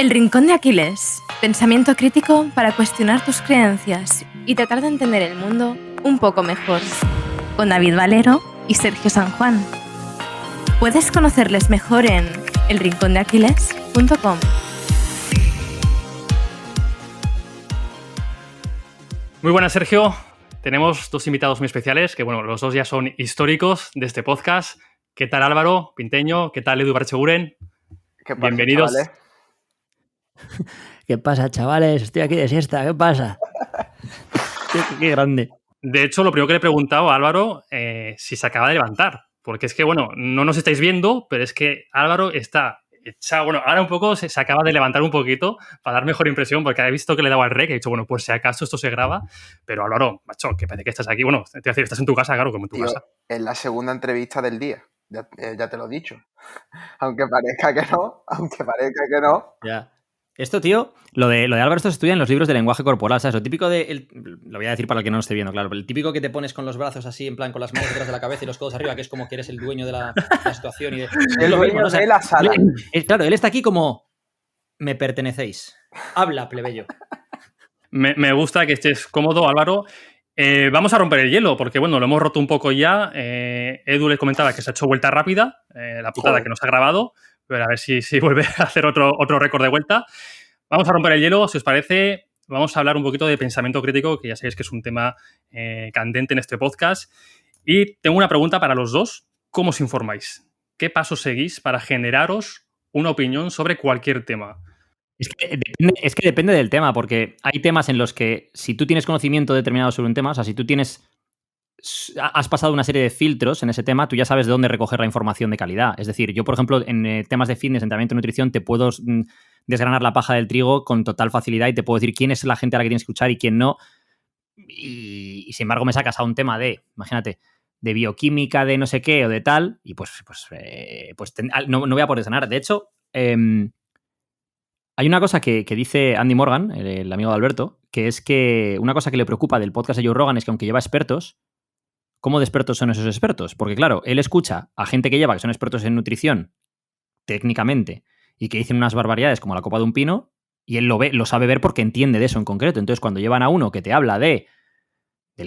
El Rincón de Aquiles. Pensamiento crítico para cuestionar tus creencias y tratar de entender el mundo un poco mejor. Con David Valero y Sergio San Juan. Puedes conocerles mejor en elrincondeaquiles.com. Muy buenas, Sergio. Tenemos dos invitados muy especiales, que bueno, los dos ya son históricos de este podcast. ¿Qué tal, Álvaro Pinteño? ¿Qué tal, Edu Barcheguren? ¿Qué pasa, bienvenidos. Chavales? ¿Qué pasa, chavales? Estoy aquí de siesta. ¿Qué pasa? Qué grande. De hecho, lo primero que le he preguntado a Álvaro, si se acaba de levantar. Porque es que, bueno, no nos estáis viendo, pero es que Álvaro está echado. Bueno, ahora un poco se acaba de levantar un poquito para dar mejor impresión, porque he visto que le he dado al rec y he dicho, bueno, pues si acaso esto se graba. Pero Álvaro, macho, que parece que estás aquí. Bueno, te voy a decir, estás en tu casa, claro, como en tu casa. Es la segunda entrevista del día. Ya te lo he dicho. Aunque parezca que no. Ya. Esto, tío, lo de Álvaro, esto se estudia en los libros de lenguaje corporal, ¿sabes? Lo típico de... lo voy a decir para el que no lo esté viendo, claro. El típico que te pones con los brazos así, en plan, con las manos detrás de la cabeza y los codos arriba, que es como que eres el dueño de la situación y de... El dueño de la sala. Claro, él está aquí como... Me pertenecéis. Habla, plebeyo. Me gusta que estés cómodo, Álvaro. Vamos a romper el hielo, porque bueno, lo hemos roto un poco ya. Edu le comentaba que se ha hecho vuelta rápida, la putada que nos ha grabado, pero a ver si vuelve a hacer otro récord de vuelta. Vamos a romper el hielo, si os parece. Vamos a hablar un poquito de pensamiento crítico, que ya sabéis que es un tema candente en este podcast. Y tengo una pregunta para los dos. ¿Cómo os informáis? ¿Qué pasos seguís para generaros una opinión sobre cualquier tema? Es que depende del tema, porque hay temas en los que si tú tienes conocimiento determinado sobre un tema, o sea, si tú has pasado una serie de filtros en ese tema, tú ya sabes de dónde recoger la información de calidad. Es decir, yo, por ejemplo, en temas de fitness, entrenamiento y nutrición, te puedo desgranar la paja del trigo con total facilidad y te puedo decir quién es la gente a la que tienes que escuchar y quién no. Y sin embargo, me sacas a un tema de, imagínate, de bioquímica, de no sé qué o de tal, y no voy a poder sanar. De hecho, hay una cosa que dice Andy Morgan, el amigo de Alberto, que es que una cosa que le preocupa del podcast de Joe Rogan es que aunque lleva expertos, ¿cómo de expertos son esos expertos? Porque claro, él escucha a gente que son expertos en nutrición, técnicamente, y que dicen unas barbaridades como la copa de un pino, y él lo sabe ver porque entiende de eso en concreto. Entonces, cuando llevan a uno que te habla del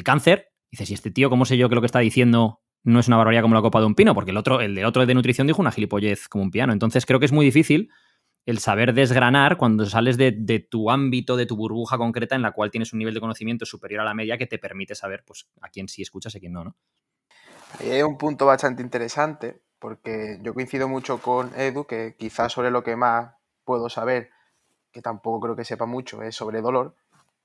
cáncer, dices, ¿y este tío cómo sé yo que lo que está diciendo no es una barbaridad como la copa de un pino? Porque el del otro de nutrición dijo una gilipollez como un piano. Entonces, creo que es muy difícil el saber desgranar cuando sales de tu ámbito, de tu burbuja concreta en la cual tienes un nivel de conocimiento superior a la media que te permite saber pues, a quién sí escuchas y a quién no. Ahí hay un punto bastante interesante, porque yo coincido mucho con Edu, que quizás sobre lo que más puedo saber, que tampoco creo que sepa mucho, es sobre dolor,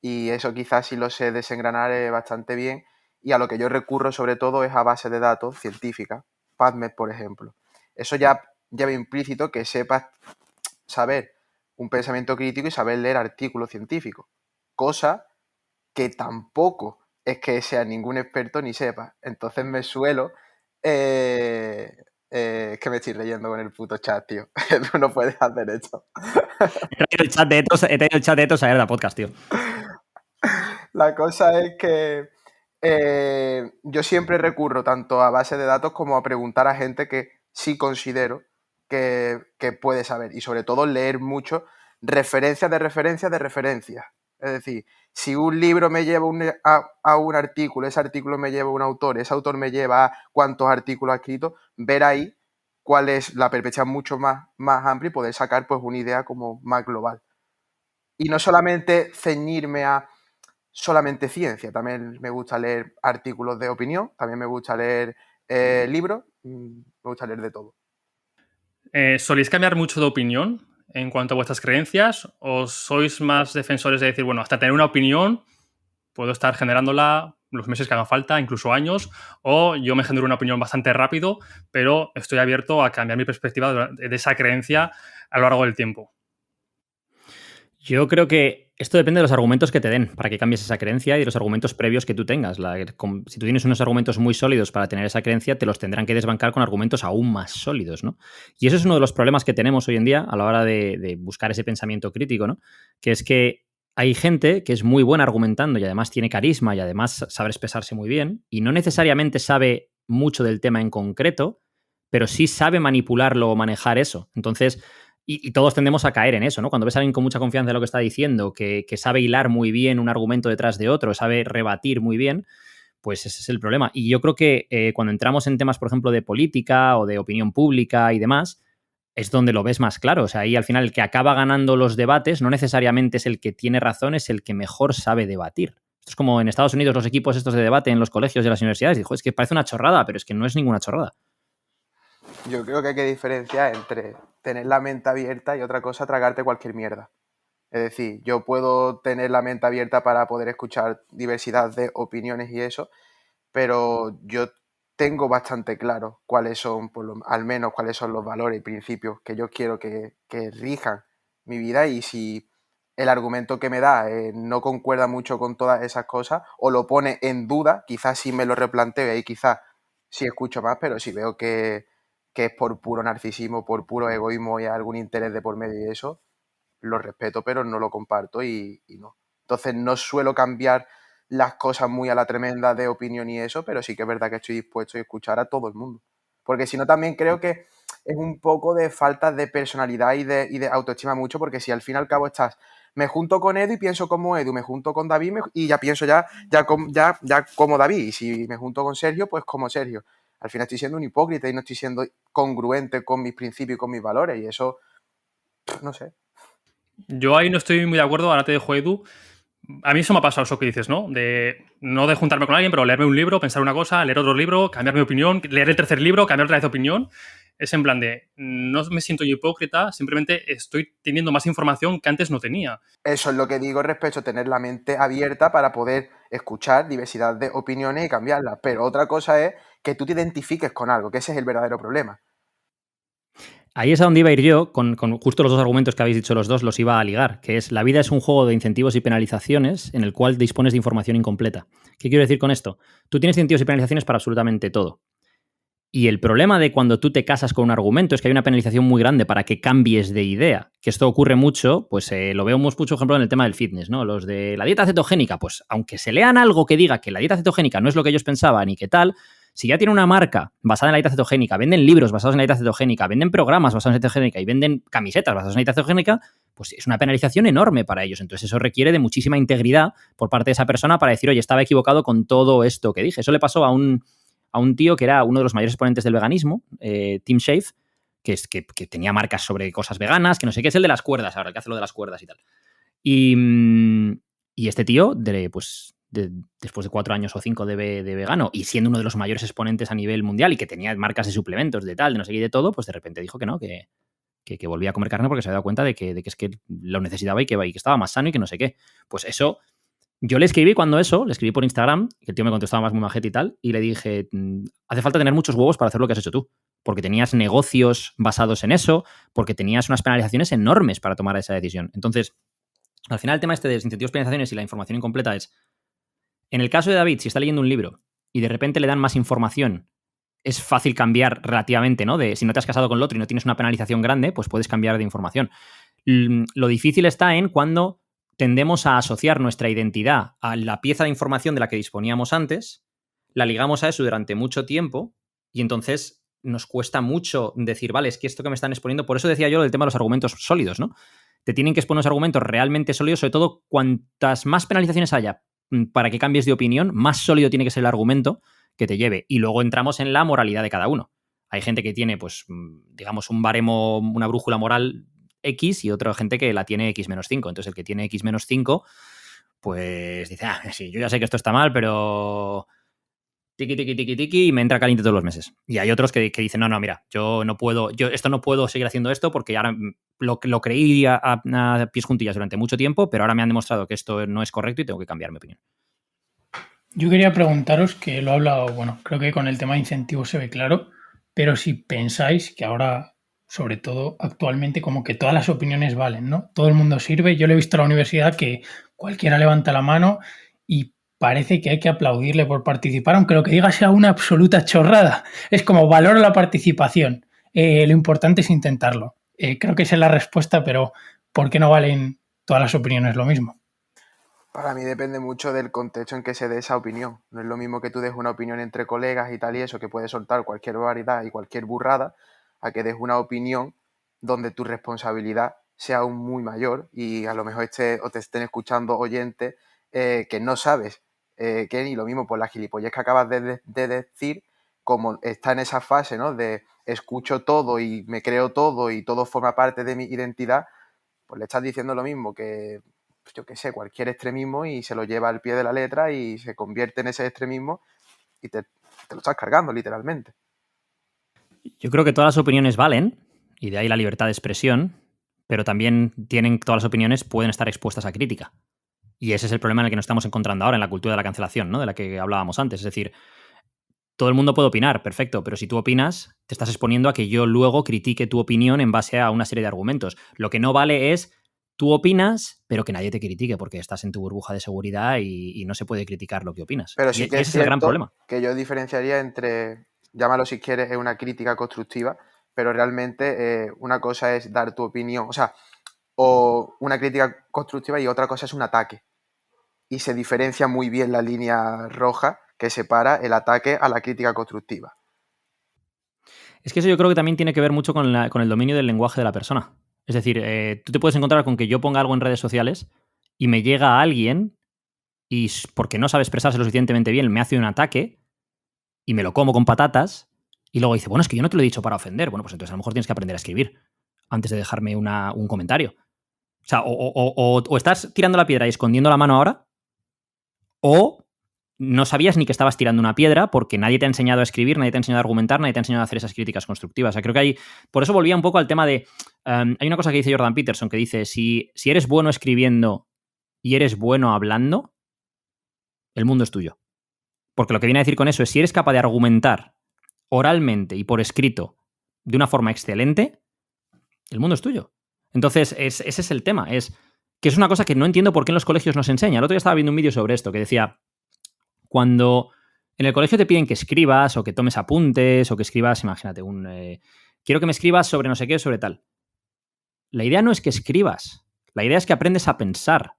y eso quizás sí lo sé desengranar bastante bien, y a lo que yo recurro sobre todo es a base de datos científicas, PubMed, por ejemplo. Eso ya lleva implícito que sepas saber un pensamiento crítico y saber leer artículos científicos, cosa que tampoco es que sea ningún experto ni sepa. Entonces me suelo... es que me estoy leyendo con el puto chat, tío. Tú no puedes hacer esto. He traído el chat de Etos a ver la podcast, tío. La cosa es que yo siempre recurro tanto a base de datos como a preguntar a gente que sí considero que puede saber, y sobre todo leer mucho referencias de referencias de referencias. Es decir, si un libro me lleva a un artículo, ese artículo me lleva a un autor, ese autor me lleva a cuántos artículos ha escrito, ver ahí cuál es la perspectiva mucho más amplia y poder sacar pues una idea como más global. Y no solamente ceñirme a solamente ciencia, también me gusta leer artículos de opinión, también me gusta leer libros, me gusta leer de todo. ¿Soléis cambiar mucho de opinión en cuanto a vuestras creencias o sois más defensores de decir, bueno, hasta tener una opinión puedo estar generándola los meses que hagan falta, incluso años, o yo me genero una opinión bastante rápido, pero estoy abierto a cambiar mi perspectiva de esa creencia a lo largo del tiempo? Yo creo que esto depende de los argumentos que te den para que cambies esa creencia y de los argumentos previos que tú tengas. Si tú tienes unos argumentos muy sólidos para tener esa creencia, te los tendrán que desbancar con argumentos aún más sólidos, ¿no? Y eso es uno de los problemas que tenemos hoy en día a la hora de buscar ese pensamiento crítico, ¿no? Que es que hay gente que es muy buena argumentando y además tiene carisma y además sabe expresarse muy bien y no necesariamente sabe mucho del tema en concreto, pero sí sabe manipularlo o manejar eso. Entonces, Y todos tendemos a caer en eso, ¿no? Cuando ves a alguien con mucha confianza de lo que está diciendo, que sabe hilar muy bien un argumento detrás de otro, sabe rebatir muy bien, pues ese es el problema. Y yo creo que cuando entramos en temas, por ejemplo, de política o de opinión pública y demás, es donde lo ves más claro. O sea, ahí al final el que acaba ganando los debates no necesariamente es el que tiene razón, es el que mejor sabe debatir. Esto es como en Estados Unidos los equipos estos de debate en los colegios y las universidades. Dijo, es que parece una chorrada, pero es que no es ninguna chorrada. Yo creo que hay que diferenciar entre tener la mente abierta y otra cosa, tragarte cualquier mierda. Es decir, yo puedo tener la mente abierta para poder escuchar diversidad de opiniones y eso, pero yo tengo bastante claro cuáles son, al menos cuáles son los valores y principios que yo quiero que rijan mi vida, y si el argumento que me da no concuerda mucho con todas esas cosas o lo pone en duda, quizás sí me lo replanteo y ahí quizás sí escucho más, pero si veo que es por puro narcisismo, por puro egoísmo y algún interés de por medio y eso, lo respeto, pero no lo comparto y no. Entonces no suelo cambiar las cosas muy a la tremenda de opinión y eso, pero sí que es verdad que estoy dispuesto a escuchar a todo el mundo. Porque si no, también creo que es un poco de falta de personalidad y de autoestima mucho, porque si al fin y al cabo estás, me junto con Edu y pienso como Edu, me junto con David y ya pienso ya como David, y si me junto con Sergio, pues como Sergio. Al final estoy siendo un hipócrita y no estoy siendo congruente con mis principios y con mis valores, y eso, no sé. Yo ahí no estoy muy de acuerdo, ahora te dejo, Edu. A mí eso me ha pasado, eso que dices, ¿no? No de juntarme con alguien, pero leerme un libro, pensar una cosa, leer otro libro, cambiar mi opinión, leer el tercer libro, cambiar otra vez de opinión. Es en plan de, no me siento yo hipócrita, simplemente estoy teniendo más información que antes no tenía. Eso es lo que digo respecto a tener la mente abierta para poder escuchar diversidad de opiniones y cambiarlas. Pero otra cosa es que tú te identifiques con algo, que ese es el verdadero problema. Ahí es a donde iba a ir yo, con justo los dos argumentos que habéis dicho los dos, los iba a ligar, que es la vida es un juego de incentivos y penalizaciones en el cual dispones de información incompleta. ¿Qué quiero decir con esto? Tú tienes incentivos y penalizaciones para absolutamente todo. Y el problema de cuando tú te casas con un argumento es que hay una penalización muy grande para que cambies de idea. Que esto ocurre mucho, pues lo vemos mucho, por ejemplo, en el tema del fitness, ¿no? Los de la dieta cetogénica, pues aunque se lean algo que diga que la dieta cetogénica no es lo que ellos pensaban y que tal, si ya tiene una marca basada en la dieta cetogénica, venden libros basados en la dieta cetogénica, venden programas basados en la dieta cetogénica y venden camisetas basadas en la dieta cetogénica, pues es una penalización enorme para ellos. Entonces eso requiere de muchísima integridad por parte de esa persona para decir, oye, estaba equivocado con todo esto que dije. Eso le pasó a un tío que era uno de los mayores exponentes del veganismo, Tim Shave, que tenía marcas sobre cosas veganas, que no sé qué, es el de las cuerdas ahora, el que hace lo de las cuerdas y tal. Y este tío, después de 4 años o 5 de vegano y siendo uno de los mayores exponentes a nivel mundial y que tenía marcas de suplementos, de tal, de no sé qué y de todo, pues de repente dijo que no, que volvía a comer carne porque se había dado cuenta de que es que lo necesitaba y que estaba más sano y que no sé qué. Pues eso, yo le escribí le escribí por Instagram, que el tío me contestaba más muy majete y tal, y le dije, hace falta tener muchos huevos para hacer lo que has hecho tú, porque tenías negocios basados en eso, porque tenías unas penalizaciones enormes para tomar esa decisión. Entonces, al final el tema este de los incentivos, penalizaciones y la información incompleta es, en el caso de David, si está leyendo un libro y de repente le dan más información, es fácil cambiar relativamente, ¿no? Si no te has casado con el otro y no tienes una penalización grande, pues puedes cambiar de información. Lo difícil está en cuando tendemos a asociar nuestra identidad a la pieza de información de la que disponíamos antes, la ligamos a eso durante mucho tiempo y entonces nos cuesta mucho decir, vale, es que esto que me están exponiendo, por eso decía yo el tema de los argumentos sólidos, ¿no? Te tienen que exponer los argumentos realmente sólidos, sobre todo cuantas más penalizaciones haya para que cambies de opinión, más sólido tiene que ser el argumento que te lleve. Y luego entramos en la moralidad de cada uno. Hay gente que tiene, pues, digamos, un baremo, una brújula moral X y otra gente que la tiene X-5. Entonces, el que tiene X-5, pues dice, sí, yo ya sé que esto está mal, pero tiqui, tiqui, tiqui, tiqui, y me entra caliente todos los meses. Y hay otros que dicen, no, mira, yo no puedo seguir haciendo esto porque ahora lo creí a pies juntillas durante mucho tiempo, pero ahora me han demostrado que esto no es correcto y tengo que cambiar mi opinión. Yo quería preguntaros, que lo he hablado, bueno, creo que con el tema de incentivos se ve claro, pero si pensáis que ahora, sobre todo actualmente, como que todas las opiniones valen, ¿no? Todo el mundo sirve. Yo le he visto a la universidad que cualquiera levanta la mano y parece que hay que aplaudirle por participar, aunque lo que diga sea una absoluta chorrada. Es como valoro la participación. Lo importante es intentarlo. Creo que esa es la respuesta, pero ¿por qué no valen todas las opiniones lo mismo? Para mí depende mucho del contexto en que se dé esa opinión. No es lo mismo que tú des una opinión entre colegas y tal y eso, que puedes soltar cualquier barbaridad y cualquier burrada, a que des una opinión donde tu responsabilidad sea aún muy mayor y a lo mejor te estén escuchando oyentes que no sabes qué, y lo mismo por la gilipollez que acabas de decir, como está en esa fase, ¿no? De escucho todo y me creo todo y todo forma parte de mi identidad, pues le estás diciendo lo mismo que, pues yo qué sé, cualquier extremismo, y se lo lleva al pie de la letra y se convierte en ese extremismo y te lo estás cargando literalmente. Yo creo que todas las opiniones valen, y de ahí la libertad de expresión, pero también todas las opiniones pueden estar expuestas a crítica. Y ese es el problema en el que nos estamos encontrando ahora en la cultura de la cancelación, ¿no? De la que hablábamos antes. Es decir, todo el mundo puede opinar, perfecto, pero si tú opinas, te estás exponiendo a que yo luego critique tu opinión en base a una serie de argumentos. Lo que no vale es tú opinas, pero que nadie te critique, porque estás en tu burbuja de seguridad y no se puede criticar lo que opinas. Pero Y sí que ese es es el gran cierto problema. que yo diferenciaría entre, llámalo si quieres, es una crítica constructiva, pero realmente una cosa es dar tu opinión, o sea, o una crítica constructiva, y otra cosa es un ataque. Y se diferencia muy bien la línea roja que separa el ataque a la crítica constructiva. Es que eso yo creo que también tiene que ver mucho con el dominio del lenguaje de la persona. Es decir, tú te puedes encontrar con que yo ponga algo en redes sociales y me llega a alguien y porque no sabe expresarse lo suficientemente bien me hace un ataque y me lo como con patatas y luego dice, bueno, es que yo no te lo he dicho para ofender. Bueno, pues entonces a lo mejor tienes que aprender a escribir antes de dejarme un comentario. O sea, o estás tirando la piedra y escondiendo la mano ahora, o no sabías ni que estabas tirando una piedra porque nadie te ha enseñado a escribir, nadie te ha enseñado a argumentar, nadie te ha enseñado a hacer esas críticas constructivas. O sea, creo que por eso volvía un poco al tema de... hay una cosa que dice Jordan Peterson que dice, si eres bueno escribiendo y eres bueno hablando, el mundo es tuyo. Porque lo que viene a decir con eso es, si eres capaz de argumentar oralmente y por escrito de una forma excelente, el mundo es tuyo. Entonces, ese es el tema. Es que es una cosa que no entiendo por qué en los colegios no se enseña. El otro día estaba viendo un vídeo sobre esto que decía, cuando en el colegio te piden que escribas o que tomes apuntes o que escribas, imagínate, quiero que me escribas sobre no sé qué, sobre tal. La idea no es que escribas. La idea es que aprendes a pensar.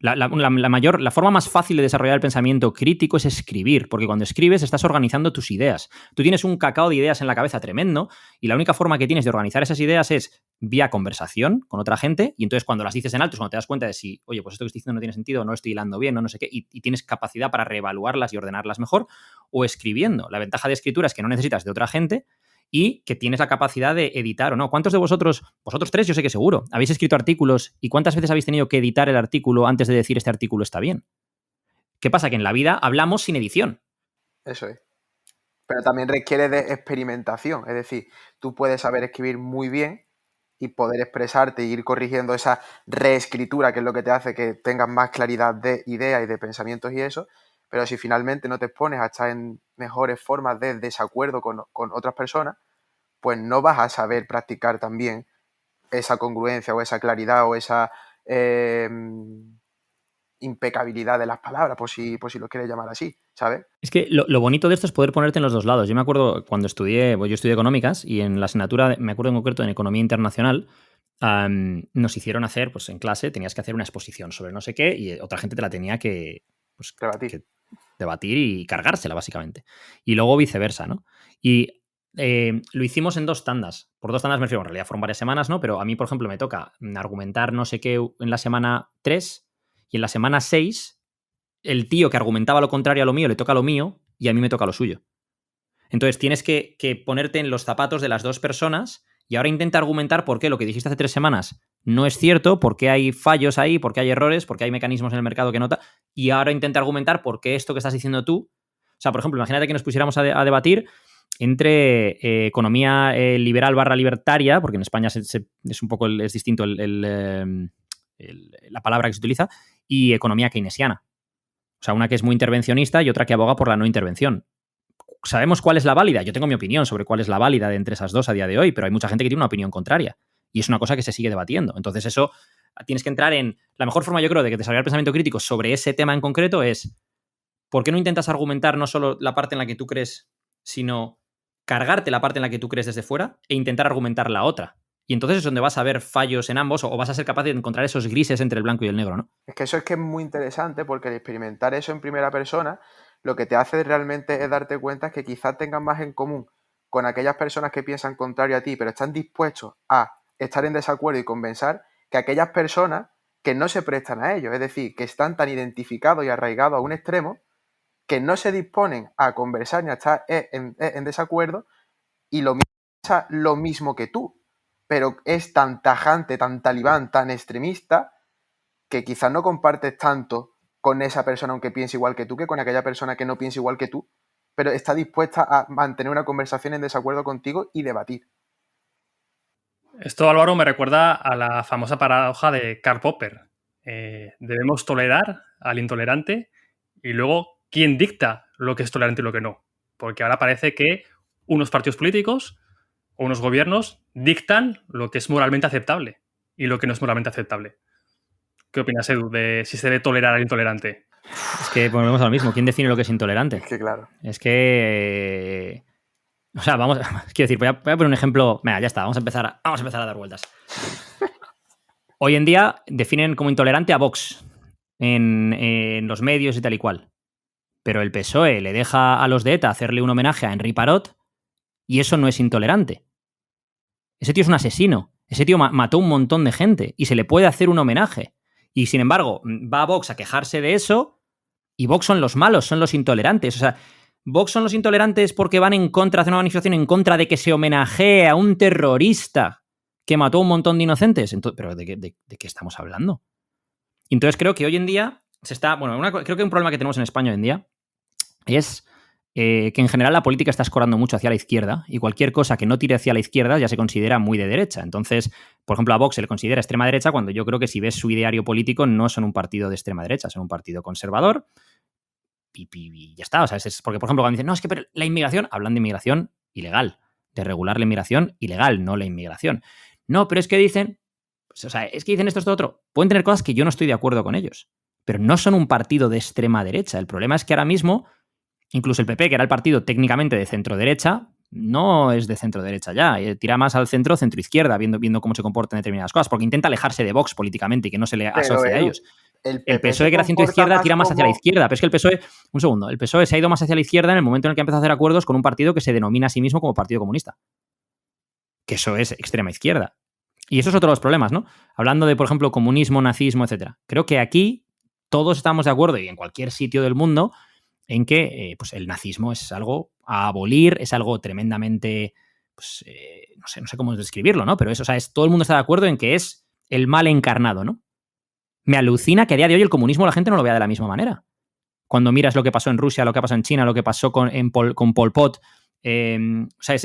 La forma más fácil de desarrollar el pensamiento crítico es escribir, porque cuando escribes estás organizando tus ideas. Tú tienes un cacao de ideas en la cabeza tremendo y la única forma que tienes de organizar esas ideas es vía conversación con otra gente, y entonces cuando las dices en alto es cuando te das cuenta de si, oye, pues esto que estoy diciendo no tiene sentido, no lo estoy hilando bien, no sé qué, y tienes capacidad para reevaluarlas y ordenarlas mejor, o escribiendo. La ventaja de escritura es que no necesitas de otra gente y que tienes la capacidad de editar o no. ¿Cuántos de vosotros tres, yo sé que seguro, habéis escrito artículos y cuántas veces habéis tenido que editar el artículo antes de decir este artículo está bien? ¿Qué pasa? Que en la vida hablamos sin edición. Eso es. Pero también requiere de experimentación, es decir, tú puedes saber escribir muy bien y poder expresarte y ir corrigiendo esa reescritura, que es lo que te hace que tengas más claridad de ideas y de pensamientos y eso, pero si finalmente no te expones a estar en mejores formas de desacuerdo con otras personas, pues no vas a saber practicar también esa congruencia o esa claridad o esa impecabilidad de las palabras, por si lo quieres llamar así, ¿sabes? Es que lo bonito de esto es poder ponerte en los dos lados. Yo me acuerdo cuando yo estudié económicas y en la asignatura, me acuerdo en concreto en economía internacional, nos hicieron hacer, pues en clase tenías que hacer una exposición sobre no sé qué y otra gente te la tenía que debatir y cargársela, básicamente. Y luego viceversa, ¿no? Y lo hicimos en 2 tandas. Por 2 tandas me refiero, en realidad fueron varias semanas, ¿no? Pero a mí, por ejemplo, me toca argumentar no sé qué en la semana 3 y en la semana 6 el tío que argumentaba lo contrario a lo mío le toca lo mío y a mí me toca lo suyo. Entonces tienes que ponerte en los zapatos de las 2 personas y ahora intenta argumentar por qué lo que dijiste hace 3 semanas no es cierto, por qué hay fallos ahí, por qué hay errores, por qué hay mecanismos en el mercado que nota, y ahora intenta argumentar por qué esto que estás diciendo tú. O sea, por ejemplo, imagínate que nos pusiéramos a debatir entre economía liberal / libertaria, porque en España es un poco es distinto la palabra que se utiliza, y economía keynesiana. O sea, una que es muy intervencionista y otra que aboga por la no intervención. ¿Sabemos cuál es la válida? Yo tengo mi opinión sobre cuál es la válida de entre esas dos a día de hoy, pero hay mucha gente que tiene una opinión contraria. Y es una cosa que se sigue debatiendo. Entonces eso, tienes que entrar en... La mejor forma, yo creo, de desarrollar pensamiento crítico sobre ese tema en concreto es ¿por qué no intentas argumentar no solo la parte en la que tú crees, sino cargarte la parte en la que tú crees desde fuera e intentar argumentar la otra? Y entonces es donde vas a ver fallos en ambos o vas a ser capaz de encontrar esos grises entre el blanco y el negro, ¿no? Es que eso es muy interesante, porque al experimentar eso en primera persona, lo que te hace realmente es darte cuenta que quizás tengas más en común con aquellas personas que piensan contrario a ti, pero están dispuestos a estar en desacuerdo y compensar que aquellas personas que no se prestan a ello, es decir, que están tan identificados y arraigados a un extremo que no se disponen a conversar ni a estar en desacuerdo y piensa lo mismo que tú, pero es tan tajante, tan talibán, tan extremista, que quizás no compartes tanto con esa persona aunque piense igual que tú, que con aquella persona que no piensa igual que tú, pero está dispuesta a mantener una conversación en desacuerdo contigo y debatir. Esto, Álvaro, me recuerda a la famosa paradoja de Karl Popper. Debemos tolerar al intolerante y luego, ¿quién dicta lo que es tolerante y lo que no? Porque ahora parece que unos partidos políticos o unos gobiernos dictan lo que es moralmente aceptable y lo que no es moralmente aceptable. ¿Qué opinas, Edu, de si se debe tolerar al intolerante? Es que volvemos a lo mismo. ¿Quién define lo que es intolerante? Es que claro. Es que... O sea, quiero decir, voy a poner un ejemplo. Venga, ya está, vamos a empezar a dar vueltas. Hoy en día definen como intolerante a Vox en los medios y tal y cual. Pero el PSOE le deja a los de ETA hacerle un homenaje a Henri Parot y eso no es intolerante. Ese tío es un asesino. Ese tío mató un montón de gente y se le puede hacer un homenaje. Y sin embargo, va a Vox a quejarse de eso y Vox son los malos, son los intolerantes. O sea, Vox son los intolerantes porque van en contra, hacen una manifestación en contra de que se homenajee a un terrorista que mató a un montón de inocentes. Entonces, ¿pero de qué estamos hablando? Entonces creo que hoy en día se está... Bueno, creo que un problema que tenemos en España hoy en día es que en general la política está escorando mucho hacia la izquierda y cualquier cosa que no tire hacia la izquierda ya se considera muy de derecha. Entonces, por ejemplo, a Vox se le considera extrema derecha cuando yo creo que si ves su ideario político no son un partido de extrema derecha, son un partido conservador y ya está. O sea, es porque, por ejemplo, cuando dicen, no, es que pero la inmigración, hablan de inmigración ilegal, de regular la inmigración ilegal, no la inmigración. No, pero es que dicen, pues, o sea, es que dicen esto otro. Pueden tener cosas que yo no estoy de acuerdo con ellos, pero no son un partido de extrema derecha. El problema es que ahora mismo incluso el PP, que era el partido técnicamente de centro-derecha, no es de centro-derecha ya. Tira más al centro-izquierda, viendo cómo se comportan determinadas cosas, porque intenta alejarse de Vox políticamente y que no se le asocie a ellos. El PSOE, que era centro-izquierda, tira más hacia la izquierda. Pero es que el PSOE, un segundo, el PSOE se ha ido más hacia la izquierda en el momento en el que empieza a hacer acuerdos con un partido que se denomina a sí mismo como Partido Comunista. Que eso es extrema izquierda. Y eso es otro de los problemas, ¿no? Hablando de, por ejemplo, comunismo, nazismo, etcétera. Creo que aquí todos estamos de acuerdo, y en cualquier sitio del mundo, en que pues el nazismo es algo a abolir, es algo tremendamente, pues, no sé cómo describirlo, ¿no? Pero eso, o sea, todo el mundo está de acuerdo en que es el mal encarnado, ¿no? Me alucina que a día de hoy el comunismo la gente no lo vea de la misma manera. Cuando miras lo que pasó en Rusia, lo que pasó en China, lo que pasó con Pol Pot, o sea,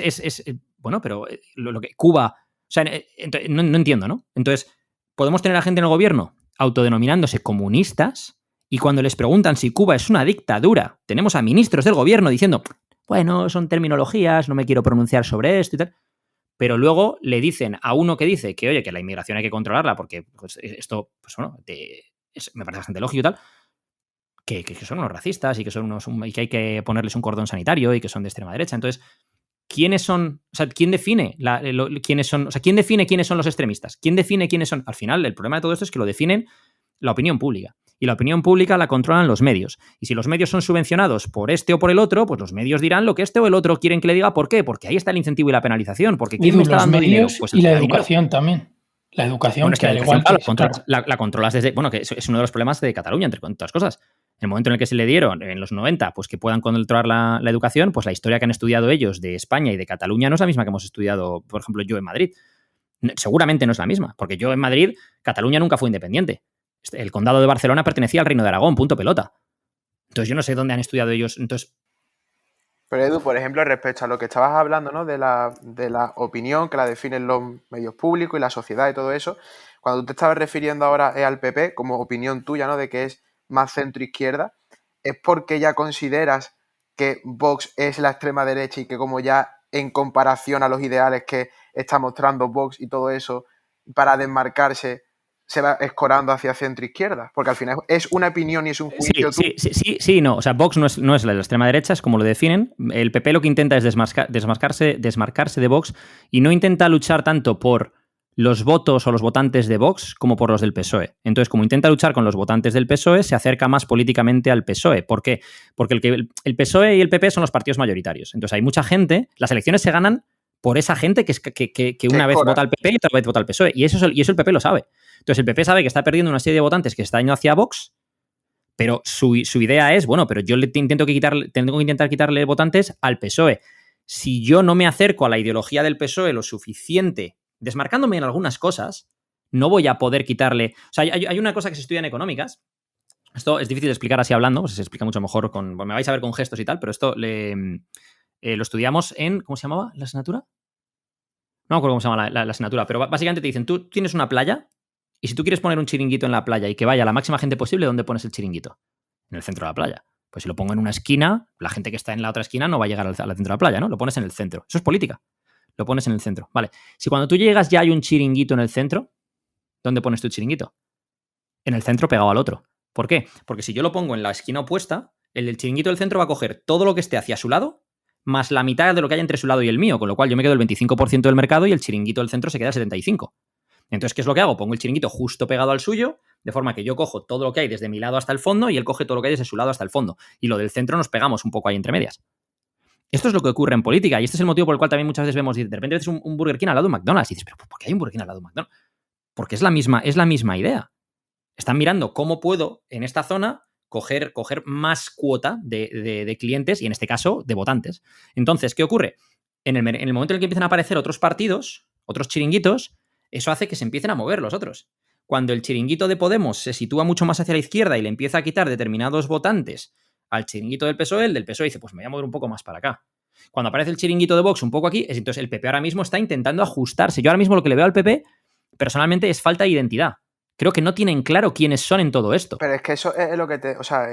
bueno, pero lo que Cuba, o sea, no entiendo, ¿no? Entonces, podemos tener a gente en el gobierno autodenominándose comunistas. Y cuando les preguntan si Cuba es una dictadura, tenemos a ministros del gobierno diciendo, bueno, son terminologías, no me quiero pronunciar sobre esto y tal. Pero luego le dicen a uno que dice que, oye, que la inmigración hay que controlarla porque pues, esto, pues bueno, me parece bastante lógico y tal, que son unos racistas y que y que hay que ponerles un cordón sanitario y que son de extrema derecha. Entonces, ¿quiénes son? O sea, ¿quién define quiénes son? O sea, ¿quién define quiénes son los extremistas? ¿Quién define quiénes son? Al final, el problema de todo esto es que lo definen la opinión pública. Y la opinión pública la controlan los medios. Y si los medios son subvencionados por este o por el otro, pues los medios dirán lo que este o el otro quieren que le diga. ¿Por qué? Porque ahí está el incentivo y la penalización. Porque ¿quién me está dando dinero? Pues y la educación también. La educación, bueno, es que al igual la controlas desde... Bueno, que es uno de los problemas de Cataluña, entre otras cosas. En el momento en el que se le dieron, en los 90, pues que puedan controlar la educación, pues la historia que han estudiado ellos de España y de Cataluña no es la misma que hemos estudiado, por ejemplo, yo en Madrid. Seguramente no es la misma, porque yo en Madrid, Cataluña nunca fue independiente. El condado de Barcelona pertenecía al Reino de Aragón, punto pelota. Entonces yo no sé dónde han estudiado ellos. Entonces... Pero Edu, por ejemplo, respecto a lo que estabas hablando, ¿no? De la opinión que la definen los medios públicos y la sociedad y todo eso, cuando tú te estabas refiriendo ahora al PP como opinión tuya, ¿no? De que es más centro-izquierda, ¿es porque ya consideras que Vox es la extrema derecha y que como ya en comparación a los ideales que está mostrando Vox y todo eso, para desmarcarse se va escorando hacia centro-izquierda? Porque al final es una opinión y es un juicio. Sí, no. O sea, Vox no es la extrema derecha, es como lo definen. El PP lo que intenta es desmarcarse de Vox y no intenta luchar tanto por los votos o los votantes de Vox como por los del PSOE. Entonces, como intenta luchar con los votantes del PSOE, se acerca más políticamente al PSOE. ¿Por qué? Porque el PSOE y el PP son los partidos mayoritarios. Entonces, hay mucha gente... Las elecciones se ganan por esa gente que una vez vota al PP y otra vez vota al PSOE. Y eso el PP lo sabe. Entonces el PP sabe que está perdiendo una serie de votantes que está yendo hacia Vox, pero su idea es, bueno, pero yo tengo que intentar quitarle votantes al PSOE. Si yo no me acerco a la ideología del PSOE lo suficiente, desmarcándome en algunas cosas, no voy a poder quitarle... O sea, hay una cosa que se estudia en económicas. Esto es difícil de explicar así hablando, pues se explica mucho mejor con... Bueno, me vais a ver con gestos y tal, pero esto lo estudiamos en... ¿Cómo se llamaba la asignatura? No me acuerdo cómo se llama la asignatura, pero básicamente te dicen, tú tienes una playa y si tú quieres poner un chiringuito en la playa y que vaya la máxima gente posible, ¿dónde pones el chiringuito? En el centro de la playa. Pues si lo pongo en una esquina, la gente que está en la otra esquina no va a llegar al centro de la playa, ¿no? Lo pones en el centro. Eso es política. Lo pones en el centro. Vale. Si cuando tú llegas ya hay un chiringuito en el centro, ¿dónde pones tu chiringuito? En el centro pegado al otro. ¿Por qué? Porque si yo lo pongo en la esquina opuesta, el del chiringuito del centro va a coger todo lo que esté hacia su lado, más la mitad de lo que hay entre su lado y el mío, con lo cual yo me quedo el 25% del mercado y el chiringuito del centro se queda el 75%. Entonces, ¿qué es lo que hago? Pongo el chiringuito justo pegado al suyo, de forma que yo cojo todo lo que hay desde mi lado hasta el fondo y él coge todo lo que hay desde su lado hasta el fondo. Y lo del centro nos pegamos un poco ahí entre medias. Esto es lo que ocurre en política y este es el motivo por el cual también muchas veces vemos, de repente ves un Burger King al lado de un McDonald's y dices, ¿pero por qué hay un Burger King al lado de un McDonald's? Porque es la misma idea. Están mirando cómo puedo en esta zona coger más cuota de clientes y en este caso de votantes. Entonces, ¿qué ocurre? En el momento en el que empiezan a aparecer otros partidos, otros chiringuitos, eso hace que se empiecen a mover los otros. Cuando el chiringuito de Podemos se sitúa mucho más hacia la izquierda y le empieza a quitar determinados votantes al chiringuito del PSOE, el del PSOE dice, pues me voy a mover un poco más para acá. Cuando aparece el chiringuito de Vox un poco aquí, entonces el PP ahora mismo está intentando ajustarse. Yo ahora mismo lo que le veo al PP, personalmente, es falta de identidad. Creo que no tienen claro quiénes son en todo esto. Pero es que eso es lo que o sea,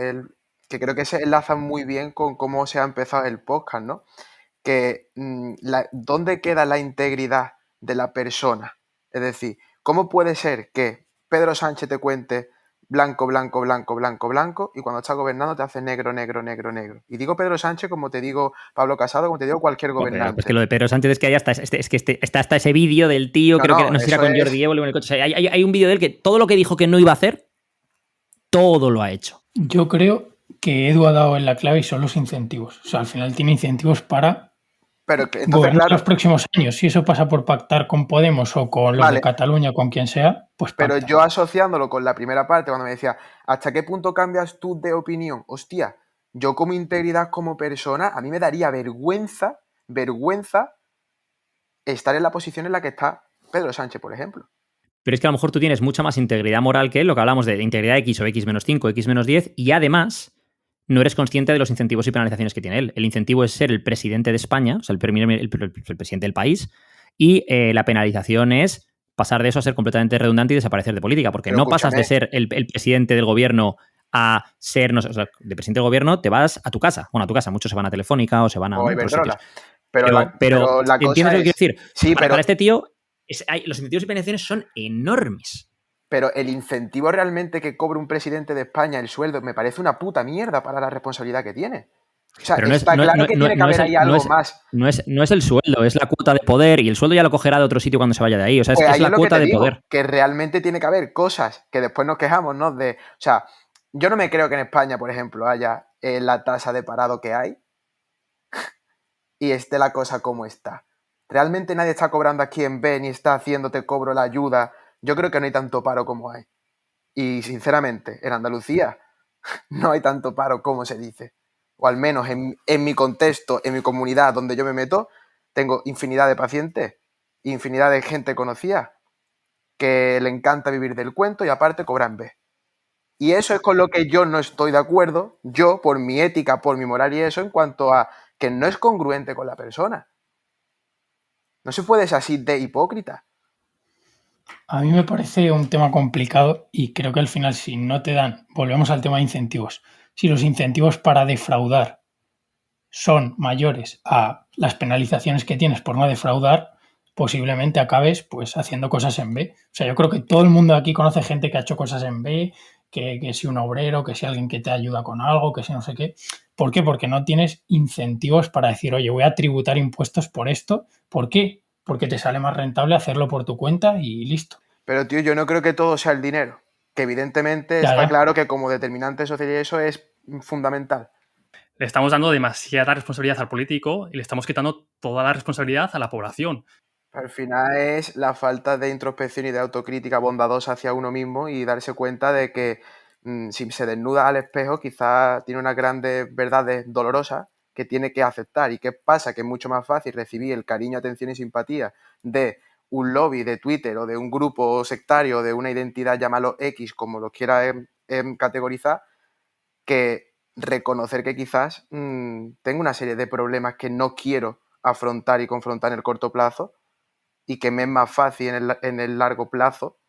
que creo que se enlaza muy bien con cómo se ha empezado el podcast, ¿no? Que ¿dónde queda la integridad de la persona? Es decir, ¿cómo puede ser que Pedro Sánchez te cuente blanco, blanco, blanco, blanco, blanco y cuando está gobernando te hace negro, negro, negro, negro? Y digo Pedro Sánchez como te digo Pablo Casado, como te digo cualquier gobernante. Es que lo de Pedro Sánchez es que está hasta ese vídeo del tío, creo que no sé si era con Jordi Évole en el coche. O sea, hay un vídeo de él que todo lo que dijo que no iba a hacer, todo lo ha hecho. Yo creo que Edu ha dado en la clave y son los incentivos. O sea, al final tiene incentivos para gobernar los próximos años. Si eso pasa por pactar con Podemos o con los de Cataluña, con quien sea, pues pacta. Pero yo asociándolo con la primera parte, cuando me decía, ¿hasta qué punto cambias tú de opinión? Hostia, yo como integridad como persona, a mí me daría vergüenza estar en la posición en la que está Pedro Sánchez, por ejemplo. Pero es que a lo mejor tú tienes mucha más integridad moral que él, lo que hablamos de integridad X o X-5, X-10, y además no eres consciente de los incentivos y penalizaciones que tiene él. El incentivo es ser el presidente de España, o sea, el presidente del país, y la penalización es pasar de eso a ser completamente redundante y desaparecer de política, porque no pasas de ser el presidente del gobierno a ser, o sea, de presidente del gobierno te vas a tu casa. Bueno, a tu casa, muchos se van a Telefónica o se van a otros sitios. Pero la cosa ¿entiendes lo que quiero decir? Sí, para este tío, los incentivos y penalizaciones son enormes. Pero el incentivo realmente que cobre un presidente de España, el sueldo, me parece una puta mierda para la responsabilidad que tiene. O sea, está claro que tiene que haber ahí algo más. No es el sueldo, es la cuota de poder y el sueldo ya lo cogerá de otro sitio cuando se vaya de ahí. O sea, es la cuota de poder. Que realmente tiene que haber cosas que después nos quejamos, ¿no? O sea, yo no me creo que en España, por ejemplo, haya la tasa de parado que hay y esté la cosa como está. Realmente nadie está cobrando aquí en B ni está haciéndote cobro la ayuda. Yo creo que no hay tanto paro como hay. Y sinceramente, en Andalucía no hay tanto paro como se dice. O al menos en mi contexto, en mi comunidad donde yo me meto, tengo infinidad de pacientes, infinidad de gente conocida que le encanta vivir del cuento y aparte cobran B. Y eso es con lo que yo no estoy de acuerdo, yo por mi ética, por mi moral y eso, en cuanto a que no es congruente con la persona. No se puede ser así de hipócrita. A mí me parece un tema complicado y creo que al final si no te dan, volvemos al tema de incentivos, si los incentivos para defraudar son mayores a las penalizaciones que tienes por no defraudar, posiblemente acabes pues haciendo cosas en B. O sea, yo creo que todo el mundo aquí conoce gente que ha hecho cosas en B, que si un obrero, que si alguien que te ayuda con algo, que si no sé qué. ¿Por qué? Porque no tienes incentivos para decir, oye, voy a tributar impuestos por esto. ¿Por qué? Porque te sale más rentable hacerlo por tu cuenta y listo. Pero, tío, yo no creo que todo sea el dinero. Que evidentemente está claro que como determinante social eso es fundamental. le estamos dando demasiada responsabilidad al político y le estamos quitando toda la responsabilidad a la población. Al final es la falta de introspección y de autocrítica bondadosa hacia uno mismo y darse cuenta de que si se desnuda al espejo quizás tiene unas grandes verdades dolorosas que tiene que aceptar. ¿Y qué pasa? Que es mucho más fácil recibir el cariño, atención y simpatía de un lobby de Twitter o de un grupo sectario, de una identidad, llámalo X, como lo quiera categorizar, que reconocer que quizás tengo una serie de problemas que no quiero afrontar y confrontar en el corto plazo y que me es más fácil en el largo plazo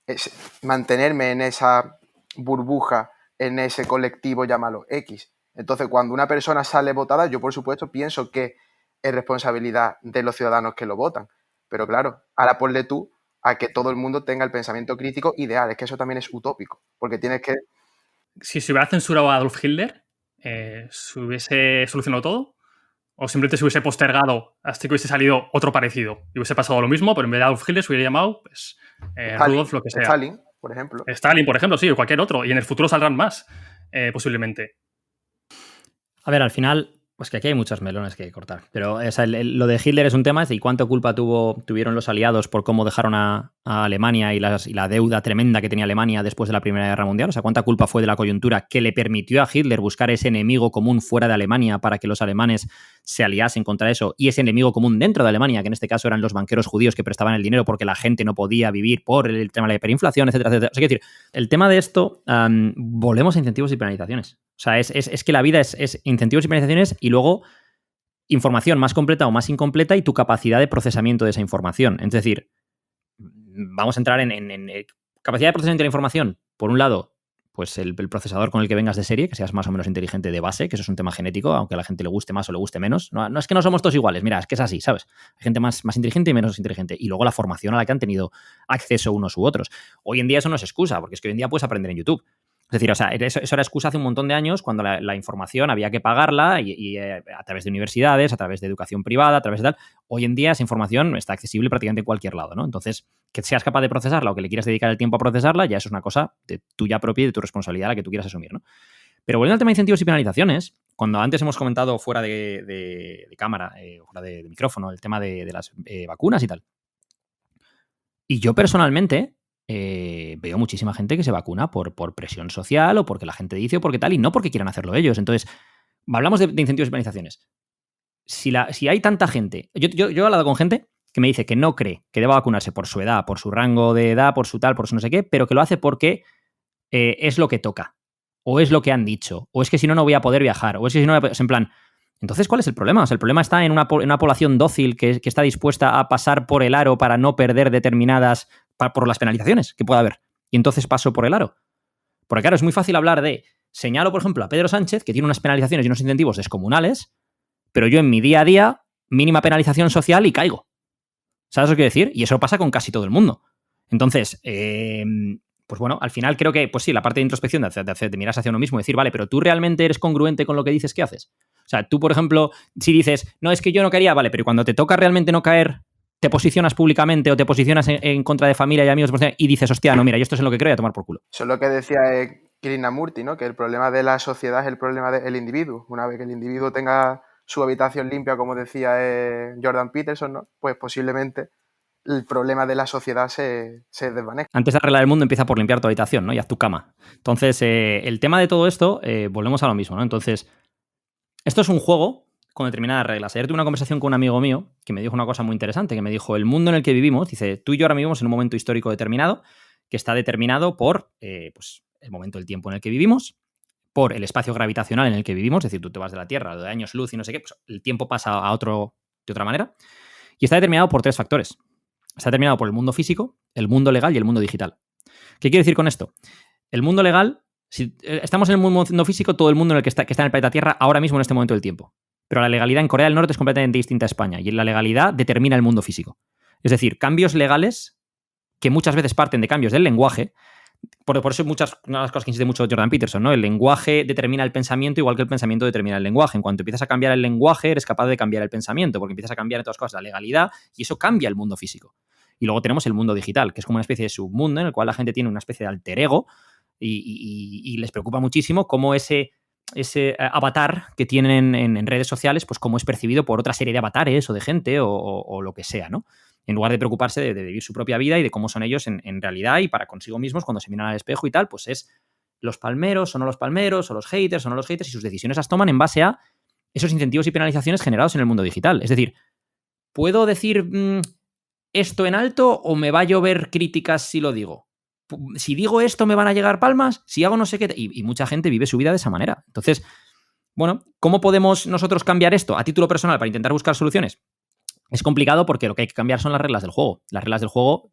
es mantenerme en esa burbuja, en ese colectivo, llámalo X. Entonces, cuando una persona sale votada, yo por supuesto pienso que es responsabilidad de los ciudadanos que lo votan. Pero claro, ahora ponle tú a que todo el mundo tenga el pensamiento crítico ideal. Es que eso también es utópico, porque tienes que... Si se hubiera censurado a Adolf Hitler, ¿se hubiese solucionado todo? ¿O simplemente se hubiese postergado hasta que hubiese salido otro parecido? Y hubiese pasado lo mismo, pero en vez de Adolf Hitler se hubiera llamado pues, Rudolf, lo que sea. Stalin, por ejemplo. Stalin, por ejemplo, sí, o cualquier otro. Y en el futuro saldrán más, posiblemente. A ver, al final, pues que aquí hay muchos melones que cortar. Pero o sea, lo de Hitler es un tema, ¿y cuánta culpa tuvieron los aliados por cómo dejaron a Alemania y la deuda tremenda que tenía Alemania después de la Primera Guerra Mundial? O sea, ¿cuánta culpa fue de la coyuntura que le permitió a Hitler buscar ese enemigo común fuera de Alemania para que los alemanes se aliasen contra eso? Y ese enemigo común dentro de Alemania, que en este caso eran los banqueros judíos que prestaban el dinero porque la gente no podía vivir por el tema de la hiperinflación, etcétera, etcétera. O sea, quiero decir, el tema de esto, volvemos a incentivos y penalizaciones. O sea, es que la vida es incentivos y penalizaciones y luego información más completa o más incompleta y tu capacidad de procesamiento de esa información. Es decir, vamos a entrar en capacidad de procesamiento de la información. Por un lado, pues el procesador con el que vengas de serie, que seas más o menos inteligente de base, que eso es un tema genético, aunque a la gente le guste más o le guste menos. No es que no somos todos iguales, mira, es que es así, ¿sabes? Hay gente más inteligente y menos inteligente. Y luego la formación a la que han tenido acceso unos u otros. Hoy en día eso no es excusa, porque es que hoy en día puedes aprender en YouTube. Es decir, o sea, eso era excusa hace un montón de años cuando la información había que pagarla y a través de universidades, a través de educación privada, a través de tal. Hoy en día esa información está accesible prácticamente en cualquier lado, ¿no? Entonces, que seas capaz de procesarla o que le quieras dedicar el tiempo a procesarla, ya eso es una cosa de tuya propia y de tu responsabilidad a la que tú quieras asumir, ¿no? Pero volviendo al tema de incentivos y penalizaciones, cuando antes hemos comentado fuera de cámara, fuera de micrófono, el tema de las vacunas y tal. Y yo personalmente veo muchísima gente que se vacuna por presión social o porque la gente dice o porque tal, y no porque quieran hacerlo ellos. Entonces, hablamos de incentivos y penalizaciones. Si hay tanta gente... Yo he hablado con gente que me dice que no cree que deba vacunarse por su edad, por su rango de edad, por su tal, por su no sé qué, pero que lo hace porque es lo que toca, o es lo que han dicho, o es que si no, no voy a poder viajar, o es que si no... Es en plan... Entonces, ¿cuál es el problema? O sea, el problema está en una población dócil que está dispuesta a pasar por el aro para no perder determinadas... por las penalizaciones que pueda haber. Y entonces paso por el aro. Porque claro, es muy fácil hablar de... Señalo, por ejemplo, a Pedro Sánchez, que tiene unas penalizaciones y unos incentivos descomunales, pero yo en mi día a día, mínima penalización social y caigo. ¿Sabes lo que quiero decir? Y eso pasa con casi todo el mundo. Entonces, pues bueno, al final creo que, pues sí, la parte de introspección, de miras hacia uno mismo y decir, vale, pero tú realmente eres congruente con lo que dices que haces. O sea, tú, por ejemplo, si dices, no, es que yo no quería, vale, pero cuando te toca realmente no caer, te posicionas públicamente o te posicionas en contra de familia y amigos y dices, hostia, no, mira, yo esto es en lo que creo y a tomar por culo. Eso es lo que decía Krishnamurti, ¿no? Que el problema de la sociedad es el problema del individuo. Una vez que el individuo tenga su habitación limpia, como decía Jordan Peterson, ¿no? Pues posiblemente el problema de la sociedad se desvanezca. Antes de arreglar el mundo empieza por limpiar tu habitación, ¿no? Y haz tu cama. Entonces, el tema de todo esto, volvemos a lo mismo, ¿no? Entonces, esto es un juego con determinadas reglas. Ayer tuve una conversación con un amigo mío que me dijo una cosa muy interesante, que me dijo, el mundo en el que vivimos, dice, tú y yo ahora vivimos en un momento histórico determinado, que está determinado por pues, el momento del tiempo en el que vivimos, por el espacio gravitacional en el que vivimos, es decir, tú te vas de la Tierra, de años luz y no sé qué, pues el tiempo pasa de otra manera, y está determinado por 3 factores. Está determinado por el mundo físico, el mundo legal y el mundo digital. ¿Qué quiero decir con esto? El mundo legal, si estamos en el mundo físico, todo el mundo en el que está en el planeta Tierra ahora mismo en este momento del tiempo. Pero la legalidad en Corea del Norte es completamente distinta a España y la legalidad determina el mundo físico. Es decir, cambios legales que muchas veces parten de cambios del lenguaje. Por eso una de las cosas que insiste mucho Jordan Peterson, ¿no? El lenguaje determina el pensamiento igual que el pensamiento determina el lenguaje. En cuanto empiezas a cambiar el lenguaje, eres capaz de cambiar el pensamiento, porque empiezas a cambiar en todas cosas la legalidad y eso cambia el mundo físico. Y luego tenemos el mundo digital, que es como una especie de submundo en el cual la gente tiene una especie de alter ego y les preocupa muchísimo cómo ese avatar que tienen en redes sociales, pues cómo es percibido por otra serie de avatares o de gente o lo que sea, ¿no? En lugar de preocuparse de vivir su propia vida y de cómo son ellos en realidad y para consigo mismos cuando se miran al espejo y tal, pues es los palmeros o no los palmeros, o los haters o no los haters, y sus decisiones las toman en base a esos incentivos y penalizaciones generados en el mundo digital. Es decir, ¿puedo decir esto en alto o me va a llover críticas si lo digo? Si digo esto, ¿me van a llegar palmas? Si hago no sé qué... Y mucha gente vive su vida de esa manera. Entonces, bueno, ¿cómo podemos nosotros cambiar esto a título personal para intentar buscar soluciones? Es complicado porque lo que hay que cambiar son las reglas del juego. Las reglas del juego,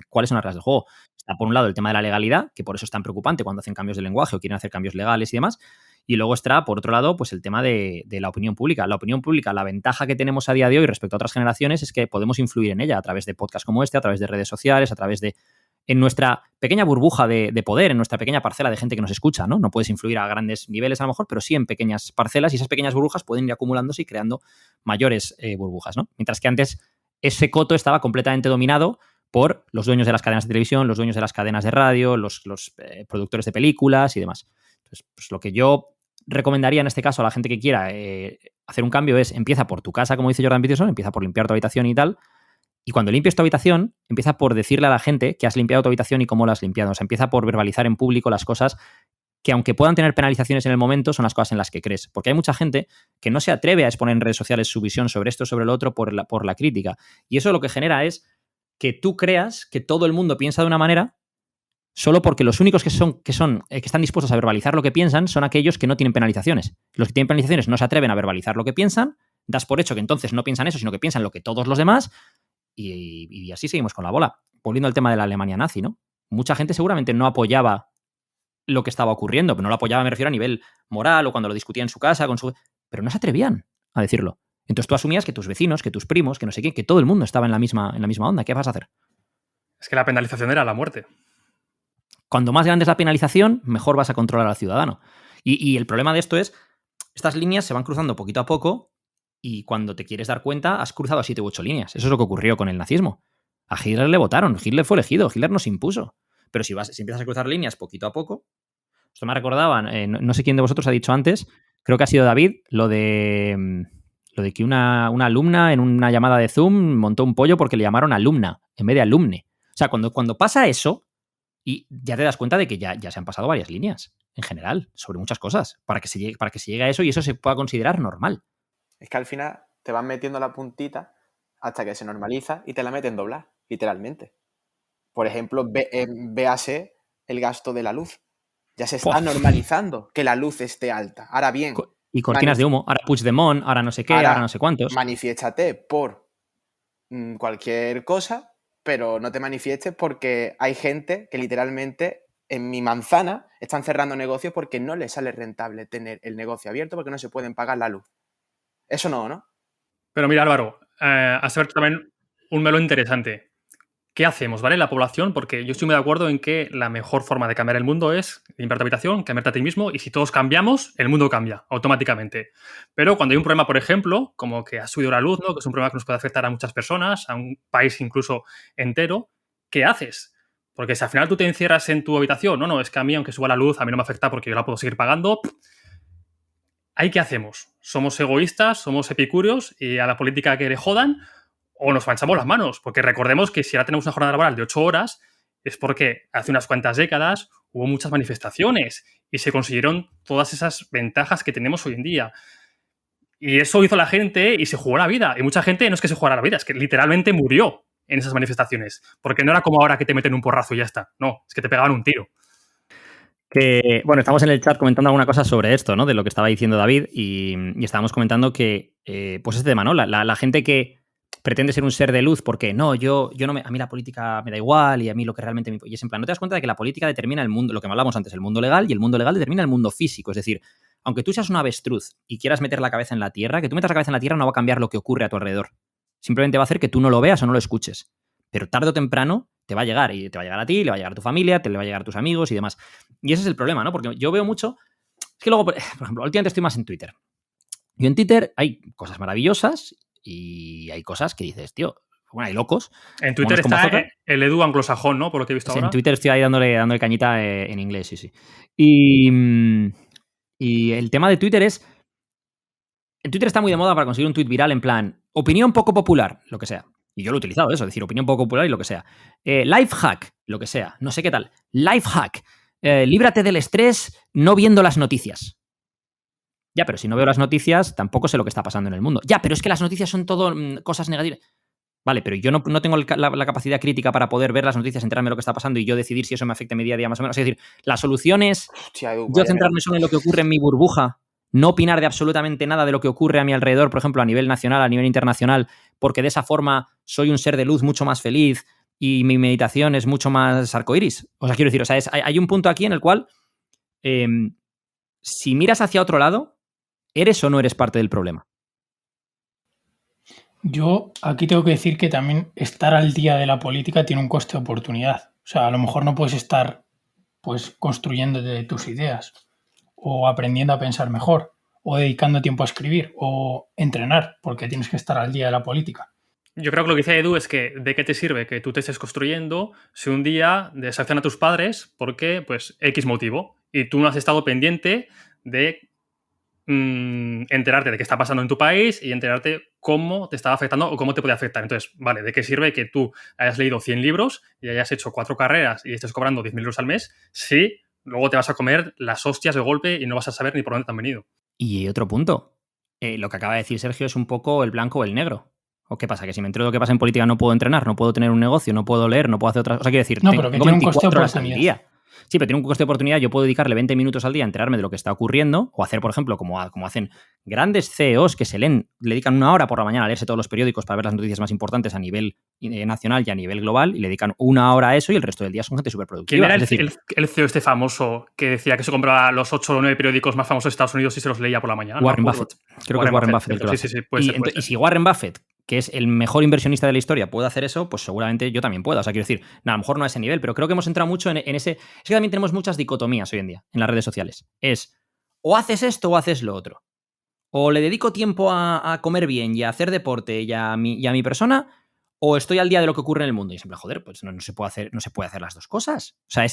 ¿cuáles son las reglas del juego? Está por un lado el tema de la legalidad, que por eso es tan preocupante cuando hacen cambios de lenguaje o quieren hacer cambios legales y demás. Y luego está, por otro lado, pues el tema de la opinión pública. La opinión pública, la ventaja que tenemos a día de hoy respecto a otras generaciones es que podemos influir en ella a través de podcasts como este, a través de redes sociales, a través de... En nuestra pequeña burbuja de poder, en nuestra pequeña parcela de gente que nos escucha, ¿no? No puedes influir a grandes niveles a lo mejor, pero sí en pequeñas parcelas, y esas pequeñas burbujas pueden ir acumulándose y creando mayores burbujas, ¿no? Mientras que antes ese coto estaba completamente dominado por los dueños de las cadenas de televisión, los dueños de las cadenas de radio, los productores de películas y demás. Entonces, pues lo que yo recomendaría en este caso a la gente que quiera hacer un cambio es empieza por tu casa, como dice Jordan Peterson, empieza por limpiar tu habitación y tal. Y cuando limpies tu habitación, empieza por decirle a la gente que has limpiado tu habitación y cómo la has limpiado. O sea, empieza por verbalizar en público las cosas que, aunque puedan tener penalizaciones en el momento, son las cosas en las que crees. Porque hay mucha gente que no se atreve a exponer en redes sociales su visión sobre esto o sobre lo otro por la crítica. Y eso lo que genera es que tú creas que todo el mundo piensa de una manera solo porque los únicos que están dispuestos a verbalizar lo que piensan son aquellos que no tienen penalizaciones. Los que tienen penalizaciones no se atreven a verbalizar lo que piensan, das por hecho que entonces no piensan eso, sino que piensan lo que todos los demás. Y así seguimos con la bola. Volviendo al tema de la Alemania nazi, ¿no? Mucha gente seguramente no apoyaba lo que estaba ocurriendo, pero no lo apoyaba, me refiero a nivel moral o cuando lo discutía en su casa, pero no se atrevían a decirlo. Entonces tú asumías que tus vecinos, que tus primos, que no sé qué, que todo el mundo estaba en la misma onda. ¿Qué vas a hacer? Es que la penalización era la muerte. Cuando más grande es la penalización, mejor vas a controlar al ciudadano. Y el problema de esto es, estas líneas se van cruzando poquito a poco. Y cuando te quieres dar cuenta, has cruzado a 7 u 8 líneas. Eso es lo que ocurrió con el nazismo. A Hitler le votaron, Hitler fue elegido, Hitler nos impuso. Pero si empiezas a cruzar líneas poquito a poco... Esto me recordaba, no sé quién de vosotros ha dicho antes, creo que ha sido David, lo de que una alumna en una llamada de Zoom montó un pollo porque le llamaron alumna en vez de alumne. O sea, cuando pasa eso, y ya te das cuenta de que ya se han pasado varias líneas, en general, sobre muchas cosas, para que se llegue a eso y eso se pueda considerar normal. Es que al final te van metiendo la puntita hasta que se normaliza y te la meten doblar, literalmente. Por ejemplo, véase el gasto de la luz. Ya se está normalizando que la luz esté alta. Ahora bien... Y cortinas de humo. Ahora Puigdemont, ahora no sé qué, ahora no sé cuántos. Manifiéstate por cualquier cosa, pero no te manifiestes porque hay gente que literalmente en mi manzana están cerrando negocios porque no les sale rentable tener el negocio abierto porque no se pueden pagar la luz. Eso no. Pero mira, Álvaro, has abierto también un melón interesante. ¿Qué hacemos, vale? La población, porque yo estoy muy de acuerdo en que la mejor forma de cambiar el mundo es limpiar tu habitación, cambiarte a ti mismo, y si todos cambiamos, el mundo cambia automáticamente. Pero cuando hay un problema, por ejemplo, como que ha subido la luz, ¿no? Que es un problema que nos puede afectar a muchas personas, a un país incluso entero, ¿qué haces? Porque si al final tú te encierras en tu habitación, no, es que a mí, aunque suba la luz, a mí no me afecta porque yo la puedo seguir pagando. ¿Ahí qué hacemos? ¿Somos egoístas? ¿Somos epicúreos? ¿Y a la política que le jodan? ¿O nos manchamos las manos? Porque recordemos que si ahora tenemos una jornada laboral de 8 horas es porque hace unas cuantas décadas hubo muchas manifestaciones y se consiguieron todas esas ventajas que tenemos hoy en día. Y eso hizo la gente y se jugó la vida. Y mucha gente no es que se jugara la vida, es que literalmente murió en esas manifestaciones. Porque no era como ahora que te meten un porrazo y ya está. No, es que te pegaban un tiro. Bueno, estamos en el chat comentando alguna cosa sobre esto, ¿no? De lo que estaba diciendo David y estábamos comentando que, pues este tema, ¿no? La gente que pretende ser un ser de luz porque no, yo no a mí la política me da igual y a mí lo que realmente me... Y es en plan, no te das cuenta de que la política determina el mundo, lo que hablamos antes, el mundo legal, y el mundo legal determina el mundo físico. Es decir, aunque tú seas un avestruz y quieras meter la cabeza en la tierra, que tú metas la cabeza en la tierra no va a cambiar lo que ocurre a tu alrededor. Simplemente va a hacer que tú no lo veas o no lo escuches. Pero tarde o temprano te va a llegar y te va a llegar a ti, le va a llegar a tu familia, te le va a llegar a tus amigos y demás. Y ese es el problema, ¿no? Porque yo veo mucho... Es que luego, por ejemplo, últimamente estoy más en Twitter. Y en Twitter hay cosas maravillosas y hay cosas que dices, tío, bueno, hay locos. En Twitter está el Edu anglosajón, ¿no? Por lo que he visto ahora. En Twitter estoy ahí dándole cañita en inglés, sí. Y el tema de Twitter es... En Twitter está muy de moda para conseguir un tweet viral en plan, opinión poco popular, lo que sea. Y yo lo he utilizado eso, decir opinión poco popular y lo que sea. Life hack, lo que sea. No sé qué tal. Life hack. Líbrate del estrés no viendo las noticias. Ya, pero si no veo las noticias, tampoco sé lo que está pasando en el mundo. Ya, pero es que las noticias son todo cosas negativas. Vale, pero yo no tengo la capacidad crítica para poder ver las noticias, enterarme de lo que está pasando y yo decidir si eso me afecta en mi día a día más o menos. Es decir, la solución es Hostia, Edu, yo vaya centrarme solo en lo que ocurre en mi burbuja, no opinar de absolutamente nada de lo que ocurre a mi alrededor, por ejemplo, a nivel nacional, a nivel internacional, porque de esa forma soy un ser de luz mucho más feliz y mi meditación es mucho más arcoíris. O sea, quiero decir, o sea, hay un punto aquí en el cual si miras hacia otro lado, ¿eres o no eres parte del problema? Yo aquí tengo que decir que también estar al día de la política tiene un coste de oportunidad. O sea, a lo mejor no puedes estar pues construyéndote tus ideas o aprendiendo a pensar mejor o dedicando tiempo a escribir o entrenar porque tienes que estar al día de la política. Yo creo que lo que dice Edu es que ¿de qué te sirve que tú te estés construyendo si un día desaccionan a tus padres porque, pues, X motivo y tú no has estado pendiente de enterarte de qué está pasando en tu país y enterarte cómo te estaba afectando o cómo te puede afectar. Entonces, vale, ¿de qué sirve que tú hayas leído 100 libros y hayas hecho 4 carreras y estés cobrando 10.000 euros al mes si luego te vas a comer las hostias de golpe y no vas a saber ni por dónde te han venido? Y otro punto. Lo que acaba de decir Sergio es un poco el blanco o el negro. ¿O qué pasa? ¿Que si me entero de lo que pasa en política no puedo entrenar, no puedo tener un negocio, no puedo leer, no puedo hacer otras cosas? O sea, quiero decir, No, pero que tengo tiene un coste de 24 horas al oportunidad. día. Sí, pero tiene un coste de oportunidad. Yo puedo dedicarle 20 minutos al día a enterarme de lo que está ocurriendo o hacer, por ejemplo, como hacen grandes CEOs que le dedican 1 hora por la mañana a leerse todos los periódicos para ver las noticias más importantes a nivel nacional y a nivel global y le dedican 1 hora a eso y el resto del día son gente súper productiva. ¿Quién era es decir, el CEO este famoso que decía que se compraba los 8 o 9 periódicos más famosos de Estados Unidos y se los leía por la mañana? Warren ¿no? Buffett. Creo que es Warren Buffett el que lo hace. Sí, puede ser. Y si Warren Buffett, que es el mejor inversionista de la historia, puede hacer eso, pues seguramente yo también puedo. O sea, quiero decir, a lo mejor no a ese nivel, pero creo que hemos entrado mucho en ese... Es que también tenemos muchas dicotomías hoy en día en las redes sociales. Es o haces esto o haces lo otro. O le dedico tiempo a comer bien y a hacer deporte y a mi persona, o estoy al día de lo que ocurre en el mundo. Y siempre, joder, pues no se puede hacer las dos cosas. O sea,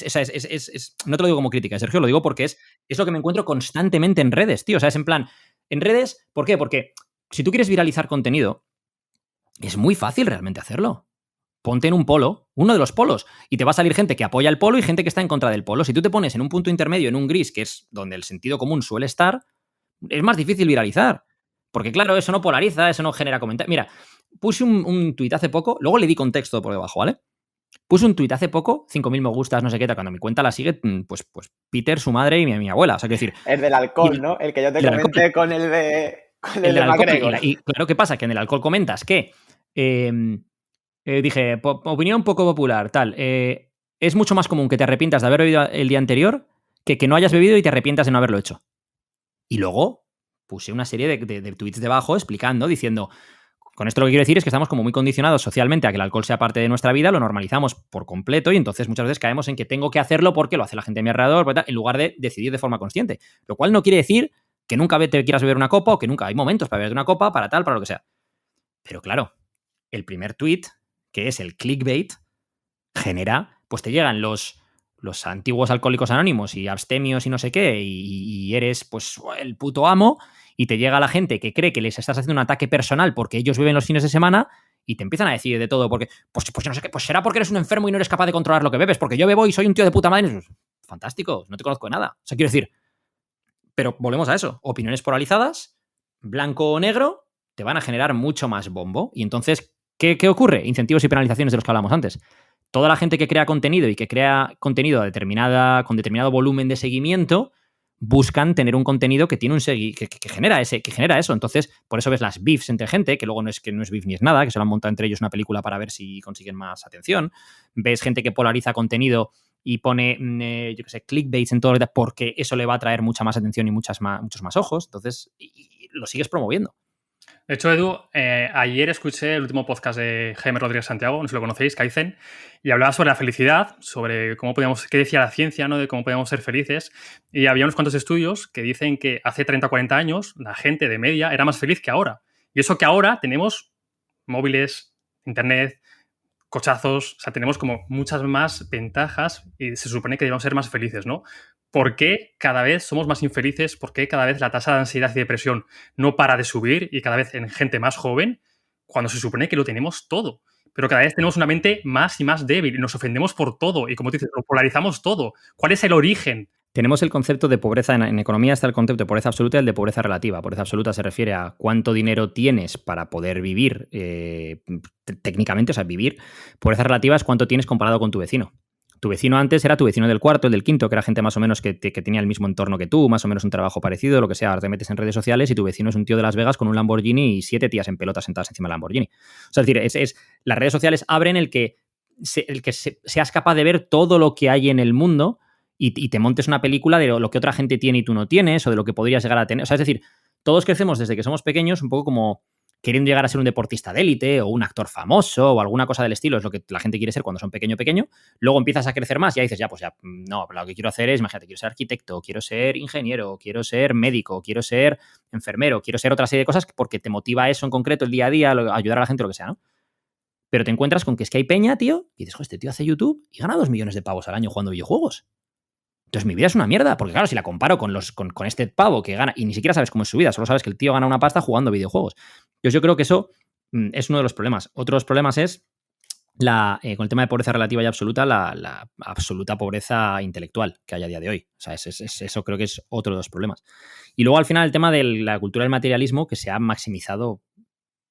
no te lo digo como crítica, Sergio, lo digo porque es lo que me encuentro constantemente en redes, tío. O sea, es en plan, en redes, ¿por qué? Porque si tú quieres viralizar contenido, es muy fácil realmente hacerlo. Ponte en un polo, uno de los polos, y te va a salir gente que apoya el polo y gente que está en contra del polo. Si tú te pones en un punto intermedio, en un gris, que es donde el sentido común suele estar, es más difícil viralizar. Porque claro, eso no polariza, eso no genera comentarios. Mira, puse un tuit hace poco, luego le di contexto por debajo, ¿vale? Puse un tuit hace poco, 5.000 me gustas, no sé qué, cuando mi cuenta la sigue, pues Peter, su madre y mi abuela. O sea, quiero decir... El del alcohol, ¿no? El que yo te comenté con el de... Con el de McGregor. Y claro, ¿qué pasa? Que en el alcohol comentas que... dije, opinión poco popular, tal. Es mucho más común que te arrepientas de haber bebido el día anterior que no hayas bebido y te arrepientas de no haberlo hecho. Y luego puse una serie de tweets debajo explicando, diciendo, con esto lo que quiero decir es que estamos como muy condicionados socialmente a que el alcohol sea parte de nuestra vida, lo normalizamos por completo y entonces muchas veces caemos en que tengo que hacerlo porque lo hace la gente a mi alrededor, en lugar de decidir de forma consciente. Lo cual no quiere decir que nunca te quieras beber una copa o que nunca hay momentos para beber una copa, para tal, para lo que sea. Pero claro, el primer tweet, que es el clickbait, genera, pues te llegan los antiguos alcohólicos anónimos y abstemios y no sé qué, y eres pues el puto amo, y te llega la gente que cree que les estás haciendo un ataque personal porque ellos beben los fines de semana y te empiezan a decir de todo, porque pues yo no sé qué, pues será porque eres un enfermo y no eres capaz de controlar lo que bebes, porque yo bebo y soy un tío de puta madre. Pues, fantástico, no te conozco de nada. O sea, quiero decir, pero volvemos a eso, opiniones polarizadas, blanco o negro, te van a generar mucho más bombo, y entonces, ¿qué ocurre? Incentivos y penalizaciones de los que hablamos antes. Toda la gente que crea contenido y que crea contenido con determinado volumen de seguimiento buscan tener un contenido que tiene que genera eso. Entonces, por eso ves las beefs entre gente, que luego no es beef ni es nada, que se lo han montado entre ellos una película para ver si consiguen más atención. Ves gente que polariza contenido y pone, yo qué sé, clickbaits en todo, porque eso le va a traer mucha más atención y muchos más ojos. Entonces, y lo sigues promoviendo. De hecho, Edu, ayer escuché el último podcast de Jaime Rodríguez Santiago, no sé si lo conocéis, Kaizen, y hablaba sobre la felicidad, sobre qué decía la ciencia, ¿no? De cómo podíamos ser felices. Y había unos cuantos estudios que dicen que hace 30 o 40 años la gente de media era más feliz que ahora. Y eso que ahora tenemos móviles, internet, cochazos, o sea, tenemos como muchas más ventajas y se supone que debemos ser más felices, ¿no? ¿por qué cada vez somos más infelices? ¿Por qué cada vez la tasa de ansiedad y depresión no para de subir y cada vez en gente más joven cuando se supone que lo tenemos todo? Pero cada vez tenemos una mente más y más débil y nos ofendemos por todo y, como tú dices, lo polarizamos todo. ¿Cuál es el origen? Tenemos el concepto de pobreza, en economía está el concepto de pobreza absoluta y el de pobreza relativa. Pobreza absoluta se refiere a cuánto dinero tienes para poder vivir técnicamente, o sea, vivir. Pobreza relativa es cuánto tienes comparado con tu vecino. Tu vecino antes era tu vecino del cuarto, el del quinto, que era gente más o menos que tenía el mismo entorno que tú, más o menos un trabajo parecido, lo que sea. Ahora te metes en redes sociales y tu vecino es un tío de Las Vegas con un Lamborghini y 7 tías en pelotas sentadas encima del Lamborghini. O sea, es decir, las redes sociales abren el que seas capaz de ver todo lo que hay en el mundo y te montes una película de lo que otra gente tiene y tú no tienes, o de lo que podrías llegar a tener. O sea, es decir, todos crecemos desde que somos pequeños un poco como queriendo llegar a ser un deportista de élite o un actor famoso o alguna cosa del estilo, es lo que la gente quiere ser cuando son pequeño. Luego empiezas a crecer más y ya dices, no, lo que quiero hacer es, imagínate, quiero ser arquitecto, quiero ser ingeniero, quiero ser médico, quiero ser enfermero, quiero ser otra serie de cosas porque te motiva eso en concreto el día a día, ayudar a la gente, lo que sea, ¿no? Pero te encuentras con que es que hay peña, tío, y dices, este tío hace YouTube y gana 2 millones de pavos al año jugando videojuegos. Entonces mi vida es una mierda, porque claro, si la comparo con este pavo que gana, y ni siquiera sabes cómo es su vida, solo sabes que el tío gana una pasta jugando videojuegos. Entonces yo creo que eso es uno de los problemas. Otros problemas es con el tema de pobreza relativa y absoluta, la absoluta pobreza intelectual que hay a día de hoy. O sea, eso creo que es otro de los problemas. Y luego al final el tema de la cultura del materialismo que se ha maximizado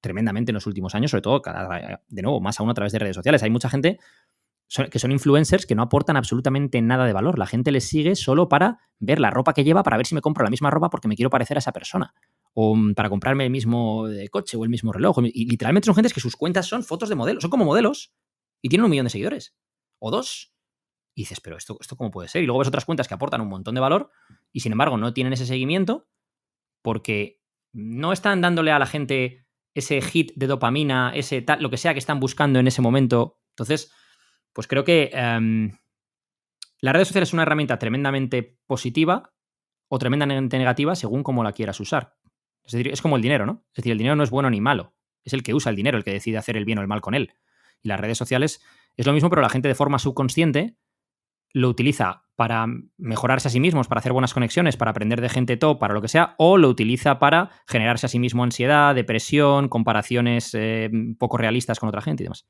tremendamente en los últimos años, sobre todo, de nuevo, más aún a través de redes sociales. Hay mucha gente que son influencers que no aportan absolutamente nada de valor. La gente les sigue solo para ver la ropa que lleva, para ver si me compro la misma ropa porque me quiero parecer a esa persona. O para comprarme el mismo coche o el mismo reloj. Y literalmente son gentes que sus cuentas son fotos de modelos. Son como modelos y tienen 1 millón de seguidores. O 2. Y dices, pero ¿esto cómo puede ser? Y luego ves otras cuentas que aportan un montón de valor y sin embargo no tienen ese seguimiento porque no están dándole a la gente ese hit de dopamina, ese tal, lo que sea que están buscando en ese momento. Entonces, pues creo que las redes sociales es una herramienta tremendamente positiva o tremendamente negativa según cómo la quieras usar. Es decir, es como el dinero, ¿no? Es decir, el dinero no es bueno ni malo. Es el que usa el dinero el que decide hacer el bien o el mal con él. Y las redes sociales es lo mismo, pero la gente de forma subconsciente lo utiliza para mejorarse a sí mismos, para hacer buenas conexiones, para aprender de gente top, para lo que sea, o lo utiliza para generarse a sí mismo ansiedad, depresión, comparaciones poco realistas con otra gente y demás.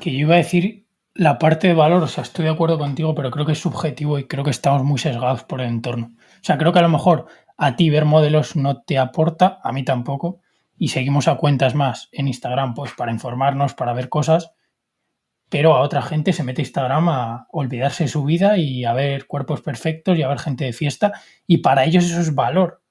Que yo iba a decir la parte de valor, o sea, estoy de acuerdo contigo, pero creo que es subjetivo y creo que estamos muy sesgados por el entorno. O sea, creo que a lo mejor a ti ver modelos no te aporta, a mí tampoco, y seguimos a cuentas más en Instagram pues para informarnos, para ver cosas, pero a otra gente se mete a Instagram a olvidarse de su vida y a ver cuerpos perfectos y a ver gente de fiesta, y para ellos eso es valor.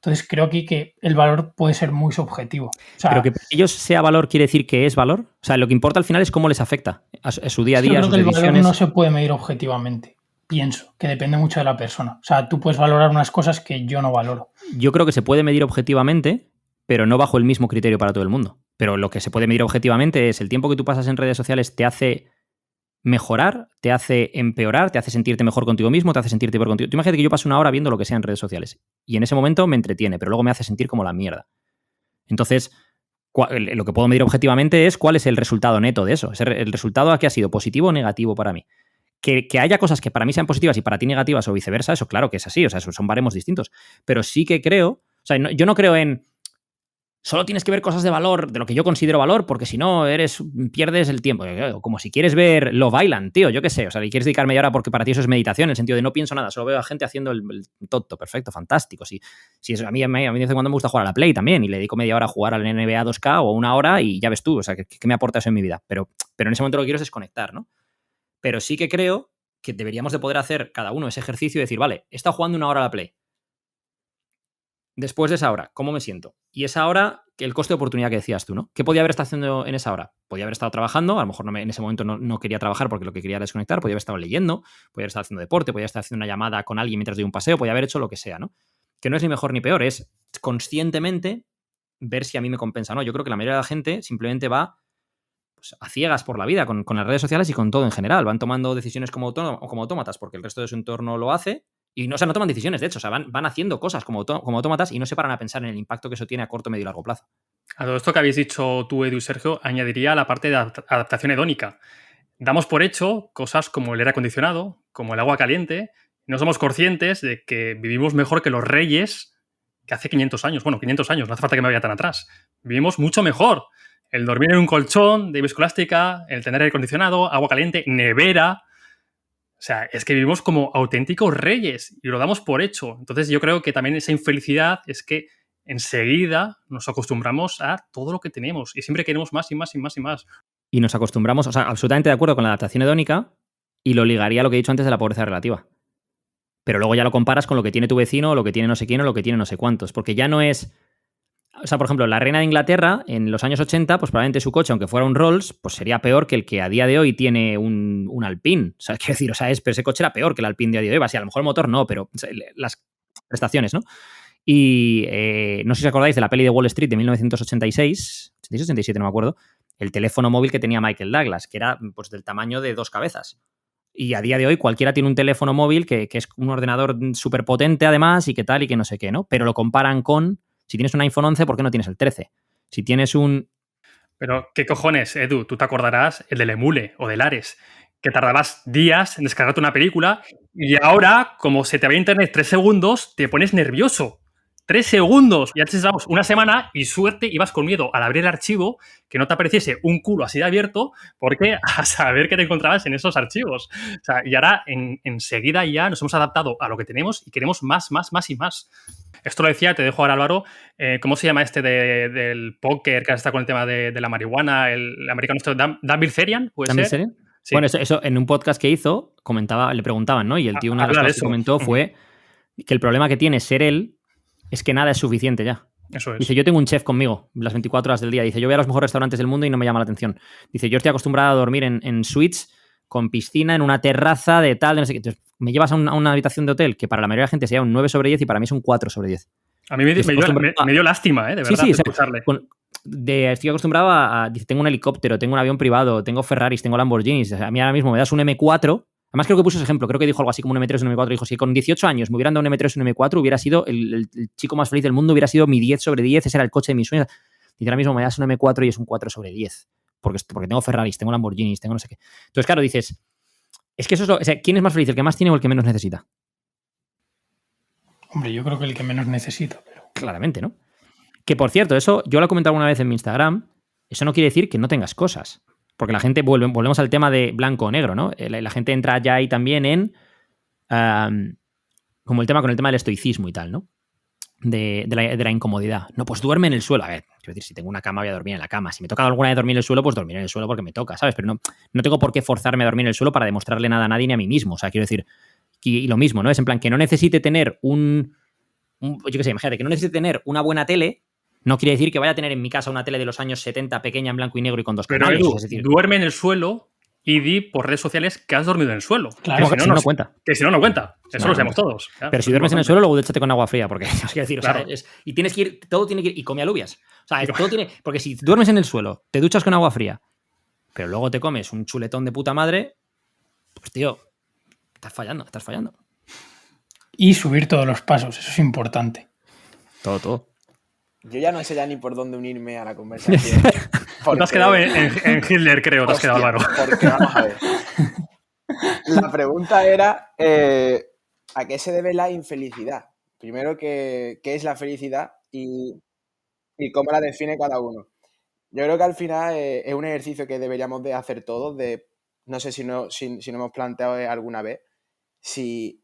Entonces creo aquí que el valor puede ser muy subjetivo. O sea, pero que para ellos sea valor quiere decir que es valor. O sea, lo que importa al final es cómo les afecta a su día a día, a sus decisiones. Yo creo que el valor no se puede medir objetivamente. Pienso que depende mucho de la persona. O sea, tú puedes valorar unas cosas que yo no valoro. Yo creo que se puede medir objetivamente, pero no bajo el mismo criterio para todo el mundo. Pero lo que se puede medir objetivamente es el tiempo que tú pasas en redes sociales te hace mejorar, te hace empeorar, te hace sentirte mejor contigo mismo, te hace sentirte peor contigo. Tú imagínate que yo paso 1 hora viendo lo que sea en redes sociales y en ese momento me entretiene, pero luego me hace sentir como la mierda. Entonces, lo que puedo medir objetivamente es cuál es el resultado neto de eso. El resultado aquí ha sido positivo o negativo para mí. Que haya cosas que para mí sean positivas y para ti negativas o viceversa, eso claro que es así, o sea, eso son baremos distintos. Pero sí que creo, o sea, yo no creo en solo tienes que ver cosas de valor, de lo que yo considero valor, porque si no pierdes el tiempo. Como si quieres ver Love Island, tío, yo qué sé, o sea, y quieres dedicar media hora porque para ti eso es meditación, en el sentido de no pienso nada, solo veo a gente haciendo el tonto, perfecto, fantástico. Si eso, a mí de vez en cuando me gusta jugar a la Play también y le dedico media hora a jugar al NBA 2K o 1 hora y ya ves tú, o sea, ¿qué me aporta eso en mi vida? Pero en ese momento lo que quiero es desconectar, ¿no? Pero sí que creo que deberíamos de poder hacer cada uno ese ejercicio y decir, vale, he estado jugando 1 hora a la Play. Después de esa hora, ¿cómo me siento? Y esa hora, el coste de oportunidad que decías tú, ¿no? ¿Qué podía haber estado haciendo en esa hora? Podía haber estado trabajando, a lo mejor en ese momento no quería trabajar porque lo que quería era desconectar, podía haber estado leyendo, podía haber estado haciendo deporte, podía estar haciendo una llamada con alguien mientras doy un paseo, podía haber hecho lo que sea, ¿no? Que no es ni mejor ni peor, es conscientemente ver si a mí me compensa o no. Yo creo que la mayoría de la gente simplemente va pues, a ciegas por la vida con las redes sociales y con todo en general. Van tomando decisiones como autómatas porque el resto de su entorno lo hace. Y no toman decisiones, de hecho, o sea, van haciendo cosas como autómatas y no se paran a pensar en el impacto que eso tiene a corto, medio y largo plazo. A todo esto que habéis dicho tú, Edu y Sergio, añadiría la parte de adaptación hedónica. Damos por hecho cosas como el aire acondicionado, como el agua caliente, no somos conscientes de que vivimos mejor que los reyes que hace 500 años. Bueno, 500 años, no hace falta que me vaya tan atrás. Vivimos mucho mejor. El dormir en un colchón de viscoelástica, el tener aire acondicionado, agua caliente, nevera. O sea, es que vivimos como auténticos reyes y lo damos por hecho. Entonces yo creo que también esa infelicidad es que enseguida nos acostumbramos a todo lo que tenemos y siempre queremos más y más y más y más. Y nos acostumbramos, o sea, absolutamente de acuerdo con la adaptación hedónica y lo ligaría a lo que he dicho antes de la pobreza relativa. Pero luego ya lo comparas con lo que tiene tu vecino, o lo que tiene no sé quién, o lo que tiene no sé cuántos. Porque ya no es... O sea, por ejemplo, la reina de Inglaterra, en los años 80, pues probablemente su coche, aunque fuera un Rolls, pues sería peor que el que a día de hoy tiene un Alpine. O sea, quiero decir, pero ese coche era peor que el Alpine de a día de hoy. O sea, a lo mejor el motor no, pero o sea, las prestaciones, ¿no? Y no sé si os acordáis de la peli de Wall Street de 1986, 86-87, no me acuerdo, el teléfono móvil que tenía Michael Douglas, que era pues del tamaño de 2 cabezas. Y a día de hoy cualquiera tiene un teléfono móvil que es un ordenador súper potente además y que tal y que no sé qué, ¿no? Pero lo comparan con, si tienes un iPhone 11, ¿por qué no tienes el 13? Si tienes un... Pero, ¿qué cojones, Edu? Tú te acordarás el del Emule o del Ares, que tardabas días en descargarte una película y ahora, como se te va a internet 3 segundos, te pones nervioso. 3 segundos. Y antes vamos una semana y suerte ibas con miedo al abrir el archivo que no te apareciese un culo así de abierto porque a saber qué te encontrabas en esos archivos. O sea, y ahora enseguida ya nos hemos adaptado a lo que tenemos y queremos más, más, más y más. Esto lo decía, te dejo ahora, Álvaro, ¿cómo se llama este del póker que ahora está con el tema de la marihuana? El americano, Dan Bilzerian, ¿puede ¿Dan ser? Bilzerian? Sí. Bueno, eso en un podcast que hizo, le preguntaban, ¿no? Y el tío, una de las cosas que comentó fue que el problema que tiene ser él es que nada es suficiente ya. Eso es. Dice, yo tengo un chef conmigo las 24 horas del día. Dice, yo voy a los mejores restaurantes del mundo y no me llama la atención. Dice, yo estoy acostumbrado a dormir en suites con piscina, en una terraza de tal, de no sé qué. Entonces, me llevas a una habitación de hotel que para la mayoría de la gente sería un 9/10 y para mí es un 4/10. A mí me dio lástima, de verdad, sí, escucharle. Estoy acostumbrado a... Dice, tengo un helicóptero, tengo un avión privado, tengo Ferraris, tengo Lamborghinis. O sea, a mí ahora mismo me das un M4... Además, creo que puso ese ejemplo. Creo que dijo algo así como un M3 y un M4. Dijo, si con 18 años me hubieran dado un M3 y un M4, hubiera sido el chico más feliz del mundo, hubiera sido mi 10/10, ese era el coche de mis sueños. Dice, ahora mismo me das un M4 y es un 4/10. Porque tengo Ferraris, tengo Lamborghinis, tengo no sé qué. Entonces, claro, dices, es que eso es lo... O sea, ¿quién es más feliz? ¿El que más tiene o el que menos necesita? Hombre, yo creo que el que menos necesita. Pero... Claramente, ¿no? Que, por cierto, eso yo lo he comentado alguna vez en mi Instagram. Eso no quiere decir que no tengas cosas. Porque la gente, volvemos al tema de blanco o negro, ¿no? La gente entra ya ahí también en como el tema con el tema del estoicismo y tal, ¿no? De la incomodidad. No, pues duerme en el suelo. A ver, quiero decir, si tengo una cama voy a dormir en la cama. Si me toca alguna vez dormir en el suelo, pues dormiré en el suelo porque me toca, ¿sabes? Pero no tengo por qué forzarme a dormir en el suelo para demostrarle nada a nadie ni a mí mismo. O sea, quiero decir, y lo mismo, ¿no? Es en plan que no necesite tener yo qué sé, imagínate, que no necesite tener una buena tele. No quiere decir que vaya a tener en mi casa una tele de los años 70 pequeña en blanco y negro y con 2 canales. Pero Edu, es decir, duerme en el suelo y di por redes sociales que has dormido en el suelo. Claro, que si no cuenta. Que si no cuenta. Eso No, lo sabemos todos. Claro, pero si duermes en el suelo, luego échate con agua fría, porque es decir, claro. o sea, y tienes que ir, todo tiene que ir, y come alubias. O sea, todo tiene, porque si duermes en el suelo, te duchas con agua fría, pero luego te comes un chuletón de puta madre, pues tío, estás fallando. Y subir todos los pasos, eso es importante. Todo. Yo ya no sé ya ni por dónde unirme a la conversación. Te has quedado en Hitler, creo, te has quedado, Álvaro. Porque vamos a ver. La pregunta era, ¿a qué se debe la infelicidad? Primero, ¿qué es la felicidad y cómo la define cada uno? Yo creo que al final es un ejercicio que deberíamos de hacer todos, no sé si no hemos planteado alguna vez, si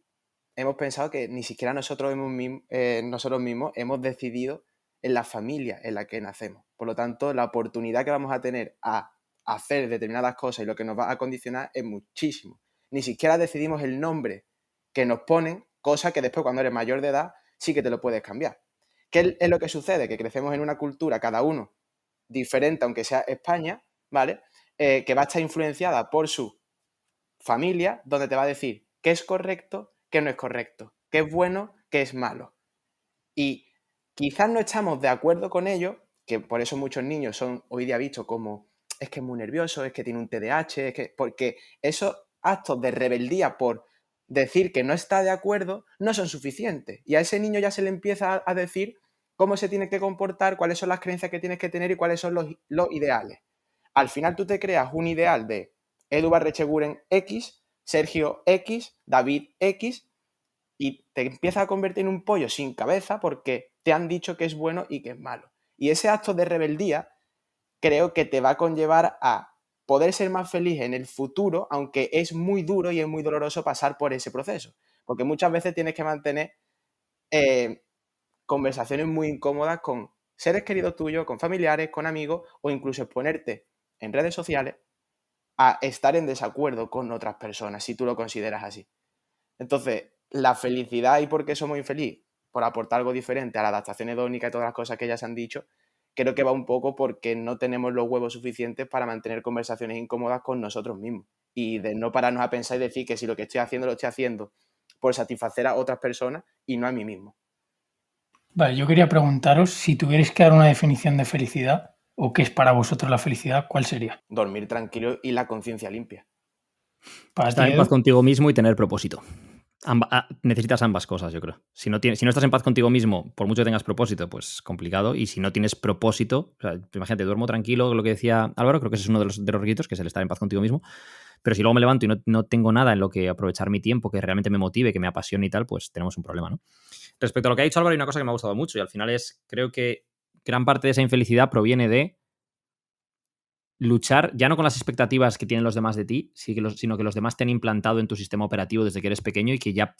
hemos pensado que ni siquiera nosotros mismos hemos decidido en la familia en la que nacemos. Por lo tanto, la oportunidad que vamos a tener a hacer determinadas cosas y lo que nos va a condicionar es muchísimo. Ni siquiera decidimos el nombre que nos ponen, cosa que después cuando eres mayor de edad sí que te lo puedes cambiar. ¿Qué es lo que sucede? Que crecemos en una cultura, cada uno diferente, aunque sea España, ¿vale? Que va a estar influenciada por su familia, donde te va a decir qué es correcto, qué no es correcto, qué es bueno, qué es malo. Y quizás no estamos de acuerdo con ello, que por eso muchos niños son hoy día vistos como es que es muy nervioso, es que tiene un TDAH, porque esos actos de rebeldía por decir que no está de acuerdo no son suficientes. Y a ese niño ya se le empieza a decir cómo se tiene que comportar, cuáles son las creencias que tienes que tener y cuáles son los ideales. Al final tú te creas un ideal de Edu Barrecheguren X, Sergio X, David X, y te empiezas a convertir en un pollo sin cabeza porque te han dicho que es bueno y que es malo. Y ese acto de rebeldía creo que te va a conllevar a poder ser más feliz en el futuro, aunque es muy duro y es muy doloroso pasar por ese proceso. Porque muchas veces tienes que mantener conversaciones muy incómodas con seres queridos tuyos, con familiares, con amigos, o incluso exponerte en redes sociales a estar en desacuerdo con otras personas, si tú lo consideras así. Entonces, la felicidad y por qué somos infelices, por aportar algo diferente a la adaptación hedónica y todas las cosas que ya se han dicho, creo que va un poco porque no tenemos los huevos suficientes para mantener conversaciones incómodas con nosotros mismos y de no pararnos a pensar y decir que si lo que estoy haciendo lo estoy haciendo por satisfacer a otras personas y no a mí mismo. Vale, yo quería preguntaros si tuvierais que dar una definición de felicidad o qué es para vosotros la felicidad, ¿cuál sería? Dormir tranquilo y la conciencia limpia. Para Estar ti, en paz Edu. contigo mismo y tener propósito. Necesitas ambas cosas, yo creo. Si no estás en paz contigo mismo, por mucho que tengas propósito, pues complicado. Y si no tienes propósito, o sea, imagínate, duermo tranquilo, lo que decía Álvaro, creo que ese es uno de los requisitos, que es el estar en paz contigo mismo. Pero si luego me levanto y no tengo nada en lo que aprovechar mi tiempo, que realmente me motive, que me apasione y tal, pues tenemos un problema, ¿no? Respecto a lo que ha dicho Álvaro, hay una cosa que me ha gustado mucho y al final creo que gran parte de esa infelicidad proviene de luchar ya no con las expectativas que tienen los demás de ti, sino que los demás te han implantado en tu sistema operativo desde que eres pequeño y que ya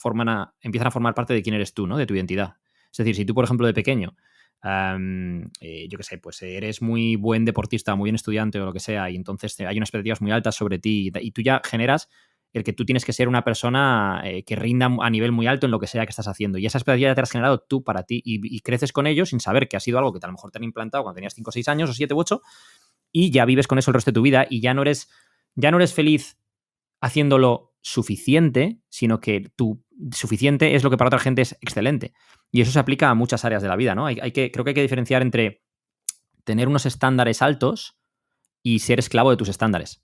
empiezan a formar parte de quién eres tú, ¿no? De tu identidad. Es decir, si tú, por ejemplo, de pequeño, yo qué sé, pues eres muy buen deportista, muy buen estudiante o lo que sea, y entonces hay unas expectativas muy altas sobre ti y tú ya generas el que tú tienes que ser una persona que rinda a nivel muy alto en lo que sea que estás haciendo. Y esa expectativa ya te has generado tú para ti y creces con ello sin saber que ha sido algo que a lo mejor te han implantado cuando tenías 5 o 6 años o 7 u 8 y ya vives con eso el resto de tu vida y ya no eres feliz haciéndolo suficiente, sino que tu suficiente es lo que para otra gente es excelente. Y eso se aplica a muchas áreas de la vida, ¿no? Creo que hay que diferenciar entre tener unos estándares altos y ser esclavo de tus estándares.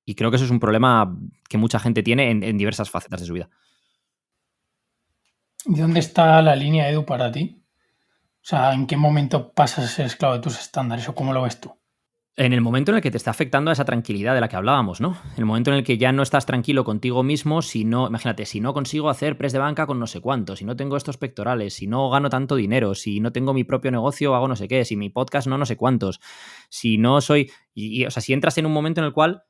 Y creo que eso es un problema que mucha gente tiene en diversas facetas de su vida. ¿Y dónde está la línea, Edu, para ti? O sea, ¿en qué momento pasas a ser esclavo de tus estándares o cómo lo ves tú? En el momento en el que te está afectando a esa tranquilidad de la que hablábamos, ¿no? En el momento en el que ya no estás tranquilo contigo mismo, imagínate, si no consigo hacer press de banca con no sé cuánto, si no tengo estos pectorales, si no gano tanto dinero, si no tengo mi propio negocio, hago no sé qué, si mi podcast no sé cuántos, si no soy... o sea, si entras en un momento en el cual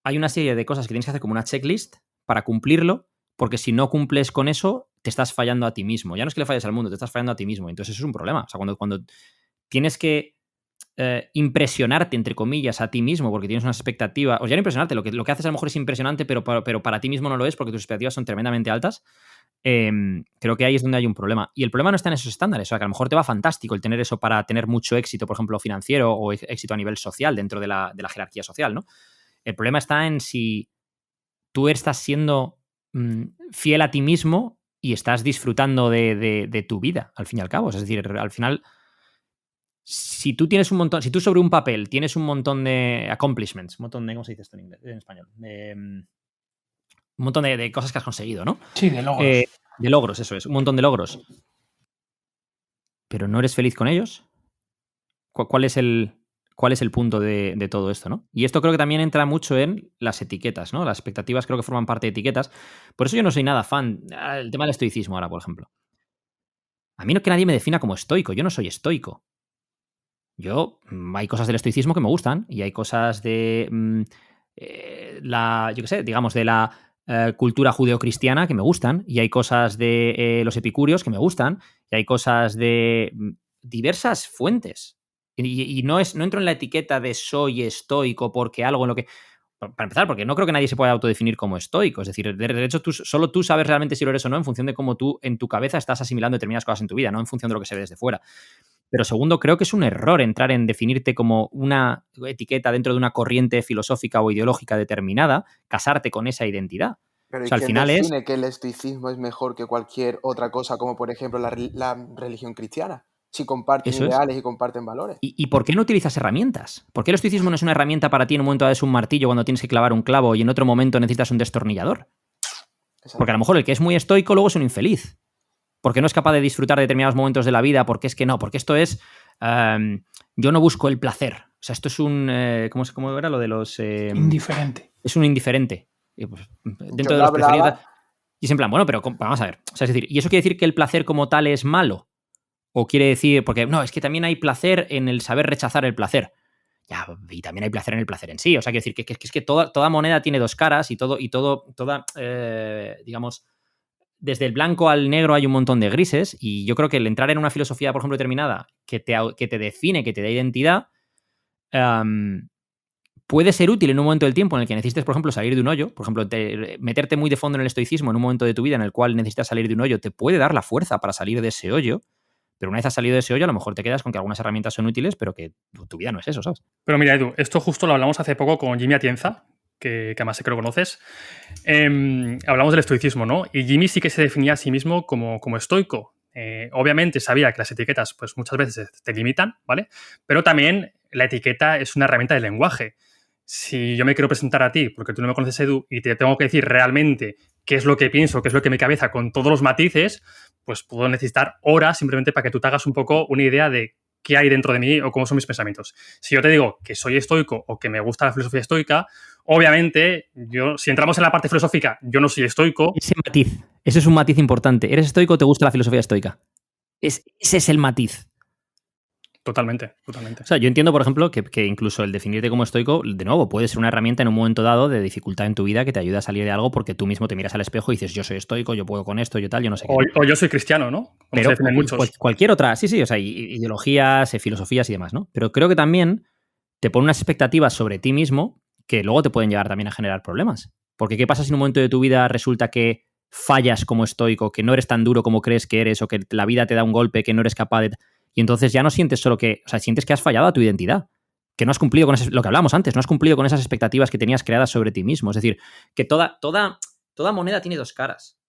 hay una serie de cosas que tienes que hacer como una checklist para cumplirlo, porque si no cumples con eso, te estás fallando a ti mismo. Ya no es que le falles al mundo, te estás fallando a ti mismo. Entonces eso es un problema. O sea, cuando tienes que impresionarte, entre comillas, a ti mismo porque tienes unas expectativas, o ya no impresionarte, lo que haces a lo mejor es impresionante, pero para ti mismo no lo es porque tus expectativas son tremendamente altas, creo que ahí es donde hay un problema. Y el problema no está en esos estándares, o sea, que a lo mejor te va fantástico el tener eso para tener mucho éxito, por ejemplo, financiero o éxito a nivel social dentro de la jerarquía social, ¿no? El problema está en si tú estás siendo fiel a ti mismo y estás disfrutando de tu vida, al fin y al cabo. Es decir, al final... Si tú sobre un papel tienes un montón de accomplishments, un montón de, ¿cómo se dice esto en español? Un montón de cosas que has conseguido, ¿no? Sí, de logros. De logros, eso es, un montón de logros. ¿Pero no eres feliz con ellos? ¿Cuál es el punto de todo esto, ¿no? Y esto creo que también entra mucho en las etiquetas, ¿no? Las expectativas creo que forman parte de etiquetas. Por eso yo no soy nada fan. El tema del estoicismo ahora, por ejemplo. A mí no que nadie me defina como estoico. Yo no soy estoico. Hay cosas del estoicismo que me gustan y hay cosas de yo qué sé, digamos, de la cultura judeocristiana que me gustan y hay cosas de los epicúreos que me gustan y hay cosas de diversas fuentes. Y no entro en la etiqueta de soy estoico porque algo en lo que... Para empezar, porque no creo que nadie se pueda autodefinir como estoico. Es decir, de hecho, solo tú sabes realmente si lo eres o no en función de cómo tú en tu cabeza estás asimilando determinadas cosas en tu vida, no en función de lo que se ve desde fuera. Pero segundo, creo que es un error entrar en definirte como una etiqueta dentro de una corriente filosófica o ideológica determinada, casarte con esa identidad. Pero o sea, ¿y al quién final define que el estoicismo es mejor que cualquier otra cosa, como por ejemplo la religión cristiana? Si comparten ideales y comparten valores. ¿Y por qué no utilizas herramientas? ¿Por qué el estoicismo no es una herramienta para ti en un momento es un martillo cuando tienes que clavar un clavo y en otro momento necesitas un destornillador? Porque a lo mejor el que es muy estoico luego es un infeliz. Porque no es capaz de disfrutar de determinados momentos de la vida, porque es que no, porque esto es... yo no busco el placer. O sea, esto es un... ¿cómo era lo de los...? Indiferente. Es un indiferente. Pues, dentro Yo de los preferidos... Y es en plan, bueno, pero vamos a ver. O sea, es decir, ¿y eso quiere decir que el placer como tal es malo? ¿O quiere decir, porque no, es que también hay placer en el saber rechazar el placer? Ya, y también hay placer en el placer en sí. O sea, quiere decir que es que toda moneda tiene dos caras y digamos, desde el blanco al negro hay un montón de grises, y yo creo que el entrar en una filosofía, por ejemplo, determinada que te define, que te da identidad, puede ser útil en un momento del tiempo en el que necesites, por ejemplo, salir de un hoyo. Por ejemplo, meterte muy de fondo en el estoicismo en un momento de tu vida en el cual necesitas salir de un hoyo te puede dar la fuerza para salir de ese hoyo, pero una vez has salido de ese hoyo a lo mejor te quedas con que algunas herramientas son útiles, pero que tu vida no es eso, ¿sabes? Pero mira, Edu, esto justo lo hablamos hace poco con Jimmy Atienza, que además sé que lo conoces. Hablamos del estoicismo, ¿no? Y Jimmy sí que se definía a sí mismo como estoico. Obviamente sabía que las etiquetas pues muchas veces te limitan, ¿vale? Pero también la etiqueta es una herramienta de lenguaje. Si yo me quiero presentar a ti, porque tú no me conoces, Edu, y te tengo que decir realmente qué es lo que pienso, qué es lo que me cabeza con todos los matices, pues puedo necesitar horas simplemente para que tú te hagas un poco una idea de qué hay dentro de mí o cómo son mis pensamientos. Si yo te digo que soy estoico o que me gusta la filosofía estoica, obviamente, si entramos en la parte filosófica, yo no soy estoico. Ese es un matiz importante. ¿Eres estoico o te gusta la filosofía estoica? Ese es el matiz. Totalmente. O sea, yo entiendo, por ejemplo, que incluso el definirte como estoico, de nuevo, puede ser una herramienta en un momento dado de dificultad en tu vida que te ayuda a salir de algo porque tú mismo te miras al espejo y dices, yo soy estoico, yo puedo con esto, yo tal, yo no sé qué. O yo soy cristiano, ¿no? Como pero se definen muchos. Cualquier otra, sí, o sea, ideologías, filosofías y demás, ¿no? Pero creo que también te pone unas expectativas sobre ti mismo que luego te pueden llegar también a generar problemas. Porque ¿qué pasa si en un momento de tu vida resulta que fallas como estoico, que no eres tan duro como crees que eres, o que la vida te da un golpe que no eres capaz de... Y entonces ya no sientes solo que... O sea, sientes que has fallado a tu identidad. Que no has cumplido con lo que hablamos antes, no has cumplido con esas expectativas que tenías creadas sobre ti mismo. Es decir, que toda moneda tiene dos caras.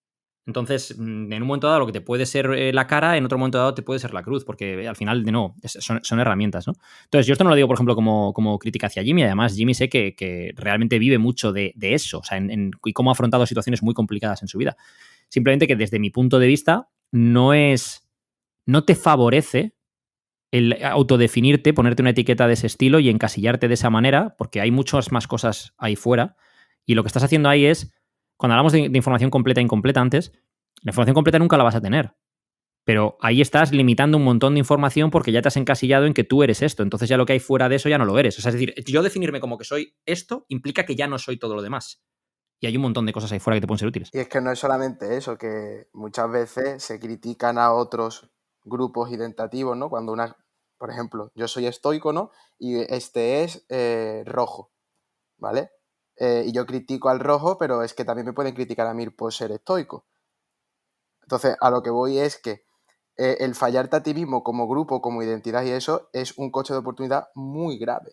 Entonces, en un momento dado lo que te puede ser la cara, en otro momento dado te puede ser la cruz, porque al final, de nuevo, son herramientas, ¿no? Entonces, yo esto no lo digo, por ejemplo, como crítica hacia Jimmy. Además, Jimmy sé que realmente vive mucho de eso, o sea, y cómo ha afrontado situaciones muy complicadas en su vida. Simplemente que desde mi punto de vista no te favorece el autodefinirte, ponerte una etiqueta de ese estilo y encasillarte de esa manera, porque hay muchas más cosas ahí fuera, y lo que estás haciendo ahí es... Cuando hablamos de información completa e incompleta antes, la información completa nunca la vas a tener. Pero ahí estás limitando un montón de información porque ya te has encasillado en que tú eres esto. Entonces ya lo que hay fuera de eso ya no lo eres. O sea, es decir, yo definirme como que soy esto implica que ya no soy todo lo demás. Y hay un montón de cosas ahí fuera que te pueden ser útiles. Y es que no es solamente eso, que muchas veces se critican a otros grupos identitativos, ¿no? Cuando por ejemplo, yo soy estoico, ¿no? Y este es rojo, ¿vale? Y yo critico al rojo, pero es que también me pueden criticar a mí por ser estoico. Entonces, a lo que voy es que el fallarte a ti mismo como grupo, como identidad y eso, es un coste de oportunidad muy grave.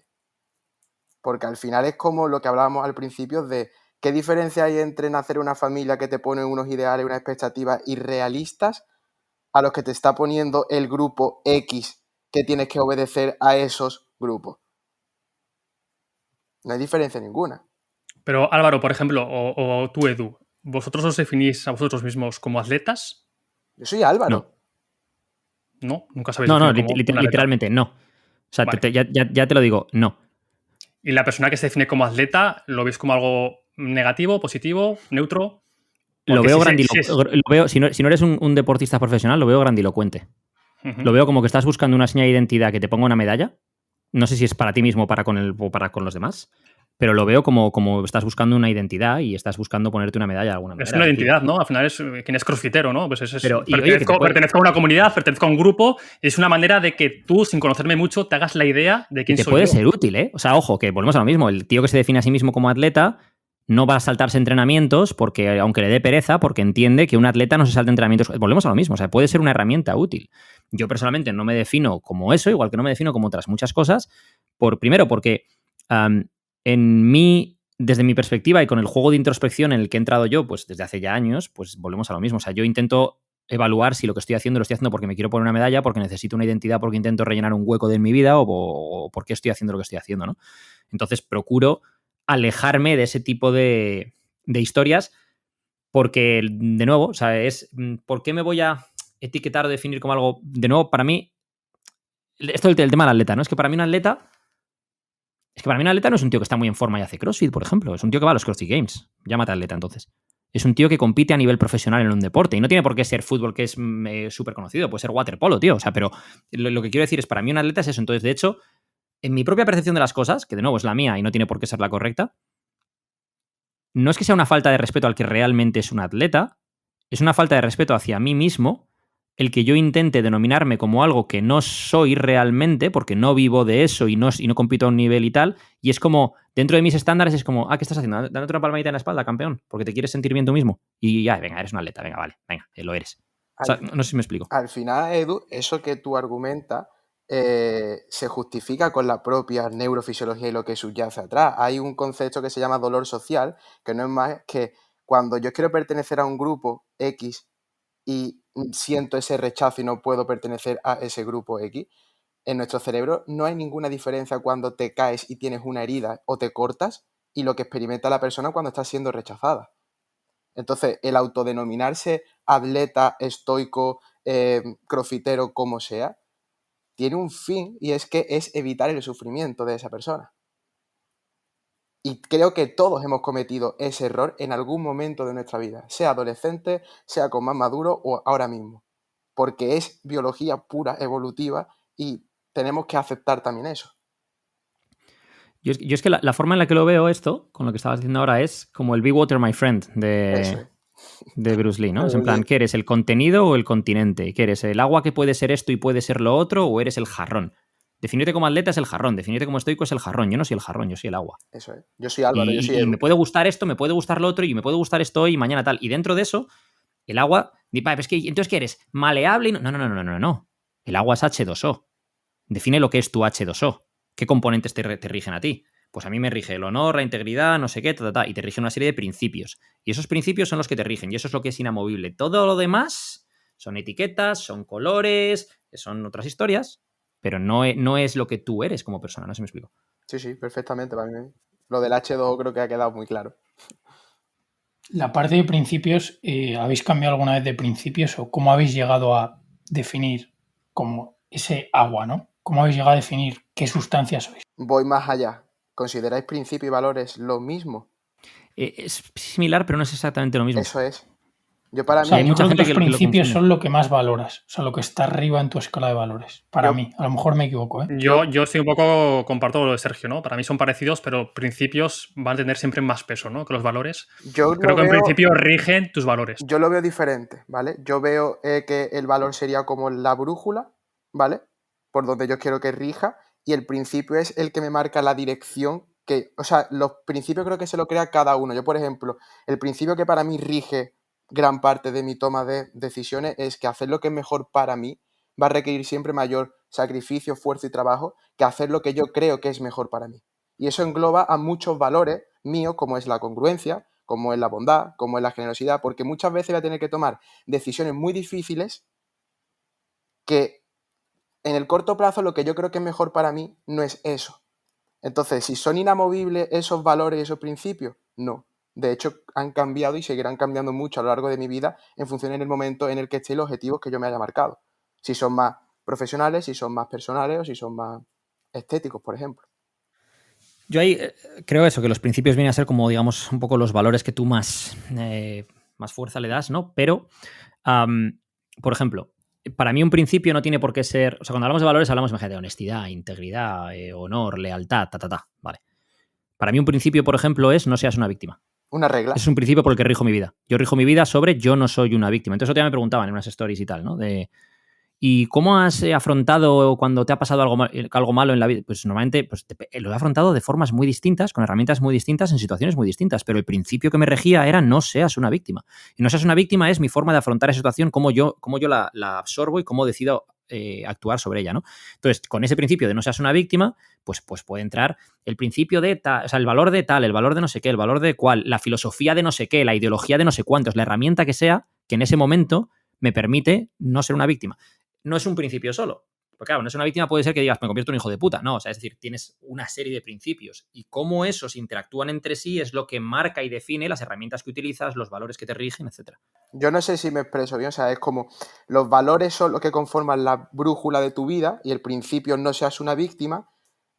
Porque al final es como lo que hablábamos al principio de qué diferencia hay entre nacer en una familia que te pone unos ideales, unas expectativas irrealistas a los que te está poniendo el grupo X que tienes que obedecer a esos grupos. No hay diferencia ninguna. Pero Álvaro, por ejemplo, o tú, Edu, ¿vosotros os definís a vosotros mismos como atletas? Yo soy Álvaro. ¿No? ¿Nunca sabéis No, definir como literalmente no. O sea, vale. ya te lo digo, no. ¿Y la persona que se define como atleta lo veis como algo negativo, positivo, neutro? Lo veo grandilocuente. Si no eres un deportista profesional, lo veo grandilocuente. Uh-huh. Lo veo como que estás buscando una señal de identidad que te ponga una medalla. No sé si es para ti mismo o para con los demás, pero lo veo como estás buscando una identidad y estás buscando ponerte una medalla de alguna manera. Es una identidad, ¿no? Al final es quien es crossfitero, ¿no? Pues pertenezco a una comunidad, pertenezco a un grupo, y es una manera de que tú, sin conocerme mucho, te hagas la idea de quién soy yo. Te puede ser útil, ¿eh? O sea, ojo, que volvemos a lo mismo. El tío que se define a sí mismo como atleta no va a saltarse entrenamientos porque, aunque le dé pereza, porque entiende que un atleta no se salta entrenamientos. Volvemos a lo mismo. O sea, puede ser una herramienta útil. Yo personalmente no me defino como eso, igual que no me defino como otras muchas cosas. Primero, porque desde mi perspectiva y con el juego de introspección en el que he entrado yo, pues desde hace ya años, pues volvemos a lo mismo. O sea, yo intento evaluar si lo que estoy haciendo lo estoy haciendo porque me quiero poner una medalla, porque necesito una identidad, porque intento rellenar un hueco de mi vida o por qué estoy haciendo lo que estoy haciendo, ¿no? Entonces procuro alejarme de ese tipo de historias porque, de nuevo, o sea, ¿por qué me voy a etiquetar o definir como algo? De nuevo, para mí, esto es el tema del atleta, ¿no? Es que para mí un atleta no es un tío que está muy en forma y hace CrossFit, por ejemplo. Es un tío que va a los CrossFit Games. Llámate atleta, entonces. Es un tío que compite a nivel profesional en un deporte. Y no tiene por qué ser fútbol, que es súper conocido. Puede ser waterpolo, tío. O sea, pero lo que quiero decir es, para mí un atleta es eso. Entonces, de hecho, en mi propia percepción de las cosas, que de nuevo es la mía y no tiene por qué ser la correcta, no es que sea una falta de respeto al que realmente es un atleta, es una falta de respeto hacia mí mismo el que yo intente denominarme como algo que no soy realmente, porque no vivo de eso y no compito a un nivel y tal, y es como, dentro de mis estándares es como, ¿qué estás haciendo? Dándote una palmadita en la espalda, campeón, porque te quieres sentir bien tú mismo. Y ya, venga, eres un atleta, venga, vale, venga, lo eres. O sea, no sé si me explico. Al final, Edu, eso que tú argumentas se justifica con la propia neurofisiología y lo que subyace atrás. Hay un concepto que se llama dolor social, que no es más que cuando yo quiero pertenecer a un grupo X y siento ese rechazo y no puedo pertenecer a ese grupo X, en nuestro cerebro no hay ninguna diferencia cuando te caes y tienes una herida o te cortas y lo que experimenta la persona cuando está siendo rechazada. Entonces, el autodenominarse atleta, estoico, crofitero, como sea, tiene un fin y es que es evitar el sufrimiento de esa persona. Y creo que todos hemos cometido ese error en algún momento de nuestra vida, sea adolescente, sea con más maduro o ahora mismo, porque es biología pura, evolutiva, y tenemos que aceptar también eso. Yo es que la forma en la que lo veo esto, con lo que estabas diciendo ahora, es como el Be Water, My Friend de Bruce Lee, ¿no? Es en plan, ¿qué eres, el contenido o el continente? ¿Qué eres, el agua que puede ser esto y puede ser lo otro o eres el jarrón? Definirte como atleta es el jarrón, definirte como estoico es el jarrón. Yo no soy el jarrón, yo soy el agua. Eso es. Yo soy Álvaro, yo soy Y Edu. me puede gustar esto, me puede gustar lo otro y me puede gustar esto hoy y mañana tal. Y dentro de eso, el agua... Es que, entonces, ¿qué eres? ¿Maleable? No. El agua es H2O. Define lo que es tu H2O. ¿Qué componentes te rigen a ti? Pues a mí me rige el honor, la integridad, no sé qué, y te rige una serie de principios. Y esos principios son los que te rigen, y eso es lo que es inamovible. Todo lo demás son etiquetas, son colores, son otras historias, pero no es lo que tú eres como persona, no sé si me explico. Sí, perfectamente. Para mí. Lo del H2O creo que ha quedado muy claro. La parte de principios, ¿habéis cambiado alguna vez de principios o cómo habéis llegado a definir como ese agua, ¿no? ¿Cómo habéis llegado a definir qué sustancia sois? Voy más allá. ¿Consideráis principios y valores lo mismo? Es similar, pero no es exactamente lo mismo. Eso es. Yo para mí... hay mucha gente que los que principios lo son lo que más valoras, o sea, lo que está arriba en tu escala de valores. Para mí, a lo mejor me equivoco, ¿eh? Yo estoy un poco, comparto lo de Sergio, ¿no? Para mí son parecidos, pero principios van a tener siempre más peso, ¿no? Que los valores. Creo que en principio rigen tus valores. Yo lo veo diferente, ¿vale? Yo veo que el valor sería como la brújula, ¿vale? Por donde yo quiero que rija, y el principio es el que me marca la dirección que... O sea, los principios creo que se lo crea cada uno. Yo, por ejemplo, el principio que para mí rige gran parte de mi toma de decisiones es que hacer lo que es mejor para mí va a requerir siempre mayor sacrificio, esfuerzo y trabajo que hacer lo que yo creo que es mejor para mí. Y eso engloba a muchos valores míos, como es la congruencia, como es la bondad, como es la generosidad, porque muchas veces voy a tener que tomar decisiones muy difíciles que en el corto plazo lo que yo creo que es mejor para mí no es eso. Entonces, si son inamovibles esos valores y esos principios, no. De hecho, han cambiado y seguirán cambiando mucho a lo largo de mi vida en función del momento en el que esté y los objetivos que yo me haya marcado. Si son más profesionales, si son más personales o si son más estéticos, por ejemplo. Yo ahí creo eso, que los principios vienen a ser como, digamos, un poco los valores que tú más fuerza le das, ¿no? Pero, por ejemplo, para mí un principio no tiene por qué ser... O sea, cuando hablamos de valores hablamos, imagínate, de honestidad, integridad, honor, lealtad, vale. Para mí un principio, por ejemplo, es no seas una víctima. Una regla. Es un principio por el que rijo mi vida. Yo rijo mi vida sobre yo no soy una víctima. Entonces, otro día me preguntaban en unas stories y tal, ¿no? ¿Y cómo has afrontado cuando te ha pasado algo malo en la vida? Pues normalmente lo he afrontado de formas muy distintas, con herramientas muy distintas, en situaciones muy distintas, pero el principio que me regía era no seas una víctima. Y no seas una víctima es mi forma de afrontar esa situación, cómo yo la absorbo y cómo decido actuar sobre ella, ¿no? Entonces, con ese principio de no seas una víctima, pues puede entrar el principio de tal, o sea, el valor de tal, el valor de no sé qué, el valor de cuál, la filosofía de no sé qué, la ideología de no sé cuántos, la herramienta que sea, que en ese momento me permite no ser una víctima. No es un principio solo. Porque claro, no es una víctima, puede ser que digas, me convierto en un hijo de puta. No, o sea, es decir, tienes una serie de principios y cómo esos interactúan entre sí es lo que marca y define las herramientas que utilizas, los valores que te rigen, etc. Yo no sé si me expreso bien, o sea, es como los valores son los que conforman la brújula de tu vida y el principio no seas una víctima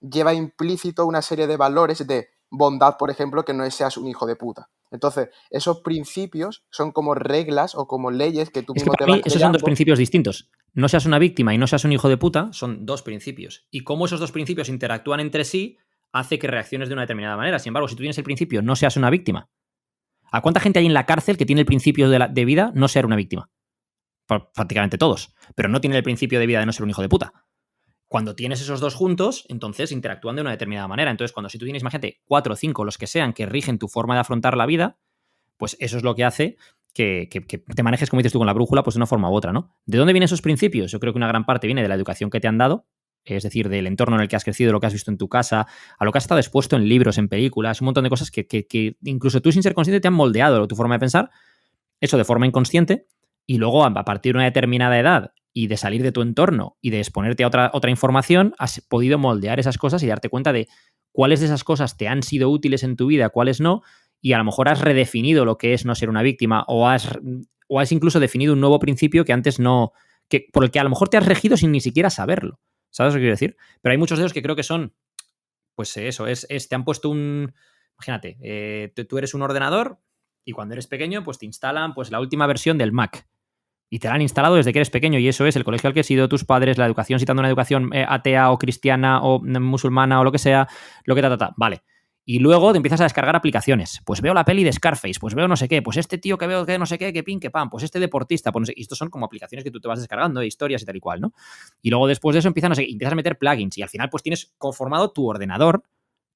lleva implícito una serie de valores de bondad, por ejemplo, que no seas un hijo de puta. Entonces, esos principios son como reglas o como leyes que tú Es que mismo te para vas mí esos son dos creando. principios distintos. No seas una víctima y no seas un hijo de puta son dos principios. Y cómo esos dos principios interactúan entre sí hace que reacciones de una determinada manera. Sin embargo, si tú tienes el principio no seas una víctima, ¿a cuánta gente hay en la cárcel que tiene el principio de vida no ser una víctima? Prácticamente todos. Pero no tiene el principio de vida de no ser un hijo de puta. Cuando tienes esos dos juntos, entonces interactúan de una determinada manera. Entonces, cuando si tú tienes, imagínate, 4 o 5, los que sean, que rigen tu forma de afrontar la vida, pues eso es lo que hace que te manejes, como dices tú, con la brújula, pues de una forma u otra, ¿no? ¿De dónde vienen esos principios? Yo creo que una gran parte viene de la educación que te han dado, es decir, del entorno en el que has crecido, lo que has visto en tu casa, a lo que has estado expuesto en libros, en películas, un montón de cosas que incluso tú sin ser consciente te han moldeado tu forma de pensar, eso de forma inconsciente, y luego a partir de una determinada edad y de salir de tu entorno y de exponerte a otra información, has podido moldear esas cosas y darte cuenta de cuáles de esas cosas te han sido útiles en tu vida, cuáles no, y a lo mejor has redefinido lo que es no ser una víctima o has incluso definido un nuevo principio que antes no, por el que a lo mejor te has regido sin ni siquiera saberlo. ¿Sabes lo que quiero decir? Pero hay muchos de ellos que creo que son, pues eso, te han puesto imagínate, tú eres un ordenador y cuando eres pequeño pues te instalan pues la última versión del Mac. Y te la han instalado desde que eres pequeño y eso es el colegio al que has ido, tus padres, la educación, si te han dado una educación atea o cristiana o musulmana o lo que sea, lo que vale. Y luego te empiezas a descargar aplicaciones. Pues veo la peli de Scarface, pues veo no sé qué, pues este tío que veo que no sé qué, que pin, que pan, pues este deportista, pues no sé. Y estos son como aplicaciones que tú te vas descargando, de historias y tal y cual, ¿no? Y luego después de eso empiezas a meter plugins y al final pues tienes conformado tu ordenador,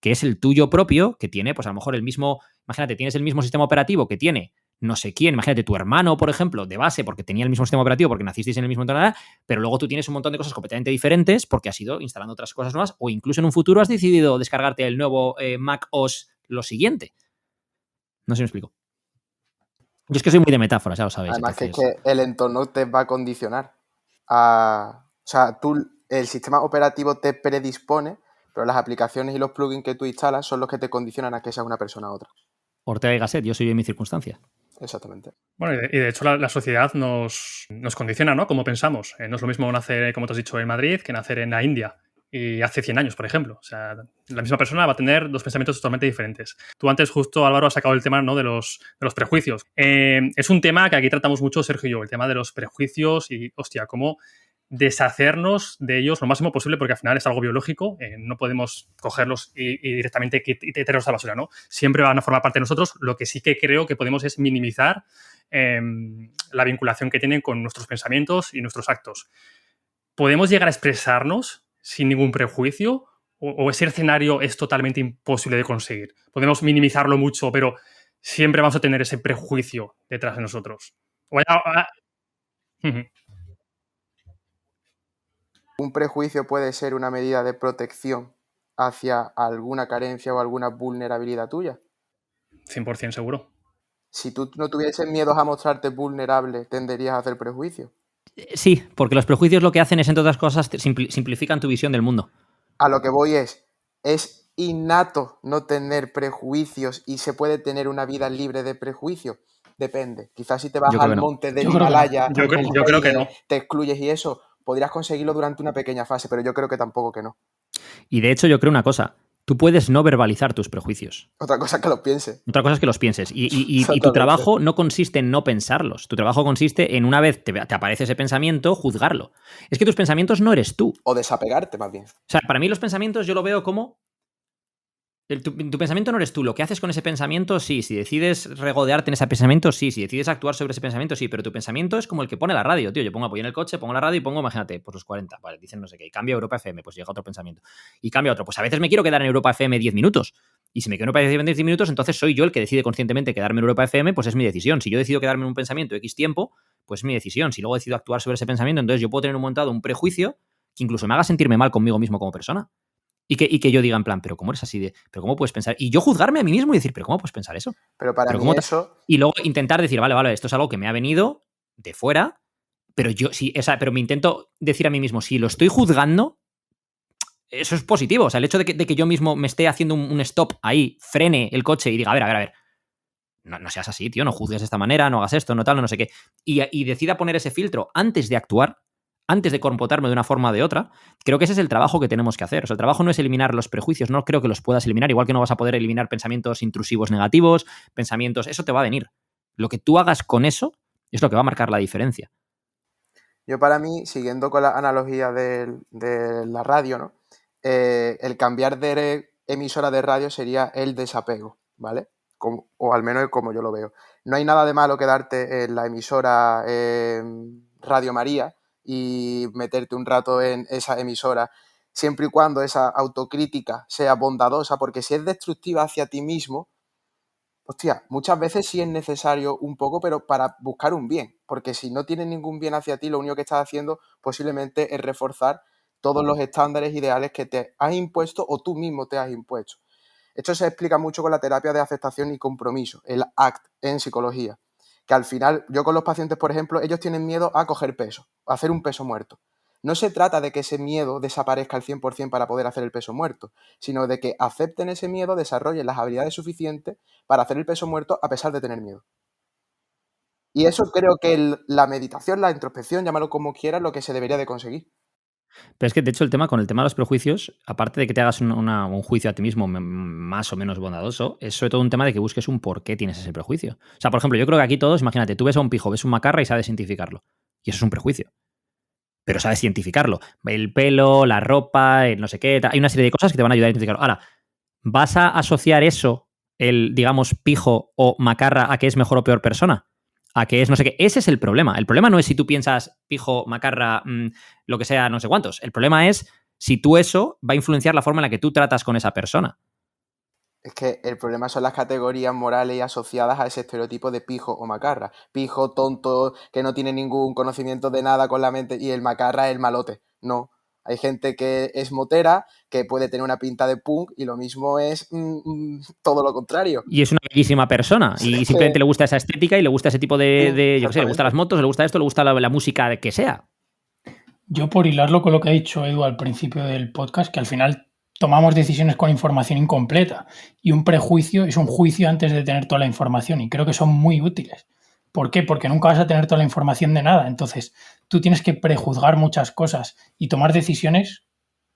que es el tuyo propio, que tiene pues a lo mejor el mismo, imagínate, tienes el mismo sistema operativo que tiene no sé quién, imagínate tu hermano, por ejemplo, de base, porque tenía el mismo sistema operativo, porque nacisteis en el mismo entorno, pero luego tú tienes un montón de cosas completamente diferentes porque has ido instalando otras cosas nuevas o incluso en un futuro has decidido descargarte el nuevo Mac OS lo siguiente. No sé si me explico. Yo es que soy muy de metáforas, ya lo sabéis. Además entonces... que el entorno te va a condicionar. O sea, el sistema operativo te predispone, pero las aplicaciones y los plugins que tú instalas son los que te condicionan a que seas una persona u otra. Ortega y Gasset, yo soy en mi circunstancia. Exactamente. Bueno, y de hecho la sociedad nos condiciona, ¿no? Como pensamos. No es lo mismo nacer, como te has dicho, en Madrid que nacer en la India. Y hace 100 años, por ejemplo. O sea, la misma persona va a tener dos pensamientos totalmente diferentes. Tú antes, justo, Álvaro, has sacado el tema, ¿no? de los prejuicios. Es un tema que aquí tratamos mucho, Sergio y yo, el tema de los prejuicios y, hostia, cómo deshacernos de ellos lo máximo posible, porque al final es algo biológico, no podemos cogerlos y directamente tirarlos a la basura, ¿no? Siempre van a formar parte de nosotros. Lo que sí que creo que podemos es minimizar la vinculación que tienen con nuestros pensamientos y nuestros actos. ¿Podemos llegar a expresarnos sin ningún prejuicio o ese escenario es totalmente imposible de conseguir? Podemos minimizarlo mucho, pero siempre vamos a tener ese prejuicio detrás de nosotros. Un prejuicio puede ser una medida de protección hacia alguna carencia o alguna vulnerabilidad tuya. 100% seguro. Si tú no tuvieses miedos a mostrarte vulnerable, ¿tenderías a hacer prejuicios? Sí, porque los prejuicios lo que hacen es, entre otras cosas, simplifican tu visión del mundo. A lo que voy es innato no tener prejuicios y se puede tener una vida libre de prejuicios. Depende. Quizás si te vas al monte del Himalaya, yo creo que no. Te excluyes y eso, podrías conseguirlo durante una pequeña fase, pero yo creo que tampoco que no. Y de hecho yo creo una cosa, tú puedes no verbalizar tus prejuicios. Otra cosa es que los pienses. Otra cosa es que los pienses. Y tu trabajo no consiste en no pensarlos. Tu trabajo consiste en, una vez te aparece ese pensamiento, juzgarlo. Es que tus pensamientos no eres tú. O desapegarte, más bien. O sea, para mí los pensamientos yo lo veo como... Tu pensamiento no eres tú. Lo que haces con ese pensamiento, sí. Si decides regodearte en ese pensamiento, sí. Si decides actuar sobre ese pensamiento, sí. Pero tu pensamiento es como el que pone la radio, tío. Yo voy en el coche, pongo la radio y pongo, imagínate, pues los 40. Vale, dicen no sé qué. Y cambio a Europa FM, pues llega otro pensamiento. Y cambia otro. Pues a veces me quiero quedar en Europa FM 10 minutos. Y si me quedo en Europa FM 10 minutos, entonces soy yo el que decide conscientemente quedarme en Europa FM, pues es mi decisión. Si yo decido quedarme en un pensamiento X tiempo, pues es mi decisión. Si luego decido actuar sobre ese pensamiento, entonces yo puedo tener montado un prejuicio que incluso me haga sentirme mal conmigo mismo como persona. Y que yo diga en plan, pero ¿cómo eres así pero cómo puedes pensar? Y yo juzgarme a mí mismo y decir, pero ¿cómo puedes pensar eso? Pero para mí eso... Y luego intentar decir, vale, esto es algo que me ha venido de fuera, pero pero me intento decir a mí mismo, si lo estoy juzgando, eso es positivo. O sea, el hecho de que yo mismo me esté haciendo un stop ahí, frene el coche y diga, a ver, no seas así, tío, no juzgues de esta manera, no hagas esto, no tal, no sé qué. Y decida poner ese filtro antes de actuar, antes de comportarme de una forma o de otra, creo que ese es el trabajo que tenemos que hacer. O sea, el trabajo no es eliminar los prejuicios, no creo que los puedas eliminar, igual que no vas a poder eliminar pensamientos intrusivos negativos, pensamientos, eso te va a venir. Lo que tú hagas con eso es lo que va a marcar la diferencia. Yo para mí, siguiendo con la analogía de la radio, ¿no? El cambiar de emisora de radio sería el desapego, ¿vale? O al menos como yo lo veo. No hay nada de malo quedarte en la emisora Radio María y meterte un rato en esa emisora, siempre y cuando esa autocrítica sea bondadosa, porque si es destructiva hacia ti mismo, hostia, muchas veces sí es necesario un poco, pero para buscar un bien, porque si no tienes ningún bien hacia ti, lo único que estás haciendo posiblemente es reforzar todos los estándares ideales que te has impuesto o tú mismo te has impuesto. Esto se explica mucho con la terapia de aceptación y compromiso, el ACT en psicología, que al final, yo con los pacientes, por ejemplo, ellos tienen miedo a coger peso, a hacer un peso muerto. No se trata de que ese miedo desaparezca al 100% para poder hacer el peso muerto, sino de que acepten ese miedo, desarrollen las habilidades suficientes para hacer el peso muerto a pesar de tener miedo. Y eso creo que la meditación, la introspección, llámalo como quieras, lo que se debería de conseguir. Pero es que, de hecho, con el tema de los prejuicios, aparte de que te hagas un juicio a ti mismo más o menos bondadoso, es sobre todo un tema de que busques un por qué tienes ese prejuicio. O sea, por ejemplo, yo creo que aquí todos, imagínate, tú ves a un pijo, ves un macarra y sabes identificarlo. Y eso es un prejuicio. Pero sabes identificarlo. El pelo, la ropa, el no sé qué, hay una serie de cosas que te van a ayudar a identificarlo. Ahora, ¿vas a asociar eso, el, digamos, pijo o macarra, a que es mejor o peor persona? A que es no sé qué. Ese es el problema. El problema no es si tú piensas pijo, macarra, lo que sea, no sé cuántos. El problema es si tú eso va a influenciar la forma en la que tú tratas con esa persona. Es que el problema son las categorías morales asociadas a ese estereotipo de pijo o macarra. Pijo, tonto, que no tiene ningún conocimiento de nada con la mente, y el macarra es el malote. No. Hay gente que es motera, que puede tener una pinta de punk, y lo mismo es todo lo contrario. Y es una bellísima persona. Y simplemente le gusta esa estética y le gusta ese tipo de yo qué sé, le gustan las motos, le gusta esto, le gusta la música que sea. Yo, por hilarlo con lo que ha dicho Edu al principio del podcast, que al final tomamos decisiones con información incompleta, y un prejuicio es un juicio antes de tener toda la información, y creo que son muy útiles. ¿Por qué? Porque nunca vas a tener toda la información de nada. Entonces, tú tienes que prejuzgar muchas cosas y tomar decisiones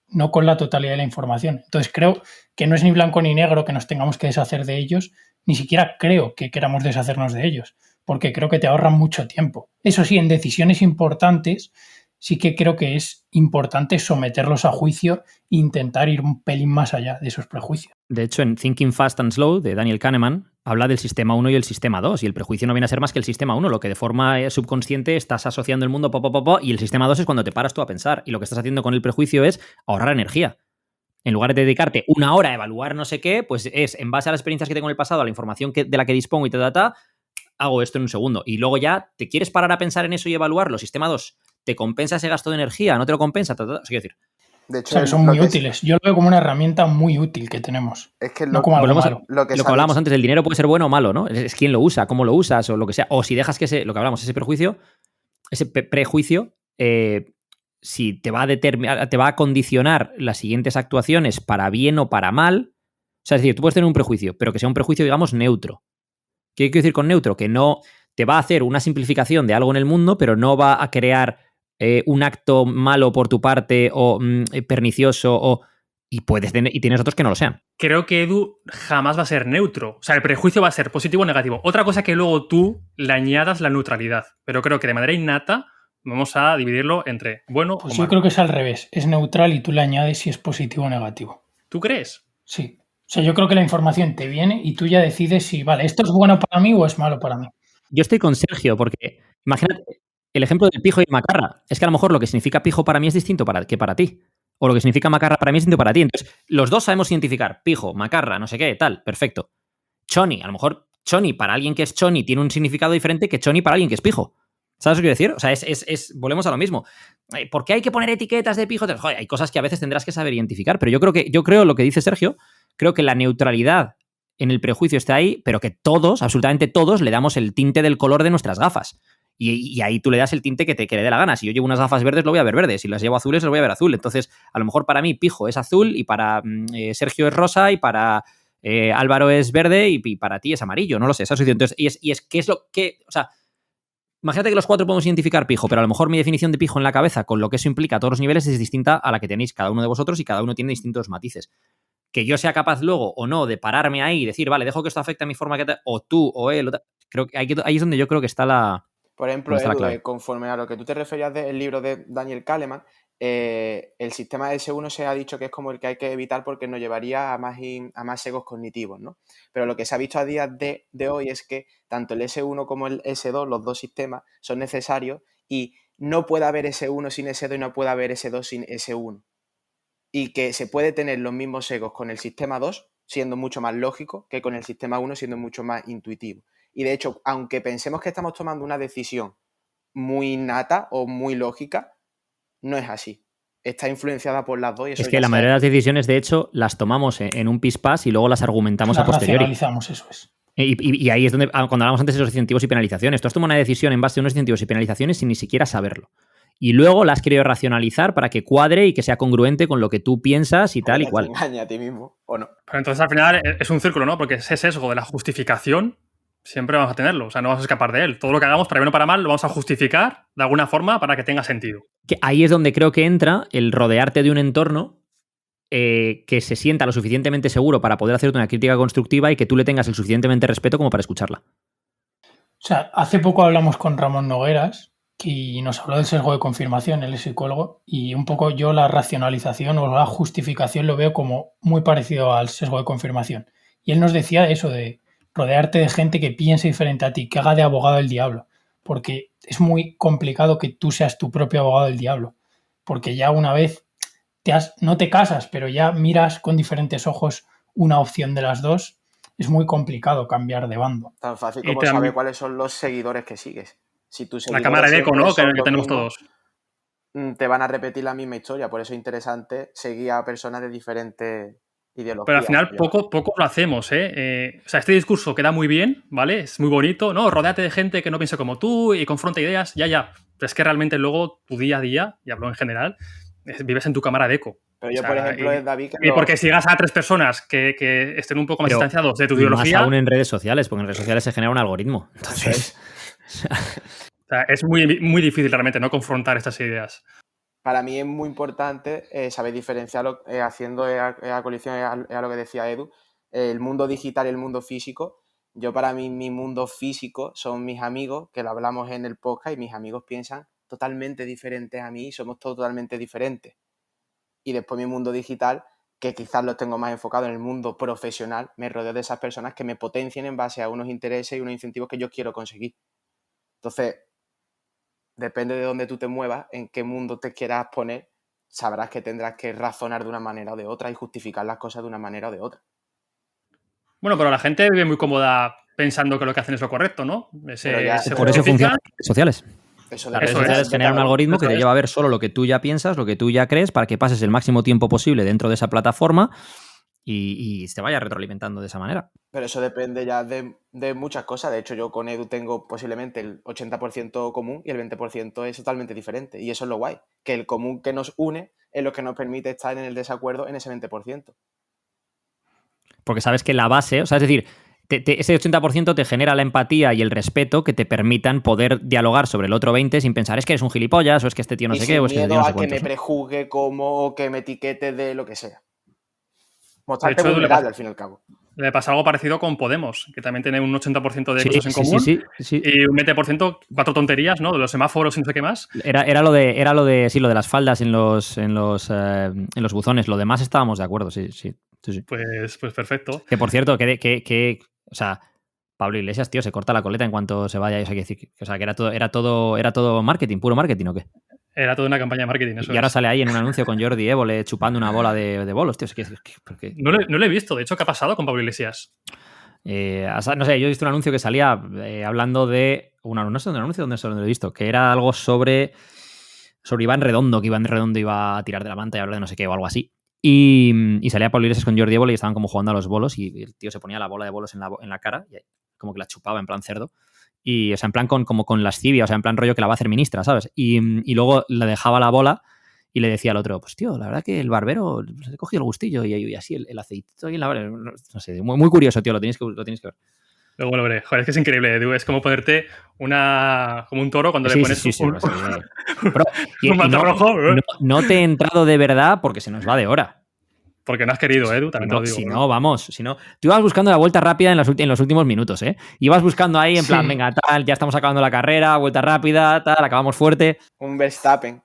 no con la totalidad de la información. Entonces, creo que no es ni blanco ni negro que nos tengamos que deshacer de ellos, ni siquiera creo que queramos deshacernos de ellos, porque creo que te ahorran mucho tiempo. Eso sí, en decisiones importantes sí que creo que es importante someterlos a juicio e intentar ir un pelín más allá de esos prejuicios. De hecho, en Thinking Fast and Slow, de Daniel Kahneman, habla del sistema 1 y el sistema 2, y el prejuicio no viene a ser más que el sistema 1, lo que de forma subconsciente estás asociando el mundo, y el sistema 2 es cuando te paras tú a pensar, y lo que estás haciendo con el prejuicio es ahorrar energía. En lugar de dedicarte una hora a evaluar no sé qué, pues es en base a las experiencias que tengo en el pasado, a la información de la que dispongo y hago esto en un segundo. Y luego ya te quieres parar a pensar en eso y evaluarlo. Sistema 2, ¿te compensa ese gasto de energía? ¿No te lo compensa? O sea, quiero decir. De hecho, o sea, que son muy útiles. Yo lo veo como una herramienta muy útil que tenemos. Es que no como algo malo. Lo que hablábamos antes, el dinero puede ser bueno o malo, ¿no? Es quién lo usa, cómo lo usas o lo que sea. O si dejas que lo que hablamos, ese prejuicio, si te va a determinar, te va a condicionar las siguientes actuaciones para bien o para mal. O sea, es decir, tú puedes tener un prejuicio, pero que sea un prejuicio, digamos, neutro. ¿Qué quiero decir con neutro? Que no te va a hacer una simplificación de algo en el mundo, pero no va a crear un acto malo por tu parte o pernicioso y tienes otros que no lo sean. Creo que Edu jamás va a ser neutro. O sea, el prejuicio va a ser positivo o negativo. Otra cosa que luego tú le añadas la neutralidad. Pero creo que de manera innata vamos a dividirlo entre bueno o malo. Yo creo que es al revés. Es neutral y tú le añades si es positivo o negativo. ¿Tú crees? Sí. O sea, yo creo que la información te viene y tú ya decides si, vale, esto es bueno para mí o es malo para mí. Yo estoy con Sergio, porque imagínate el ejemplo del pijo y macarra. Es que a lo mejor lo que significa pijo para mí es distinto que para ti. O lo que significa macarra para mí es distinto para ti. Entonces, los dos sabemos identificar pijo, macarra, no sé qué, tal, perfecto. Choni, a lo mejor choni para alguien que es choni tiene un significado diferente que choni para alguien que es pijo. ¿Sabes lo que quiero decir? O sea, volvemos a lo mismo. ¿Por qué hay que poner etiquetas de pijo? Joder, hay cosas que a veces tendrás que saber identificar, pero yo creo lo que dice Sergio, creo que la neutralidad en el prejuicio está ahí, pero que todos, absolutamente todos, le damos el tinte del color de nuestras gafas. Y ahí tú le das el tinte que le dé la gana. Si yo llevo unas gafas verdes, lo voy a ver verde. Si las llevo azules, lo voy a ver azul. Entonces, a lo mejor para mí pijo es azul y para Sergio es rosa y para Álvaro es verde y para ti es amarillo. No lo sé. Entonces, y es que es lo que... O sea, Imagínate que los 4 podemos identificar pijo, pero a lo mejor mi definición de pijo en la cabeza, con lo que eso implica a todos los niveles, es distinta a la que tenéis cada uno de vosotros y cada uno tiene distintos matices. Que yo sea capaz luego o no de pararme ahí y decir, vale, dejo que esto afecte a mi forma o tú o él, creo que ahí es donde yo creo que está la... Por ejemplo, Edu, Edu, conforme a lo que tú te referías del libro de Daniel Kahneman, el sistema S1 se ha dicho que es como el que hay que evitar porque nos llevaría a más sesgos cognitivos, ¿no? Pero lo que se ha visto a día de hoy es que tanto el S1 como el S2, los dos sistemas, son necesarios y no puede haber S1 sin S2 y no puede haber S2 sin S1. Y que se puede tener los mismos sesgos con el sistema 2 siendo mucho más lógico que con el sistema 1 siendo mucho más intuitivo. Y de hecho, aunque pensemos que estamos tomando una decisión muy innata o muy lógica, no es así. Está influenciada por las dos. Y eso es que la mayoría de las decisiones, de hecho, las tomamos en un pispás y luego las argumentamos a posteriori. Racionalizamos, eso es. Y ahí es donde, cuando hablamos antes de los incentivos y penalizaciones, tú has tomado una decisión en base a unos incentivos y penalizaciones sin ni siquiera saberlo. Y luego la has querido racionalizar para que cuadre y que sea congruente con lo que tú piensas y tal y cual. Te engaña a ti mismo, ¿o no? Pero entonces al final es un círculo, ¿no? Porque ese sesgo de la justificación siempre vamos a tenerlo, o sea, no vamos a escapar de él. Todo lo que hagamos, para bien o para mal, lo vamos a justificar de alguna forma para que tenga sentido. Que ahí es donde creo que entra el rodearte de un entorno que se sienta lo suficientemente seguro para poder hacerte una crítica constructiva y que tú le tengas el suficientemente respeto como para escucharla. O sea, hace poco hablamos con Ramón Nogueras y nos habló del sesgo de confirmación, él es psicólogo, y un poco yo la racionalización o la justificación lo veo como muy parecido al sesgo de confirmación. Y él nos decía eso de rodearte de gente que piense diferente a ti, que haga de abogado del diablo, porque es muy complicado que tú seas tu propio abogado del diablo, porque ya una vez no te casas, pero ya miras con diferentes ojos una opción de las dos, es muy complicado cambiar de bando. Tan fácil como saber cuáles son los seguidores que sigues. Si tus seguidores la cámara de eco, ¿no? Que tenemos todos. Te van a repetir la misma historia, por eso es interesante seguir a personas de diferentes ideologías. Pero al final poco lo hacemos, ¿eh? O sea, este discurso queda muy bien, ¿vale? Es muy bonito, ¿no? Rodéate de gente que no piense como tú y confronta ideas, ya. Pero es que realmente luego tu día a día, y hablo en general, vives en tu cámara de eco. Pero yo, por ejemplo, es David... Y porque sigas a 3 personas que estén un poco más distanciados de tu ideología... Más aún en redes sociales, porque en redes sociales se genera un algoritmo. Entonces... o sea, es muy, muy difícil realmente no confrontar estas ideas. Para mí es muy importante saber diferenciarlo, haciendo la colisión a lo que decía Edu, el mundo digital y el mundo físico. Yo, para mí, mi mundo físico son mis amigos, que lo hablamos en el podcast, y mis amigos piensan totalmente diferentes a mí, somos todos totalmente diferentes. Y después mi mundo digital, que quizás lo tengo más enfocado en el mundo profesional, me rodeo de esas personas que me potencien en base a unos intereses y unos incentivos que yo quiero conseguir. Entonces, depende de dónde tú te muevas, en qué mundo te quieras poner, sabrás que tendrás que razonar de una manera o de otra y justificar las cosas de una manera o de otra. Bueno, pero la gente vive muy cómoda pensando que lo que hacen es lo correcto, ¿no? Por eso funcionan las redes sociales. Las redes sociales generan un algoritmo que te lleva a ver solo lo que tú ya piensas, lo que tú ya crees, para que pases el máximo tiempo posible dentro de esa plataforma y te vaya retroalimentando de esa manera. Pero eso depende ya de muchas cosas. De hecho, yo con Edu tengo posiblemente el 80% común y el 20% es totalmente diferente. Y eso es lo guay, que el común que nos une es lo que nos permite estar en el desacuerdo en ese 20%. Porque sabes que la base, o sea, es decir... ese 80% te genera la empatía y el respeto que te permitan poder dialogar sobre el otro 20% sin pensar es que eres un gilipollas o es que este tío no sé qué o es que este tío no sé cuántos. Que me prejuzgue como o que me etiquete de lo que sea. Mostrarte vulnerable al fin y al cabo. Le pasa algo parecido con Podemos, que también tiene un 80% de cosas en común y un 20% 4 tonterías, ¿no? De los semáforos y no sé qué más. Era lo de las faldas en los buzones. Lo demás estábamos de acuerdo, sí. Pues perfecto. Que por cierto, o sea, Pablo Iglesias, tío, se corta la coleta en cuanto se vaya. O sea, que era todo marketing, puro marketing, ¿o qué? Era toda una campaña de marketing, eso. Y ahora sale ahí en un anuncio con Jordi Évole chupando una bola de bolos, tío. No lo he visto. De hecho, ¿qué ha pasado con Pablo Iglesias? No sé, yo he visto un anuncio que salía hablando de... no sé dónde anuncio, dónde lo he visto, que era algo sobre Iván Redondo, que Iván Redondo iba a tirar de la manta y hablar de no sé qué o algo así. Y salía Pablo Iglesias con Jordi Évole y estaban como jugando a los bolos y el tío se ponía la bola de bolos en la cara y como que la chupaba en plan cerdo. Y, o sea, en plan como con lascivia, o sea, en plan rollo que la va a hacer ministra, ¿sabes? Y luego le dejaba la bola y le decía al otro, pues tío, la verdad que el barbero le cogió el gustillo y así el aceitito ahí en la bola. No sé, muy, muy curioso, tío, lo tenéis que ver. Luego lo veré. Joder, es que es increíble, Edu. Es como ponerte como un toro cuando le pones Pero, un manto rojo. No te he entrado de verdad porque se nos va de hora. Porque no has querido, Edu, también te lo digo. Si no, vamos. Si no, tú ibas buscando la vuelta rápida en los últimos minutos, ¿eh? Ibas buscando ahí en plan, venga, tal, ya estamos acabando la carrera, vuelta rápida, tal, acabamos fuerte. Un Verstappen.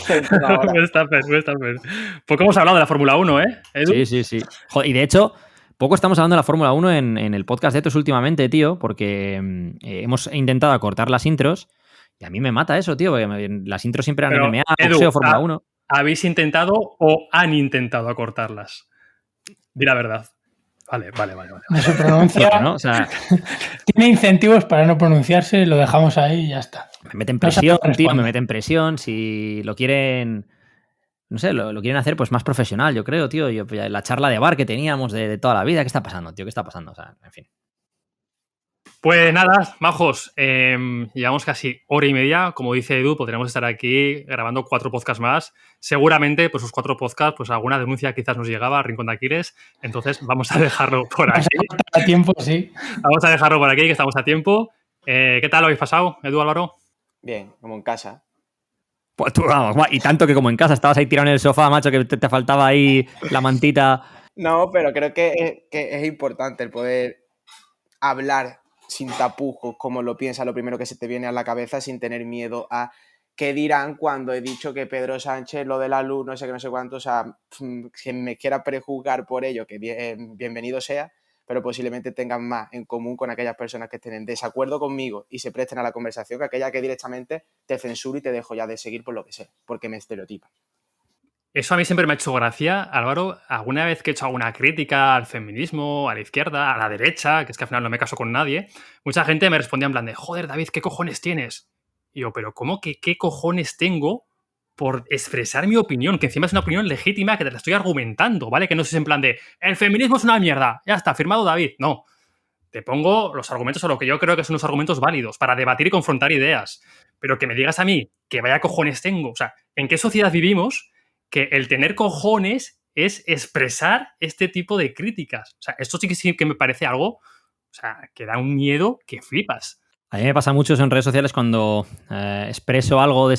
Verstappen. Poco hemos hablado de la Fórmula 1, ¿eh, Edu? Sí. Joder, y de hecho, poco estamos hablando de la Fórmula 1 en el podcast de Etos últimamente, tío, porque hemos intentado acortar las intros y a mí me mata eso, tío, porque las intros siempre eran MMA, boxeo, Fórmula 1. ¿Habéis intentado o han intentado acortarlas? Di la verdad. Vale. No se pronuncia. ¿No? O sea, tiene incentivos para no pronunciarse, lo dejamos ahí y ya está. Me meten presión, tío, me meten presión. Si lo quieren, no sé, lo quieren hacer pues más profesional, yo creo, tío. La charla de bar que teníamos de toda la vida, ¿qué está pasando, tío? ¿Qué está pasando? O sea, en fin. Pues nada, majos, llevamos casi hora y media. Como dice Edu, podríamos estar aquí grabando 4 podcasts más. Seguramente, pues esos 4 podcasts, pues alguna denuncia quizás nos llegaba a Rincón de Aquiles. Entonces vamos a dejarlo por aquí. A tiempo, sí. Vamos a dejarlo por aquí, que estamos a tiempo. ¿Qué tal lo habéis pasado, Edu, Álvaro? Bien, como en casa. Pues tú, vamos, y tanto que como en casa estabas ahí tirado en el sofá, macho, que te faltaba ahí la mantita. No, pero creo que es importante el poder hablar sin tapujos, como lo piensas, lo primero que se te viene a la cabeza, sin tener miedo a qué dirán cuando he dicho que Pedro Sánchez, lo de la luz, no sé qué, no sé cuánto, o sea, quien me quiera prejuzgar por ello, que bienvenido sea, pero posiblemente tengan más en común con aquellas personas que estén en desacuerdo conmigo y se presten a la conversación que aquella que directamente te censuro y te dejo ya de seguir por lo que sea, porque me estereotipa. Eso a mí siempre me ha hecho gracia, Álvaro. Alguna vez que he hecho alguna crítica al feminismo, a la izquierda, a la derecha, que es que al final no me caso con nadie, mucha gente me respondía en plan de, joder, David, ¿qué cojones tienes? Y yo, pero ¿cómo que qué cojones tengo por expresar mi opinión? Que encima es una opinión legítima que te la estoy argumentando, ¿vale? Que no es en plan de, el feminismo es una mierda, ya está, firmado David. No, te pongo los argumentos o lo que yo creo que son los argumentos válidos para debatir y confrontar ideas. Pero que me digas a mí que vaya cojones tengo, o sea, ¿en qué sociedad vivimos que el tener cojones es expresar este tipo de críticas? O sea, esto sí que me parece algo, o sea, que da un miedo que flipas. A mí me pasa mucho eso en redes sociales cuando expreso algo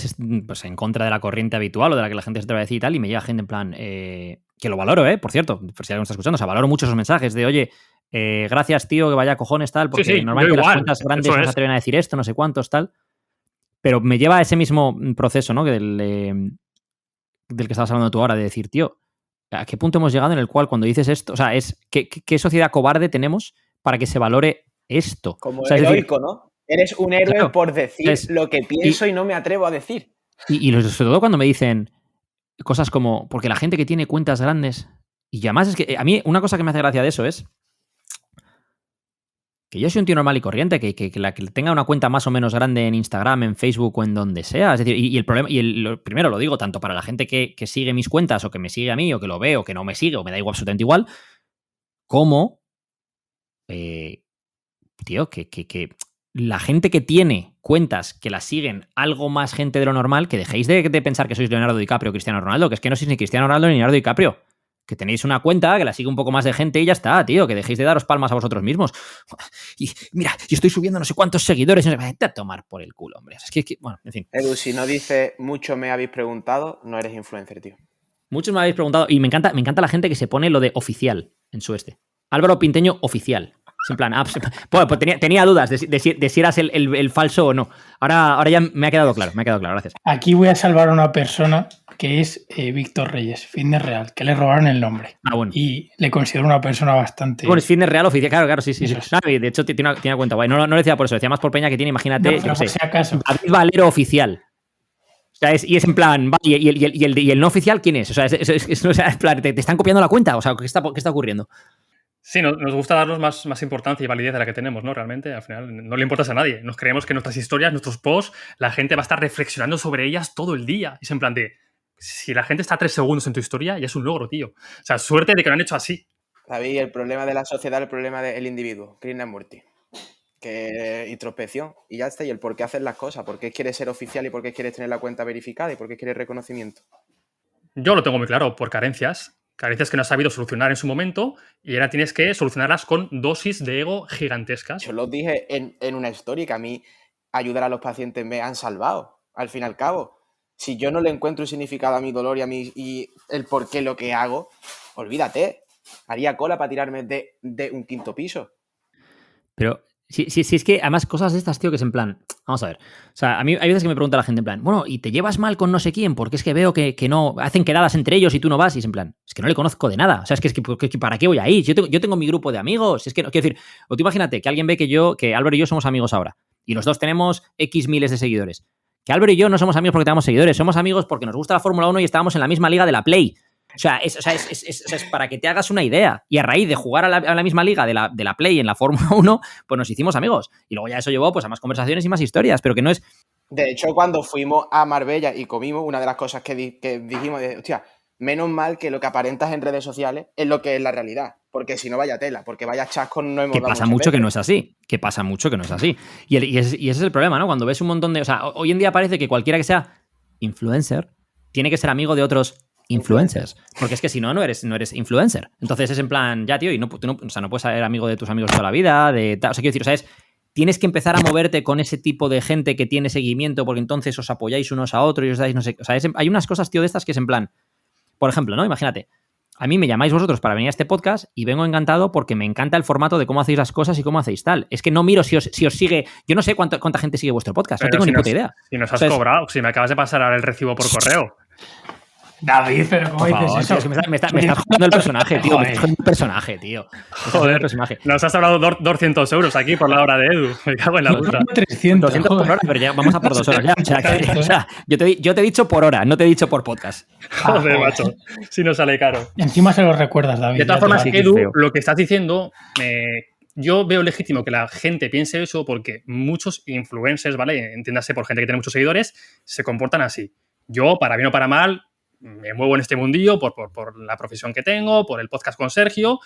pues en contra de la corriente habitual o de la que la gente se atreve a decir y tal, y me llega gente en plan, que lo valoro, por cierto, por si alguien está escuchando, o sea, valoro mucho esos mensajes de, oye, gracias, tío, que vaya cojones, tal, porque sí, normalmente las cuentas grandes no se atreven a decir esto, no sé cuántos, tal. Pero me lleva a ese mismo proceso, ¿no? Del que estabas hablando tú ahora, de decir, tío, ¿a qué punto hemos llegado en el cual cuando dices esto, o sea, ¿qué sociedad cobarde tenemos para que se valore esto? Como o sea, heroico, ¿no? Eres un héroe, claro, por decir lo que pienso y no me atrevo a decir. Y sobre todo cuando me dicen cosas como, porque la gente que tiene cuentas grandes, y además es que a mí una cosa que me hace gracia de eso es que yo soy un tío normal y corriente, que tenga una cuenta más o menos grande en Instagram, en Facebook o en donde sea. Es decir, y el problema, primero lo digo tanto para la gente que sigue mis cuentas o que me sigue a mí o que lo ve o que no me sigue o me da igual, absolutamente igual, como, tío, que la gente que tiene cuentas que las siguen algo más gente de lo normal, que dejéis de pensar que sois Leonardo DiCaprio o Cristiano Ronaldo, que es que no sois ni Cristiano Ronaldo ni Leonardo DiCaprio. Que tenéis una cuenta que la sigue un poco más de gente y ya está, tío. Que dejéis de daros palmas a vosotros mismos. Y mira, yo estoy subiendo no sé cuántos seguidores. Vete a tomar por el culo, hombre. Es que, bueno, en fin. Edu, si no dices mucho me habéis preguntado, no eres influencer, tío. Muchos me habéis preguntado. Y me encanta la gente que se pone lo de oficial en su Álvaro Pinteño oficial. En plan, pues tenía dudas de si eras el falso o no. Ahora ya me ha quedado claro, gracias. Aquí voy a salvar a una persona que es Víctor Reyes, Fitness Real, que le robaron el nombre. Bueno. Y le considero una persona bastante... Bueno, es Fitness Real oficial, claro, sí. De hecho, tiene una cuenta guay. No lo decía por eso, decía más por peña que tiene, imagínate, no sé, si acaso. David Valero oficial. O sea, es en plan, ¿y el no oficial quién es? O sea, es plan, ¿te están copiando la cuenta? O sea, ¿qué está ocurriendo? Sí, nos gusta darnos más importancia y validez de la que tenemos, ¿no? Realmente, al final, no le importas a nadie. Nos creemos que nuestras historias, nuestros posts, la gente va a estar reflexionando sobre ellas todo el día. Es en plan de, si la gente está 3 segundos en tu historia, ya es un logro, tío. O sea, suerte de que lo han hecho así. David, el problema de la sociedad, el problema del individuo, Krishnamurti. Que introspección, y ya está. Y el por qué hacer las cosas, por qué quieres ser oficial y por qué quieres tener la cuenta verificada y por qué quieres reconocimiento. Yo lo tengo muy claro, por carencias. carencias que no has sabido solucionar en su momento y ahora tienes que solucionarlas con dosis de ego gigantescas. Yo lo dije en una story, que a mí ayudar a los pacientes me han salvado, al fin y al cabo. Si yo no le encuentro un significado a mi dolor y el por qué lo que hago, olvídate. Haría cola para tirarme de un 5.º piso. Pero sí, es que además cosas de estas, tío, que es en plan, vamos a ver. O sea, a mí hay veces que me pregunta la gente en plan, bueno, ¿y te llevas mal con no sé quién? Porque es que veo que no hacen quedadas entre ellos y tú no vas. Y es en plan, es que no le conozco de nada. O sea, es que ¿para qué voy a ir? Yo tengo mi grupo de amigos. Es que no, quiero decir, o tú imagínate que alguien ve que Álvaro y yo somos amigos ahora y los dos tenemos X miles de seguidores. Que Álvaro y yo no somos amigos porque tenemos seguidores, somos amigos porque nos gusta la Fórmula 1 y estábamos en la misma liga de la Play. O sea, es para que te hagas una idea. Y a raíz de jugar a la misma liga de la Play en la Fórmula 1, pues nos hicimos amigos. Y luego ya eso llevó pues a más conversaciones y más historias, pero que no es... De hecho, cuando fuimos a Marbella y comimos, una de las cosas que dijimos es, hostia, menos mal que lo que aparentas en redes sociales es lo que es la realidad. Porque si no, vaya tela, porque vaya chasco no hemos dado. Que pasa mucho que no es así. Que pasa mucho que no es así. Y ese es el problema, ¿no? Cuando ves un montón de... O sea, hoy en día parece que cualquiera que sea influencer tiene que ser amigo de otros influencers. Porque es que si no eres influencer. Entonces es en plan, ya, tío, y tú no puedes ser amigo de tus amigos toda la vida. O sea, quiero decir, o sea, tienes que empezar a moverte con ese tipo de gente que tiene seguimiento, porque entonces os apoyáis unos a otros y os dais, no sé. O sea, hay unas cosas, tío, de estas que es en plan, por ejemplo, ¿no? Imagínate, a mí me llamáis vosotros para venir a este podcast y vengo encantado porque me encanta el formato de cómo hacéis las cosas y cómo hacéis tal. Es que no miro si os sigue. Yo no sé cuánta gente sigue vuestro podcast. Pero no tengo si ni puta idea. Si nos has cobrado, si me acabas de pasar ahora el recibo por correo. David, pero ¿cómo dices eso? Tío, es que me está jodiendo el personaje, tío. Me está jodiendo el personaje, tío. Joder, nos has hablado 200 euros aquí por la hora de Edu. Me cago en la puta. 300 por hora, pero ya vamos a por 2 horas ya. O sea, yo te he dicho por hora, no te he dicho por podcast. Joder, macho. Si no sale caro. Encima se lo recuerdas, David. De todas formas, Edu, lo que estás diciendo, yo veo legítimo que la gente piense eso porque muchos influencers, ¿vale? Entiéndase por gente que tiene muchos seguidores, se comportan así. Yo, para bien o para mal, me muevo en este mundillo por la profesión que tengo, por el podcast con Sergio.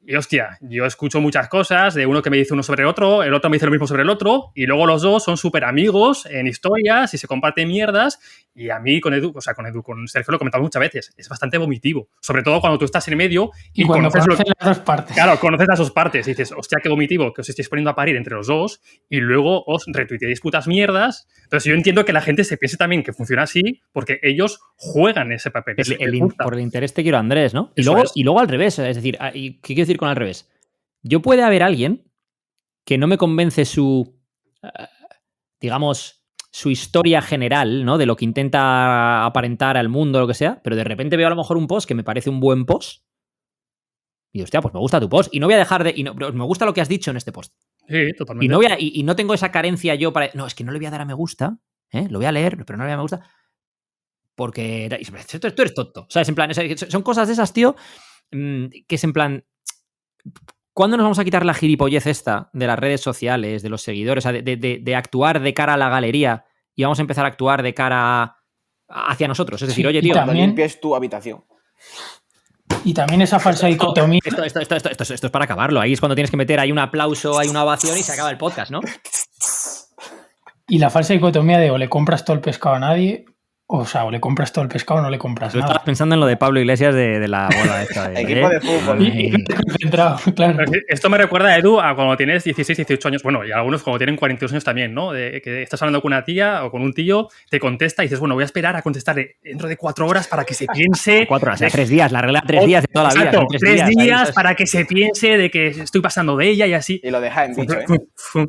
Y hostia, yo escucho muchas cosas de uno que me dice uno sobre el otro me dice lo mismo sobre el otro, y luego los dos son súper amigos en historias y se comparten mierdas. Y a mí con Sergio lo he comentado muchas veces, es bastante vomitivo. Sobre todo cuando tú estás en medio y cuando conoces las dos partes. Claro, conoces las dos partes y dices, hostia, qué vomitivo que os estéis poniendo a parir entre los dos y luego os retuiteáis putas mierdas. Entonces yo entiendo que la gente se piense también que funciona así porque ellos juegan ese papel. Por el interés te quiero Andrés, ¿no? Y luego al revés, es decir, ¿qué quiero decir con al revés? Yo puede haber alguien que no me convence digamos, su historia general, ¿no? De lo que intenta aparentar al mundo o lo que sea, pero de repente veo a lo mejor un post que me parece un buen post y hostia, pues me gusta tu post y no voy a dejar de... me gusta lo que has dicho en este post. Sí, totalmente. Y no tengo esa carencia yo para... No, es que no le voy a dar a me gusta, lo voy a leer, pero no le voy a dar a me gusta porque tú eres tonto. O sea, es en plan, son cosas de esas, tío, que es en plan... ¿Cuándo nos vamos a quitar la gilipollez esta de las redes sociales, de los seguidores, de actuar de cara a la galería y vamos a empezar a actuar de cara hacia nosotros? Es decir, oye, tío... Cuando limpies tu habitación. Y también esa falsa dicotomía. Esto es para acabarlo. Ahí es cuando tienes que meter ahí un aplauso, hay una ovación y se acaba el podcast, ¿no? Y la falsa dicotomía de o le compras todo el pescado a nadie, o sea, o le compras todo el pescado o no le compras nada. Estabas pensando en lo de Pablo Iglesias de la bola esta. Equipo de fútbol. Concentrado, claro. Esto me recuerda, Edu, a cuando tienes 16, 18 años. Bueno, y algunos como tienen 42 años también, ¿no? De que estás hablando con una tía o con un tío, te contesta y dices, bueno, voy a esperar a contestarle dentro de 4 horas para que se piense... 4 horas, 3 días, la regla 3 días de toda la vida. Exacto, 3 días para que se piense de que estoy pasando de ella y así. Y lo dejas en visto,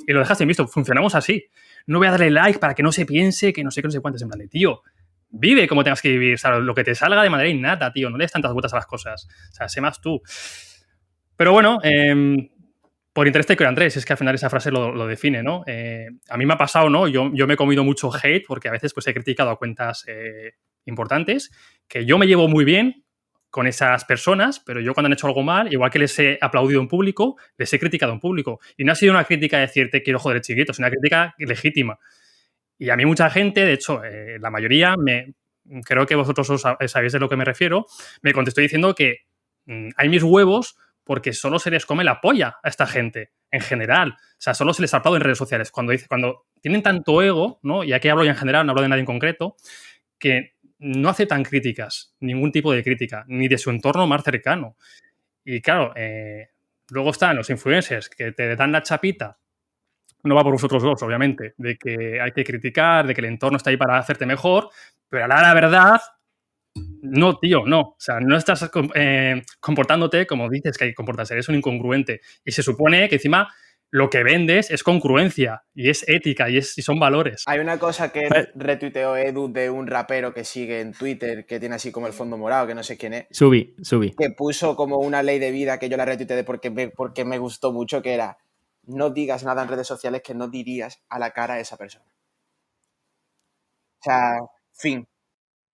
Y lo dejas en visto. Funcionamos así. No voy a darle like para que no se piense que no sé qué, no sé cuántos. En plan de, tío, vive como tengas que vivir. O sea, lo que te salga de manera innata, tío. No le des tantas vueltas a las cosas. O sea, sé más tú. Pero bueno, por interés te quiero, Andrés. Es que al final esa frase lo define, ¿no? A mí me ha pasado, ¿no? Yo me he comido mucho hate porque a veces pues, he criticado a cuentas importantes que yo me llevo muy bien con esas personas, pero yo cuando han hecho algo mal, igual que les he aplaudido en público, les he criticado en público. Y no ha sido una crítica de decir te quiero joder chiquito, es una crítica legítima. Y a mí mucha gente, de hecho, la mayoría, creo que vosotros sabéis de lo que me refiero, me contestó diciendo que hay mis huevos porque solo se les come la polla a esta gente, en general. O sea, solo se les aplaude en redes sociales. Cuando tienen tanto ego, ¿no? Y aquí hablo ya en general, no hablo de nadie en concreto, que no aceptan críticas, ningún tipo de crítica, ni de su entorno más cercano. Y claro, luego están los influencers que te dan la chapita, no va por vosotros dos, obviamente, de que hay que criticar, de que el entorno está ahí para hacerte mejor, pero a la verdad, no, tío, no. O sea, no estás comportándote como dices que hay que comportarse, eres un incongruente. Y se supone que encima lo que vendes es congruencia y es ética y son valores. Hay una cosa que retuiteó Edu de un rapero que sigue en Twitter, que tiene así como el fondo morado, que no sé quién es. Subí. Que puso como una ley de vida que yo la retuiteé porque me gustó mucho, que era: no digas nada en redes sociales que no dirías a la cara a esa persona. O sea, fin.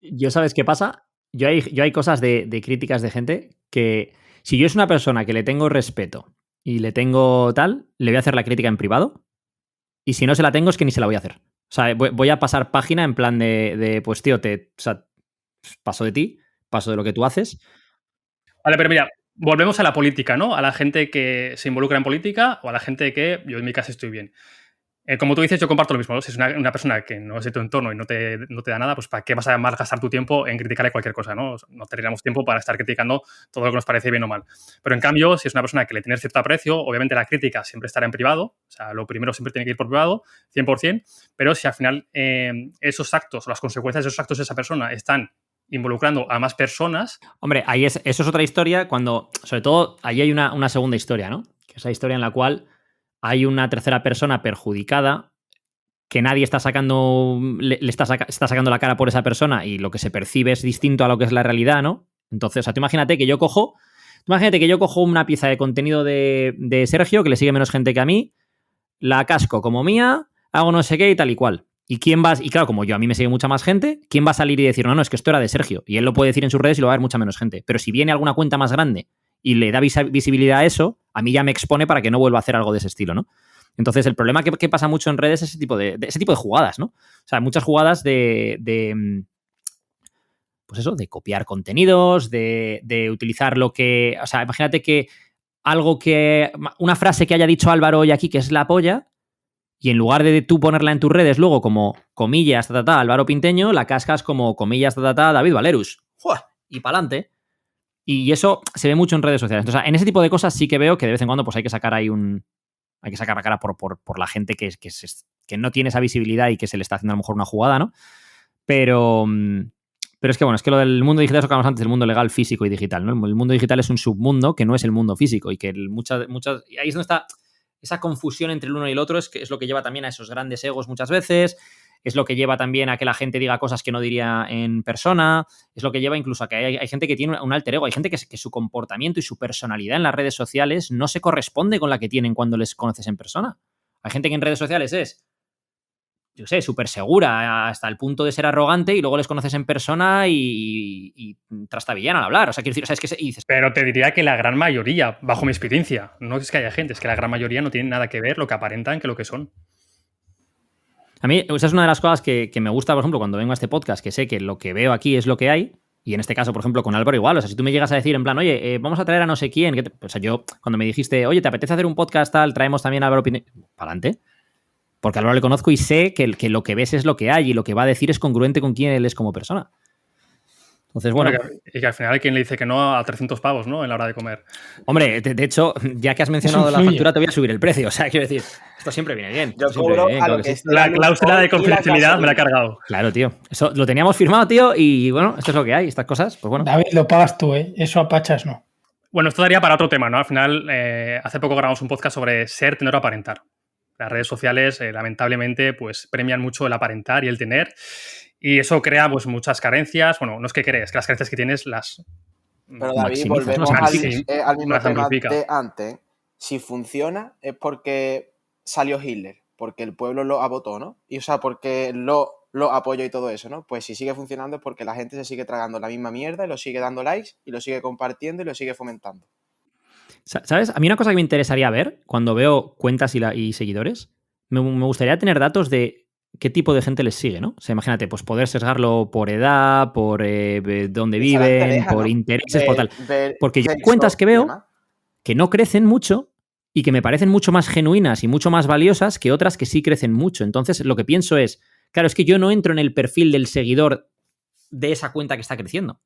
¿Yo sabes qué pasa? Yo hay cosas de críticas de gente que si yo es una persona que le tengo respeto y le tengo tal, le voy a hacer la crítica en privado. Y si no se la tengo, es que ni se la voy a hacer. O sea, voy a pasar página en plan de pues tío, paso de ti, paso de lo que tú haces. Vale, pero mira, volvemos a la política, ¿no? A la gente que se involucra en política o a la gente que yo en mi caso estoy bien. Como tú dices, yo comparto lo mismo, ¿no? Si es una persona que no es de tu entorno y no te da nada, pues ¿para qué vas a malgastar tu tiempo en criticarle cualquier cosa, ¿no? No tendríamos tiempo para estar criticando todo lo que nos parece bien o mal. Pero en cambio, si es una persona que le tienes cierto aprecio, obviamente la crítica siempre estará en privado, o sea, lo primero siempre tiene que ir por privado, 100%, pero si al final esos actos o las consecuencias de esos actos de esa persona están involucrando a más personas... Hombre, eso es otra historia cuando, sobre todo, ahí hay una segunda historia, ¿no? Que es la historia en la cual hay una tercera persona perjudicada que nadie está sacando, está sacando la cara por esa persona y lo que se percibe es distinto a lo que es la realidad, ¿no? Entonces, o sea, tú imagínate que yo cojo una pieza de contenido de Sergio, que le sigue menos gente que a mí, la casco como mía, hago no sé qué y tal y cual. Y claro, como a mí me sigue mucha más gente, ¿quién va a salir y decir, no, es que esto era de Sergio? Y él lo puede decir en sus redes y lo va a ver mucha menos gente. Pero si viene alguna cuenta más grande y le da visibilidad a eso, a mí ya me expone para que no vuelva a hacer algo de ese estilo, ¿no? Entonces, el problema que pasa mucho en redes es ese tipo de jugadas, ¿no? O sea, muchas jugadas pues eso, de copiar contenidos, de utilizar lo que... O sea, imagínate que una frase que haya dicho Álvaro hoy aquí, que es la polla, y en lugar de tú ponerla en tus redes luego como comillas, Álvaro Pinteño, la cascas como comillas, David Valerus. ¡Fua! Y pa'lante. Y eso se ve mucho en redes sociales. Entonces, en ese tipo de cosas sí que veo que de vez en cuando pues hay que sacar ahí hay que sacar la cara por la gente que no tiene esa visibilidad y que se le está haciendo a lo mejor una jugada, ¿no? Pero es que, bueno, es que lo del mundo digital, eso que hablamos antes, del mundo legal, físico y digital, ¿no? El mundo digital es un submundo que no es el mundo físico y que y ahí es donde está esa confusión entre el uno y el otro, es lo que lleva también a esos grandes egos muchas veces, es lo que lleva también a que la gente diga cosas que no diría en persona, es lo que lleva incluso a que hay gente que tiene un alter ego, hay gente que su comportamiento y su personalidad en las redes sociales no se corresponde con la que tienen cuando les conoces en persona. Hay gente que en redes sociales es, yo sé, súper segura hasta el punto de ser arrogante y luego les conoces en persona y trastabillana al hablar. O sea, quiero decir, o sea, es que dices... Pero te diría que la gran mayoría, bajo mi experiencia, no es que haya gente, es que la gran mayoría no tienen nada que ver lo que aparentan que lo que son. A mí, esa es una de las cosas que me gusta, por ejemplo, cuando vengo a este podcast, que sé que lo que veo aquí es lo que hay, y en este caso, por ejemplo, con Álvaro igual. O sea, si tú me llegas a decir en plan, oye, vamos a traer a no sé quién, o sea, yo cuando me dijiste, oye, ¿te apetece hacer un podcast tal? Traemos también a Álvaro Pineda. Para adelante. Porque a Álvaro le conozco y sé que lo que ves es lo que hay y lo que va a decir es congruente con quién él es como persona. Entonces, bueno. Y que al final hay quien le dice que no a 300 pavos, ¿no? En la hora de comer. Hombre, de hecho, ya que has mencionado la factura, te voy a subir el precio. O sea, quiero decir, esto siempre viene bien. Yo cobro a lo que sí. La cláusula de confidencialidad me la ha cargado. Claro, tío. Eso lo teníamos firmado, tío, y bueno, esto es lo que hay, estas cosas, pues bueno. David, lo pagas tú, ¿eh? Eso a pachas no. Bueno, esto daría para otro tema, ¿no? Al final, hace poco grabamos un podcast sobre ser, tener o aparentar. Las redes sociales, lamentablemente, pues premian mucho el aparentar y el tener. Y eso crea pues muchas carencias. Bueno, no es que crees, que las carencias que tienes las... Pero David, volvemos al mismo tema de antes. Si funciona es porque salió Hitler, porque el pueblo lo votó, ¿no? Y o sea, porque lo apoyó y todo eso, ¿no? Pues si sigue funcionando es porque la gente se sigue tragando la misma mierda y lo sigue dando likes y lo sigue compartiendo y lo sigue fomentando. ¿Sabes? A mí una cosa que me interesaría ver cuando veo cuentas y seguidores, me gustaría tener datos de qué tipo de gente les sigue, ¿no? O sea, imagínate, pues poder sesgarlo por edad, por dónde viven, por intereses, por tal. Porque yo hay cuentas que veo que no crecen mucho y que me parecen mucho más genuinas y mucho más valiosas que otras que sí crecen mucho. Entonces, lo que pienso es, claro, es que yo no entro en el perfil del seguidor de esa cuenta que está creciendo.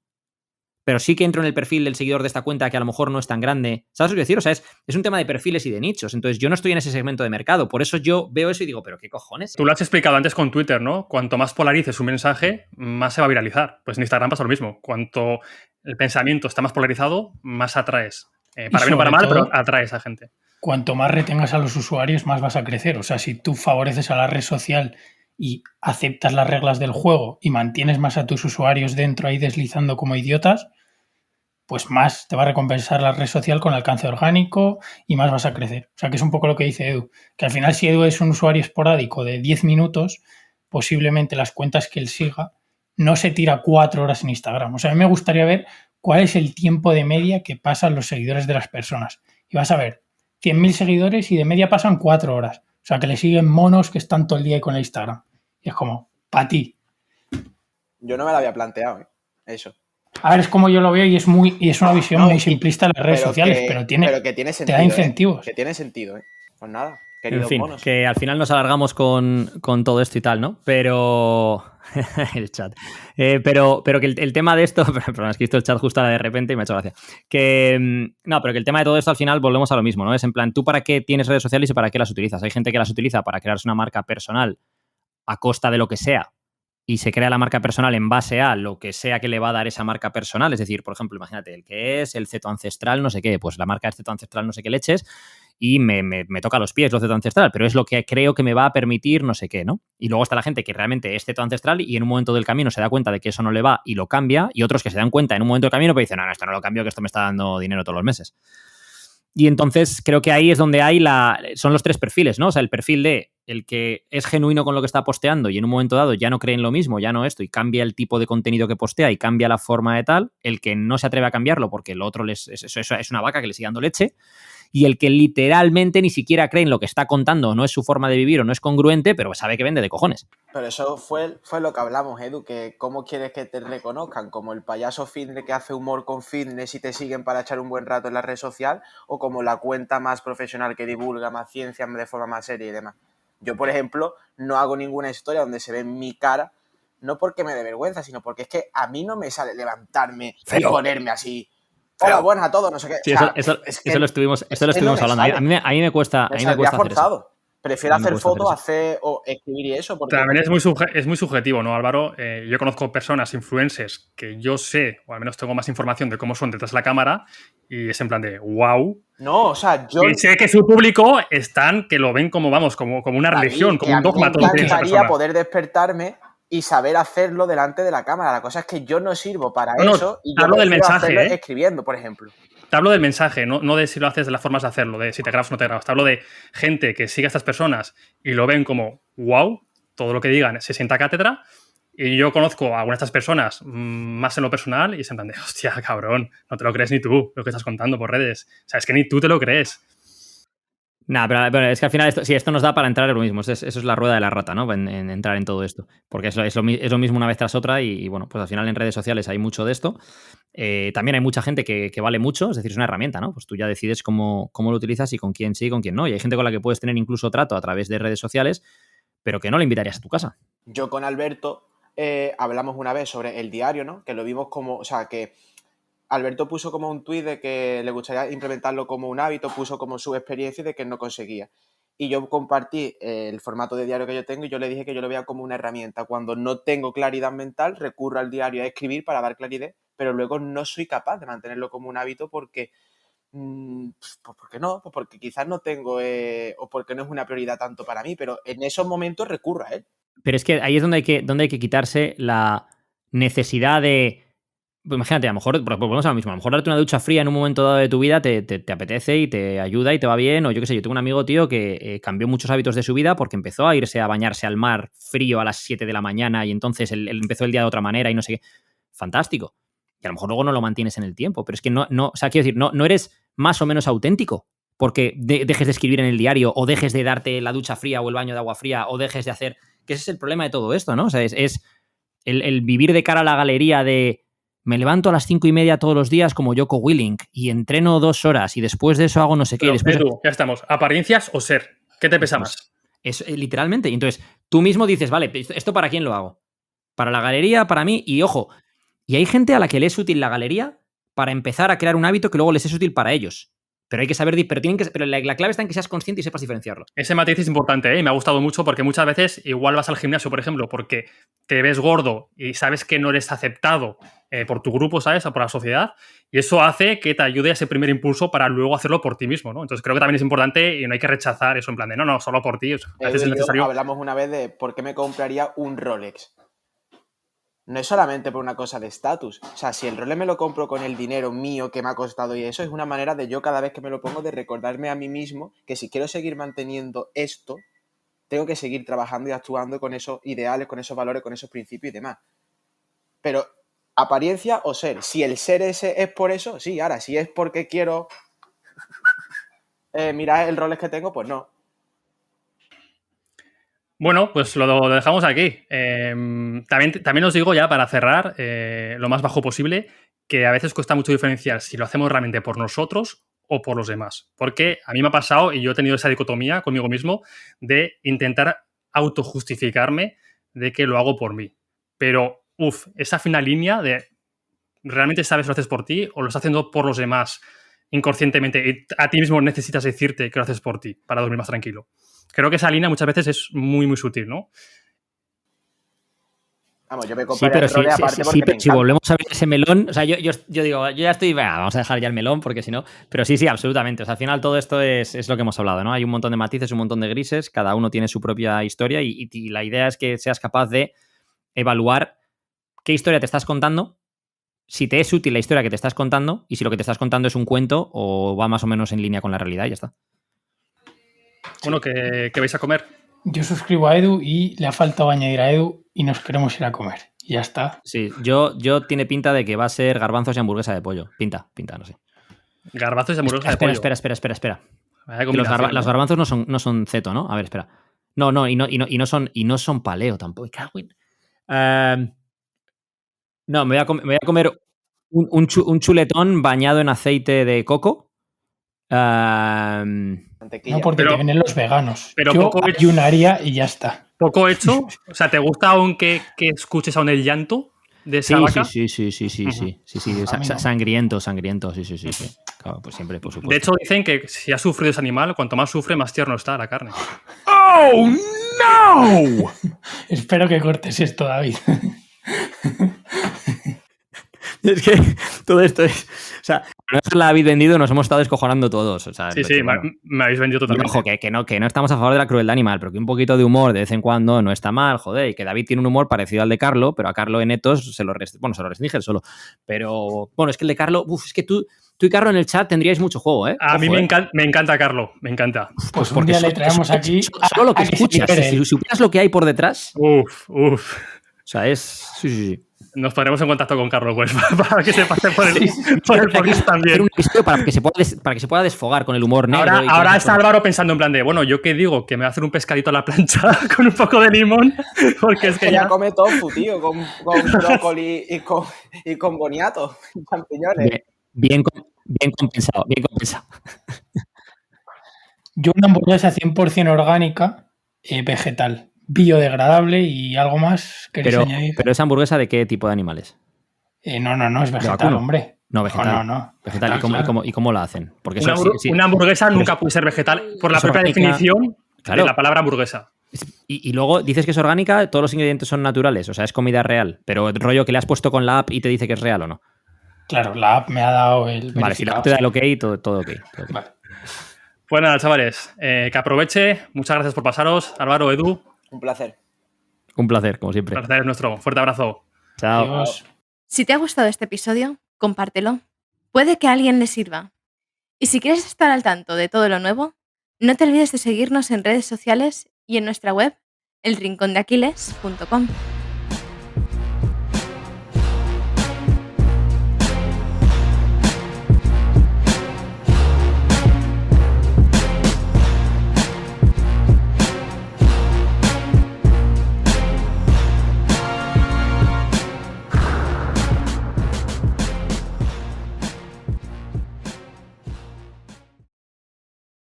Pero sí que entro en el perfil del seguidor de esta cuenta que a lo mejor no es tan grande. ¿Sabes lo que quiero decir? O sea, es un tema de perfiles y de nichos. Entonces, yo no estoy en ese segmento de mercado. Por eso yo veo eso y digo, ¿pero qué cojones? Tú lo has explicado antes con Twitter, ¿no? Cuanto más polarices un mensaje, más se va a viralizar. Pues en Instagram pasa lo mismo. Cuanto el pensamiento está más polarizado, más atraes. Para bien o para mal, pero atraes a gente. Cuanto más retengas a los usuarios, más vas a crecer. O sea, si tú favoreces a la red social y aceptas las reglas del juego y mantienes más a tus usuarios dentro ahí deslizando como idiotas, pues más te va a recompensar la red social con alcance orgánico y más vas a crecer. O sea, que es un poco lo que dice Edu, que al final si Edu es un usuario esporádico de 10 minutos, posiblemente las cuentas que él siga no se tira 4 horas en Instagram. O sea, a mí me gustaría ver cuál es el tiempo de media que pasan los seguidores de las personas. Y vas a ver 100.000 seguidores y de media pasan 4 horas. O sea, que le siguen monos que están todo el día con el Instagram. Y es como, para ti. Yo no me lo había planteado, eso. A ver, es como yo lo veo y es una visión muy simplista de las redes sociales, pero que tiene sentido, te da incentivos. Que tiene sentido, Pues nada, queridos en fin, monos. Que al final nos alargamos con todo esto y tal, ¿no? Pero... el chat. Pero que el tema de esto... Perdón, es que he visto el chat justo de repente y me ha hecho gracia. No, pero que el tema de todo esto al final volvemos a lo mismo, ¿no? Es en plan, ¿tú para qué tienes redes sociales y para qué las utilizas? Hay gente que las utiliza para crearse una marca personal a costa de lo que sea y se crea la marca personal en base a lo que sea que le va a dar esa marca personal. Es decir, por ejemplo, imagínate, el que es el ceto ancestral, no sé qué, pues la marca es ceto ancestral, no sé qué leches, y me toca los pies lo ceto ancestral, pero es lo que creo que me va a permitir no sé qué, ¿no? Y luego está la gente que realmente es ceto ancestral y en un momento del camino se da cuenta de que eso no le va y lo cambia, y otros que se dan cuenta en un momento del camino pero dicen, no, esto no lo cambio, que esto me está dando dinero todos los meses. Y entonces creo que ahí es donde son los tres perfiles, ¿no? O sea, el perfil de el que es genuino con lo que está posteando y en un momento dado ya no cree en lo mismo, ya no esto, y cambia el tipo de contenido que postea y cambia la forma de tal, el que no se atreve a cambiarlo porque el otro es una vaca que le sigue dando leche, y el que literalmente ni siquiera cree en lo que está contando, no es su forma de vivir o no es congruente, pero sabe que vende de cojones. Pero eso fue lo que hablamos, Edu, que cómo quieres que te reconozcan, como el payaso fitness que hace humor con fitness y te siguen para echar un buen rato en la red social, o como la cuenta más profesional que divulga más ciencia de forma más seria y demás. Yo, por ejemplo, no hago ninguna historia donde se ve mi cara, no porque me dé vergüenza, sino porque es que a mí no me sale levantarme y ponerme así. Hola, buenas a todos, no sé qué. Sí, eso lo estuvimos hablando. A mí me cuesta hacer eso. Prefiero hacer fotos, o escribir y eso. Porque... También es muy subjetivo, ¿no, Álvaro? Yo conozco personas, influencers, que yo sé, o al menos tengo más información de cómo son detrás de la cámara, y es en plan de wow. No, o sea, yo... Y sé que su público que lo ven como, vamos, como una religión, como un dogma. Me encantaría poder despertarme y saber hacerlo delante de la cámara. La cosa es que yo no sirvo para eso. Y yo hablo del mensaje, escribiendo, por ejemplo. Te hablo del mensaje, no de si lo haces de las formas de hacerlo, de si te grabas o no te grabas. Te hablo de gente que sigue a estas personas y lo ven como wow, todo lo que digan se sienta cátedra. Y yo conozco a algunas de estas personas más en lo personal y se en plan de, hostia, cabrón, no te lo crees ni tú lo que estás contando por redes. O sea, es que ni tú te lo crees. Nah, pero es que al final esto nos da para entrar en lo mismo. Eso es la rueda de la rata, ¿no? En entrar en todo esto. Porque es lo mismo una vez tras otra y bueno, pues al final en redes sociales hay mucho de esto. También hay mucha gente que vale mucho, es decir, es una herramienta, ¿no? Pues tú ya decides cómo lo utilizas y con quién sí y con quién no. Y hay gente con la que puedes tener incluso trato a través de redes sociales, pero que no le invitarías a tu casa. Yo con Alberto hablamos una vez sobre el diario, ¿no? Que lo vimos como, o sea, que Alberto puso como un tuit de que le gustaría implementarlo como un hábito, puso como su experiencia y de que no conseguía. Y yo compartí el formato de diario que yo tengo y yo le dije que yo lo veía como una herramienta. Cuando no tengo claridad mental, recurro al diario a escribir para dar claridad, pero luego no soy capaz de mantenerlo como un hábito porque... pues porque no, pues porque quizás no tengo o porque no es una prioridad tanto para mí, pero en esos momentos recurro a él. Pero es que ahí es donde hay que quitarse la necesidad de... Pues imagínate, a lo mejor, volvemos a lo mismo, a lo mejor darte una ducha fría en un momento dado de tu vida te apetece y te ayuda y te va bien, o yo qué sé, yo tengo un amigo, tío, que cambió muchos hábitos de su vida porque empezó a irse a bañarse al mar frío a las 7 de la mañana y entonces él empezó el día de otra manera y no sé qué. Fantástico. Y a lo mejor luego no lo mantienes en el tiempo, pero es que no, o sea, quiero decir, no eres más o menos auténtico porque dejes de escribir en el diario o dejes de darte la ducha fría o el baño de agua fría o dejes de hacer... Que ese es el problema de todo esto, ¿no? O sea, es el vivir de cara a la galería de... Me levanto a las 5:30 todos los días como Jocko Willink y entreno 2 horas y después de eso hago no sé qué. Pero, después... Edu, ya estamos. ¿Apariencias o ser? ¿Qué te pesa más? Es literalmente. Y entonces tú mismo dices, vale, ¿esto para quién lo hago? Para la galería, para mí, y ojo, y hay gente a la que le es útil la galería para empezar a crear un hábito que luego les es útil para ellos. Pero hay que saber, pero la clave está en que seas consciente y sepas diferenciarlo. Ese matiz es importante, ¿eh? Y me ha gustado mucho porque muchas veces igual vas al gimnasio, por ejemplo, porque te ves gordo y sabes que no eres aceptado por tu grupo, ¿sabes? O por la sociedad. Y eso hace que te ayude a ese primer impulso para luego hacerlo por ti mismo, ¿no? Entonces creo que también es importante y no hay que rechazar eso en plan de no, solo por ti. O sea, a veces es necesario. Hablamos una vez de por qué me compraría un Rolex. No es solamente por una cosa de estatus. O sea, si el Rolex me lo compro con el dinero mío que me ha costado y eso es una manera de yo cada vez que me lo pongo de recordarme a mí mismo que si quiero seguir manteniendo esto, tengo que seguir trabajando y actuando con esos ideales, con esos valores, con esos principios y demás. Pero apariencia o ser. Si el ser ese es por eso, sí. Ahora, si es porque quiero mirar el Rolex que tengo, pues no. Bueno, pues lo dejamos aquí. También os digo ya para cerrar, lo más bajo posible, que a veces cuesta mucho diferenciar si lo hacemos realmente por nosotros o por los demás. Porque a mí me ha pasado, y yo he tenido esa dicotomía conmigo mismo, de intentar autojustificarme de que lo hago por mí. Pero, esa fina línea de realmente sabes lo haces por ti o lo estás haciendo por los demás inconscientemente y a ti mismo necesitas decirte que lo haces por ti para dormir más tranquilo. Creo que esa línea muchas veces es muy, muy sutil, ¿no? Vamos, yo me compré el Rolex aparte porque pero si volvemos a ver ese melón, o sea, yo digo, yo ya estoy, vamos a dejar ya el melón porque si no, pero sí, absolutamente. O sea, al final todo esto es lo que hemos hablado, ¿no? Hay un montón de matices, un montón de grises, cada uno tiene su propia historia y la idea es que seas capaz de evaluar qué historia te estás contando, si te es útil la historia que te estás contando y si lo que te estás contando es un cuento o va más o menos en línea con la realidad y ya está. Bueno, ¿qué vais a comer? Yo suscribo a Edu y le ha faltado añadir a Edu y nos queremos ir a comer. Y ya está. Sí, yo tiene pinta de que va a ser garbanzos y hamburguesa de pollo. Pinta, no sé. Garbanzos y hamburguesa de pollo. Espera. Los garbanzos no son ceto, ¿no? A ver, espera. No, y no son paleo tampoco. No, me voy a comer un chuletón bañado en aceite de coco. No, porque te vienen los veganos. Pero yo ayunaría y ya está. ¿Poco hecho? O sea, ¿te gusta aún que escuches aún el llanto de esa vaca? Sí. Sangriento, sí. Claro, pues siempre, por supuesto. De hecho, dicen que si ha sufrido ese animal, cuanto más sufre, más tierno está la carne. ¡Oh, no! Espero que cortes esto, David. Es que todo esto es... O sea, no la habéis vendido, nos hemos estado descojonando todos. O sea, sí, bueno, me habéis vendido totalmente. Ojo, que no estamos a favor de la crueldad animal, pero que un poquito de humor de vez en cuando no está mal, joder, y que David tiene un humor parecido al de Carlo, pero a Carlo en Etos se lo restringe él solo. Pero, bueno, es que el de Carlo... es que tú y Carlo en el chat tendríais mucho juego, ¿eh? A mí me encanta Carlo, me encanta. Pues un día le traemos aquí... Solo lo que escuchas, si supieras lo que hay por detrás... O sea, es... Sí. Nos pondremos en contacto con Carlos, pues, para que se pase por el podcast también. Para que se pueda desfogar con el humor negro. Ahora está Álvaro pensando en plan de, bueno, ¿yo qué digo? Que me va a hacer un pescadito a la plancha con un poco de limón, porque es que ya come tofu, tío, con brócoli y con boniato, champiñones. Bien compensado. Yo una hamburguesa 100% orgánica, vegetal. Biodegradable y algo más queréis añadir. ¿Pero esa hamburguesa de qué tipo de animales? No, es vegetal, hombre. No, vegetal. No. Vegetal. ¿Y cómo la hacen? Porque una hamburguesa nunca puede ser vegetal por la propia definición de la palabra hamburguesa. Y luego dices que es orgánica, todos los ingredientes son naturales, o sea, es comida real. Pero el rollo que le has puesto con la app y te dice que es real o no. Claro, la app me ha dado el... Vale, si la app te da el ok, todo ok. Vale. Pues nada, chavales, que aproveche. Muchas gracias por pasaros. Álvaro, Edu. Un placer, como siempre. El placer es nuestro. Fuerte abrazo. Chao. Adiós. Si te ha gustado este episodio, compártelo. Puede que a alguien le sirva. Y si quieres estar al tanto de todo lo nuevo, no te olvides de seguirnos en redes sociales y en nuestra web, elrincondeaquiles.com.